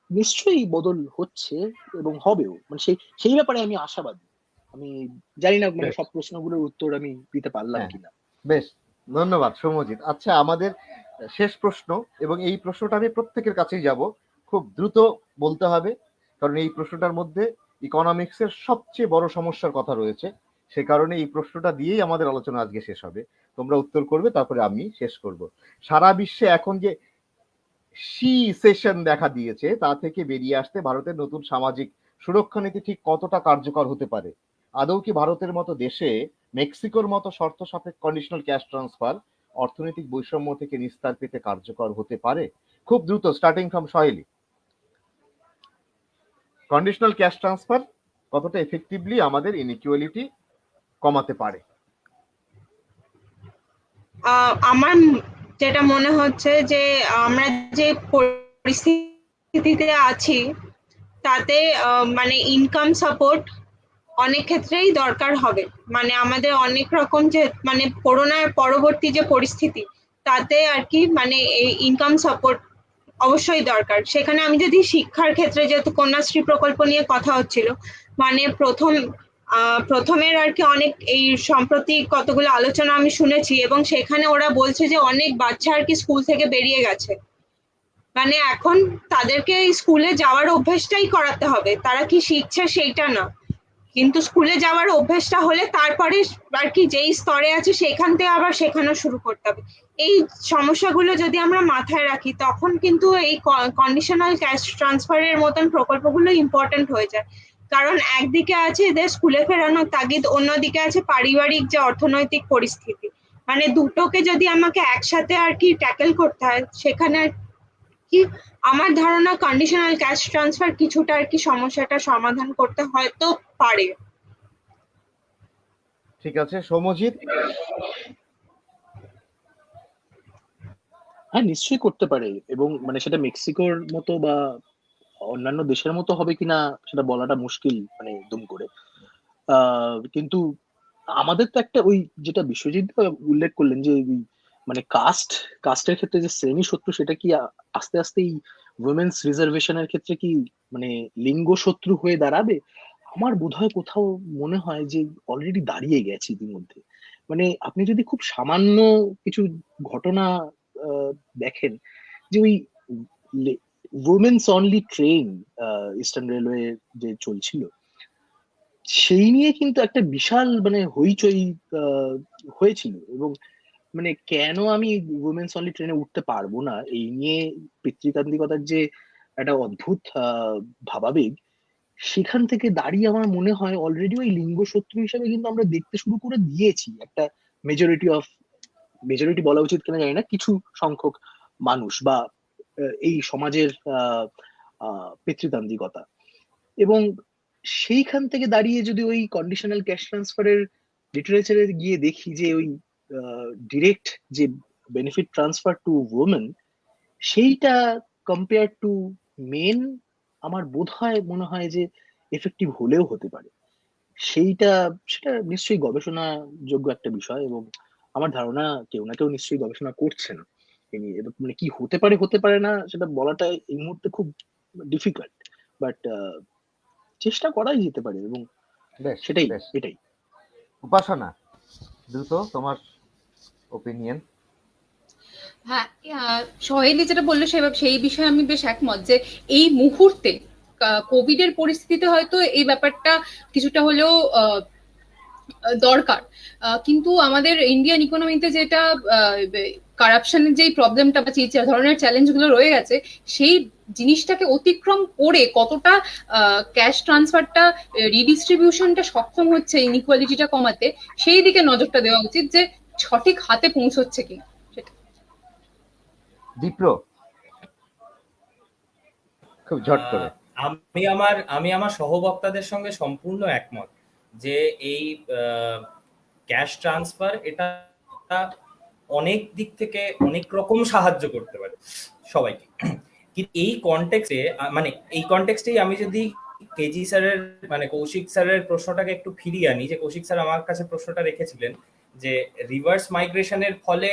নিশ্চয়ই বদল হচ্ছে এবং হবেও, মানে সেই ব্যাপারে আমি আশাবাদী। আমি জানি না মানে বেশ, সব প্রশ্নগুলোর উত্তর আমি দিতে পারলাম হ্যাঁ, কিনা। বেশ, ধন্যবাদ সৌম্যজিৎ। আচ্ছা, আমাদের শেষ প্রশ্ন, এবং এই প্রশ্নটা আমি প্রত্যেকের কাছেই যাব, খুব দ্রুত বলতে হবে, কারণ এই প্রশ্নটার মধ্যে ইকোনমিক্সের সবচেয়ে বড় সমস্যার কথা রয়েছে। সে কারণে এই প্রশ্নটা দিয়েই আমাদের আলোচনা আজকে শেষ হবে। তোমরা উত্তর করবে, তারপরে আমি শেষ করব। সারা বিশ্বে এখন যে সেশন দেখা দিয়েছে, তা থেকে বেরিয়ে আসতে ভারতের নতুন সামাজিক সুরক্ষা নীতি ঠিক কতটা কার্যকর হতে পারে? আদৌ কি ভারতের মতো দেশে মেক্সিকোর মতো শর্ত সাপেক্ষ কন্ডিশনাল ক্যাশ ট্রান্সফার অর্থনৈতিক বৈষম্য থেকে নিস্তার পেতে কার্যকর হতে পারে? খুব দ্রুত, starting from Saheli. Conditional cash transfer কতটা এফেক্টিভলি আমাদের ইনইকুয়ালিটি কমাতে পারে? আমার যেটা মনে হচ্ছে যে আমরা যে পরিস্থিতিতে আছি তাতে মানে ইনকাম সাপোর্ট অনেক ক্ষেত্রেই দরকার হবে। মানে আমাদের অনেক রকম যে মানে করোনার পরবর্তী যে পরিস্থিতি, তাতে আর কি মানে এই ইনকাম সাপোর্ট অবশ্যই দরকার। সেখানে আমি যদি শিক্ষার ক্ষেত্রে, যেহেতু কন্যাশ্রী প্রকল্প নিয়ে কথা হচ্ছিল, মানে প্রথমের আর কি অনেক এই সম্প্রতি কতগুলো আলোচনা আমি শুনেছি, এবং সেখানে ওরা বলছে যে অনেক বাচ্চা আর কি স্কুল থেকে বেরিয়ে গেছে। মানে এখন তাদেরকে স্কুলে যাওয়ার অভ্যেসটাই করাতে হবে, তারা কি শিখছে সেইটা না, কিন্তু স্কুলে যাওয়ার অভ্যেসটা হলে তারপরে আর কি যেই স্তরে আছে সেখান থেকে আবার শেখানো শুরু করতে হবে। এই সমস্যাগুলো যদি আমরা মাথায় রাখি, তখন কিন্তু এই কন্ডিশনাল ক্যাশ ট্রান্সফারের মতন প্রকল্পগুলো ইম্পর্টেন্ট হয়ে যায়। কারণ একদিকে আছে এদের স্কুলে ফেরানোর তাগিদ, অন্যদিকে আছে পারিবারিক যে অর্থনৈতিক পরিস্থিতি। মানে দুটোকে যদি আমাকে একসাথে আর কি ট্যাকেল করতে হয়, সেখানে কি আমার ধারণা কন্ডিশনাল ক্যাশ ট্রান্সফার কিছুটা আর কি সমস্যাটা সমাধান করতে হয়তো পারে। ঠিক আছে, সৌম্যজিৎ। হ্যাঁ, নিশ্চয়ই করতে পারে। এবং মানে সেটা মেক্সিকোর মতো বা অন্যান্য দেশের মতো হবে কিনা সেটা বলাটা মুশকিল, মানে দুম করে। কিন্তু আমাদের তো একটা ওই যেটা বিশ্বজিৎ উল্লেখ করলেন যে ওই মানে কাস্টের ক্ষেত্রে যে শ্রেণী শত্রু, সেটা কি আস্তে আস্তে এই উইমেন্স রিজার্ভেশনের ক্ষেত্রে কি মানে লিঙ্গ শত্রু হয়ে দাঁড়াবে? আমার বোধহয় কোথাও মনে হয় যে অলরেডি দাঁড়িয়ে গেছে ইতিমধ্যে। মানে আপনি যদি খুব সামান্য কিছু ঘটনা আহ, দেখেন, যে ওই women's only train eastern railway যে চলছিল, সেই নিয়ে কিন্তু একটা বিশাল মানে হইচই আহ, হয়েছিল। এবং মানে কেন আমি উইমেন্স অনলি ট্রেনে উঠতে পারবো না, এই নিয়ে পিতৃতান্ত্রিকতার যে একটা অদ্ভুত ভাবাবেগ, সেখান থেকে দাঁড়িয়ে আমার মনে হয় অলরেডি ওই লিঙ্গ শত্রু হিসেবে কিন্তু আমরা দেখতে শুরু করে দিয়েছি একটা মেজরিটি বলা উচিত কিনা জানি না, কিছু সংখ্যক মানুষ বা এই সমাজের পিতৃতান্ত্রিকতা। এবং সেইখান থেকে দাঁড়িয়ে যদি ওই কন্ডিশনাল ক্যাশ ট্রান্সফারের লিটারেচারে গিয়ে দেখি যে ওই ডিরেক্ট যে বেনিফিট ট্রান্সফার টু ওমেন, সেইটা কম্পেয়ার টু মেন, আমার মনে হয় যে এফেক্টিভ হলেও হতে পারে। সেটা নিশ্চয়ই গবেষণা যোগ্য একটা বিষয়। এবং আমার ধারণা কেউ না কেউ নিশ্চয়ই গবেষণা করছেন এ নিয়ে। এবার মানে কি হতে পারে না সেটা বলাটা এই মুহূর্তে খুব ডিফিকাল্ট, বাট চেষ্টা করাই যেতে পারে, এবং বেশ সেটাই বেশ। এটাই। উপাসনা, দ্রুত তোমার ওপিনিয়ন। হ্যাঁ, সোহেলি যেটা বললো সেই বিষয়ে আমি বেশ একমত যে এই মুহূর্তে কোভিড এর পরিস্থিতিতে হয়তো এই ব্যাপারটা কিছুটা হলেও দরকার। কিন্তু আমাদের ইন্ডিয়ান ইকোনমিতে যেটা কারাপশনের যেই প্রবলেমটা বা যে ধরনের চ্যালেঞ্জ গুলো রয়ে গেছে, সেই জিনিসটাকে অতিক্রম করে কতটা ক্যাশ ট্রান্সফারটা রিডিস্ট্রিবিউশনটা সক্ষম হচ্ছে ইনইকুয়ালিটিটা কমাতে, সেই দিকে নজরটা দেওয়া উচিত যে সঠিক হাতে পৌঁছচ্ছে কিনা সেটা। দীপ্র, খুব ঝট করে। আমি আমার সহবক্তাদের সঙ্গে সম্পূর্ণ একমত যে এই ক্যাশ ট্রান্সফার এটা অনেক দিক থেকে অনেক রকম সাহায্য করতে পারে সবাইকে। কিন্তু এই কনটেক্সটেই আমি যদি কেজি স্যারের মানে কৌশিক স্যারের প্রশ্নটাকে একটু ফিরিয়ে আনি, যে কৌশিক স্যার আমার কাছে প্রশ্নটা রেখেছিলেন যে রিভার্স মাইগ্রেশনের ফলে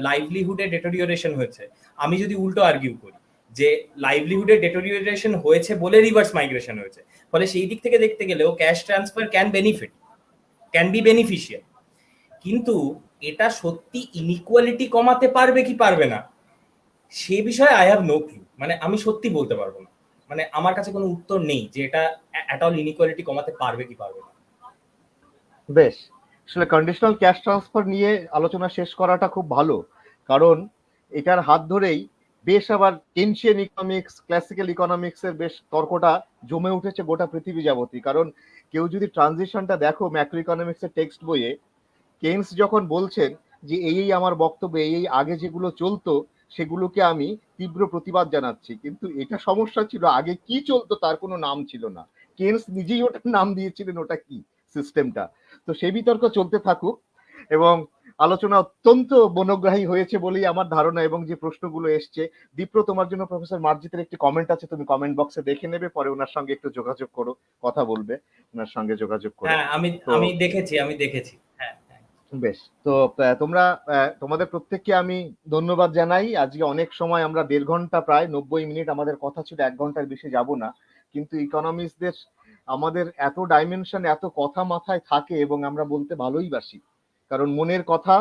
লাইভলিহুডে ডেটোরিওরেশন হয়েছে। আমি যদি উল্টো আর্গিউ করি যে লাইভলিহুডে ডেটোরিওরেশন হয়েছে বলে রিভার্স মাইগ্রেশন হয়েছে, ফলে সেই দিক থেকে দেখতে গেলেও cash transfer can be beneficial. কিন্তু এটা সত্যি ইনইকুয়ালিটি কমাতে পারবে কি পারবে না সে বিষয়ে আই হ্যাভ নো ক্লু। মানে আমি সত্যি বলতে পারবো না, মানে আমার কাছে কোনো উত্তর নেই যে এটা অ্যাট অল ইনইকুয়ালিটি কমাতে পারবে কি পারবে না। বেশ, আসলে কন্ডিশনাল ক্যাশ ট্রান্সফার নিয়ে আলোচনা শেষ করাটা খুব ভালো, কারণ এটার হাত ধরেই বেশ আবার কেনশিয়ান ইকোনমিক্স, ক্লাসিক্যাল ইকোনমিক্স এর বেশ তর্কটা জমে উঠেছে গোটা পৃথিবী যাবতী। কারণ কেউ যদি ট্রানজিশনটা দেখো ম্যাক্রো ইকোনমিক্স এর টেক্সট বইয়ে, কেইনস যখন বলছেন যে এই আমার বক্তব্য, এই আগে যেগুলো চলতো সেগুলোকে আমি তীব্র প্রতিবাদ জানাচ্ছি, কিন্তু এটা সমস্যা ছিল আগে কি চলতো তার কোনো নাম ছিল না। কেইনস নিজেই ওটার নাম দিয়েছিলেন ওটা কি সিস্টেমটা। তো সেই বিতর্ক চলতে থাকুক, এবং আলোচনা অত্যন্ত মনোগ্রাহী হয়েছে বলেই আমার ধারণা। এবং যে প্রশ্নগুলো এসছে, দীপ্র তোমার জন্য প্রফেসর মার্জিতের একটি কমেন্ট আছে, তুমি কমেন্ট বক্সে দেখে নেবে, পরে ওনার সঙ্গে একটু যোগাযোগ করো, কথা বলবে ওনার সঙ্গে যোগাযোগ করো। হ্যাঁ, আমি দেখেছি। হ্যাঁ, বেশ, তো তোমরা তোমাদের প্রত্যেককে আমি ধন্যবাদ জানাই। আজকে অনেক সময়, আমরা 1.5 ঘন্টা, প্রায় 90 মিনিট আমাদের কথা ছিল, 1 ঘন্টার বেশি যাব না, কিন্তু ইকোনমিক্সদের আমাদের এত ডাইমেনশন, এত কথা মাথায় থাকে এবং আমরা বলতে ভালোই বাসি, কারণ মনের কথা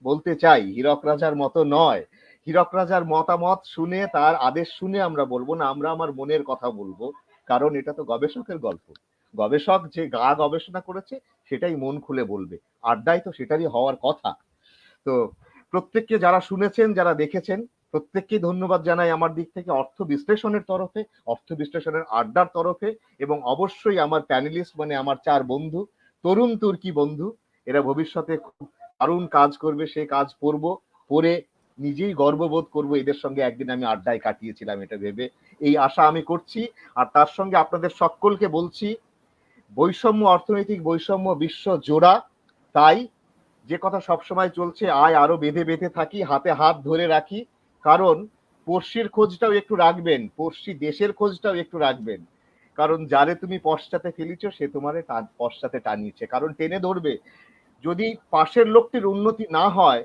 বলতে চাই, হীরক রাজার মতো নয়। হীরক রাজার মতামত শুনে, তার আদেশ শুনে আমরা বলবো না, আমরা আমার মনের কথা বলবো, কারণ এটা তো গবেষকের গল্প। গবেষক যে গবেষণা করেছে সেটাই মন খুলে বলবে, আড্ডায় তো সেটারই হওয়ার কথা। তো প্রত্যেককে যারা শুনেছেন, যারা দেখেছেন, প্রত্যেককে ধন্যবাদ জানাই আমার দিক থেকে, অর্থ বিশ্লেষণের তরফে, অর্থ বিশ্লেষণের আড্ডার তরফে, এবং অবশ্যই আমার প্যানেলিস্ট মানে আমার 4 বন্ধু, তরুণ তুর্কি বন্ধু, এরা ভবিষ্যতে খুব দারুণ কাজ করবে, সে কাজ পরে নিজেই গর্ববোধ করব এদের সঙ্গে একদিন আমি আড্ডায় কাটিয়েছিলাম এটা ভেবে, এই আশা আমি করছি। আর তার সঙ্গে আপনাদের সকলকে বলছি, বৈষম্য, অর্থনৈতিক বৈষম্য বিশ্ব জোড়া, তাই যে কথা সবসময় চলছে, আয় আরো বেঁধে বেঁধে থাকি, হাতে হাত ধরে রাখি, কারণ পড়শির খোঁজটাও একটু রাখবেন, পড়শি দেশের খোঁজটাও একটু রাখবেন, কারণ যারে তুমি পশ্চাতে ফেলিছ সে তোমারে পশ্চাতে টানিয়েছে, কারণ টেনে ধরবে। যদি পাশের লোকটির উন্নতি না হয়,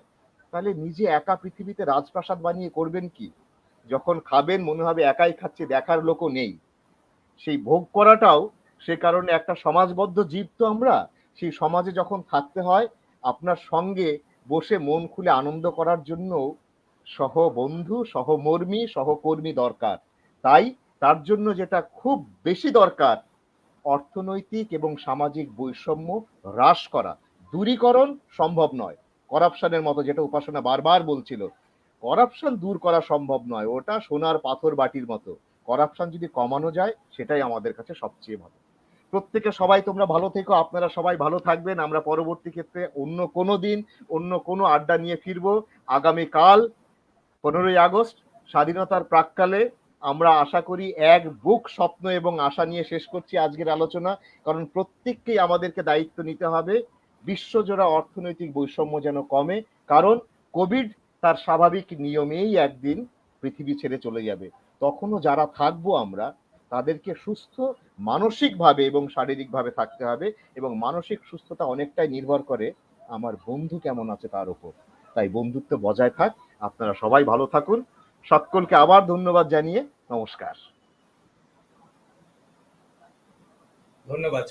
তাহলে নিজে একা পৃথিবীতে রাজপ্রাসাদ বানিয়ে করবেন কি? যখন খাবেন মনে হবে একাই খাচ্ছে, দেখার লোকও নেই। সেই ভোগ করাটাও সে কারণে একটা সমাজবদ্ধ জীব তো আমরা, সেই সমাজে যখন থাকতে হয়, আপনার সঙ্গে বসে মন খুলে আনন্দ করার জন্য সহবন্ধু, সহমর্মী, সহকর্মী দরকার। তাই তার জন্য যেটা খুব বেশি দরকার, অর্থনৈতিক এবং সামাজিক বৈষম্য হ্রাস করা। দূরীকরণ সম্ভব নয়, করাপশনের মতো, যেটা উপাসনা বারবার বলছিল, করাপশন দূর করা সম্ভব নয়, ওটা সোনার পাথর বাটির মতো। করাপশন যদি কমানো যায় সেটাই আমাদের কাছে সবচেয়ে ভালো। প্রত্যেকে সবাই তোমরা ভালো থেকো, আপনারা সবাই ভালো থাকবেন। আমরা পরবর্তী ক্ষেত্রে অন্য কোনো দিন অন্য কোনো আড্ডা নিয়ে ফিরবো। আগামীকাল 15ই আগস্ট, স্বাধীনতার প্রাক্কালে, আমরা আশা করি এক বুক স্বপ্ন এবং আশা নিয়ে শেষ করছি আজকের আলোচনা, কারণ প্রত্যেককেই আমাদেরকে দায়িত্ব নিতে হবে বিশ্বজোড়া অর্থনৈতিক বৈষম্য যেন কমে, কারণ কোভিড তার স্বাভাবিক নিয়মেই একদিন পৃথিবী ছেড়ে চলে যাবে। তখনও যারা থাকবো আমরা, তাদেরকে সুস্থ মানসিকভাবে এবং শারীরিকভাবে থাকতে হবে, এবং মানসিক সুস্থতা অনেকটাই নির্ভর করে আমার বন্ধু কেমন আছে তার উপর। তাই বন্ধুত্ব বজায় থাক, আপনারা সবাই ভালো থাকুন। সকলকে আবার ধন্যবাদ জানিয়ে নমস্কার। ধন্যবাদ।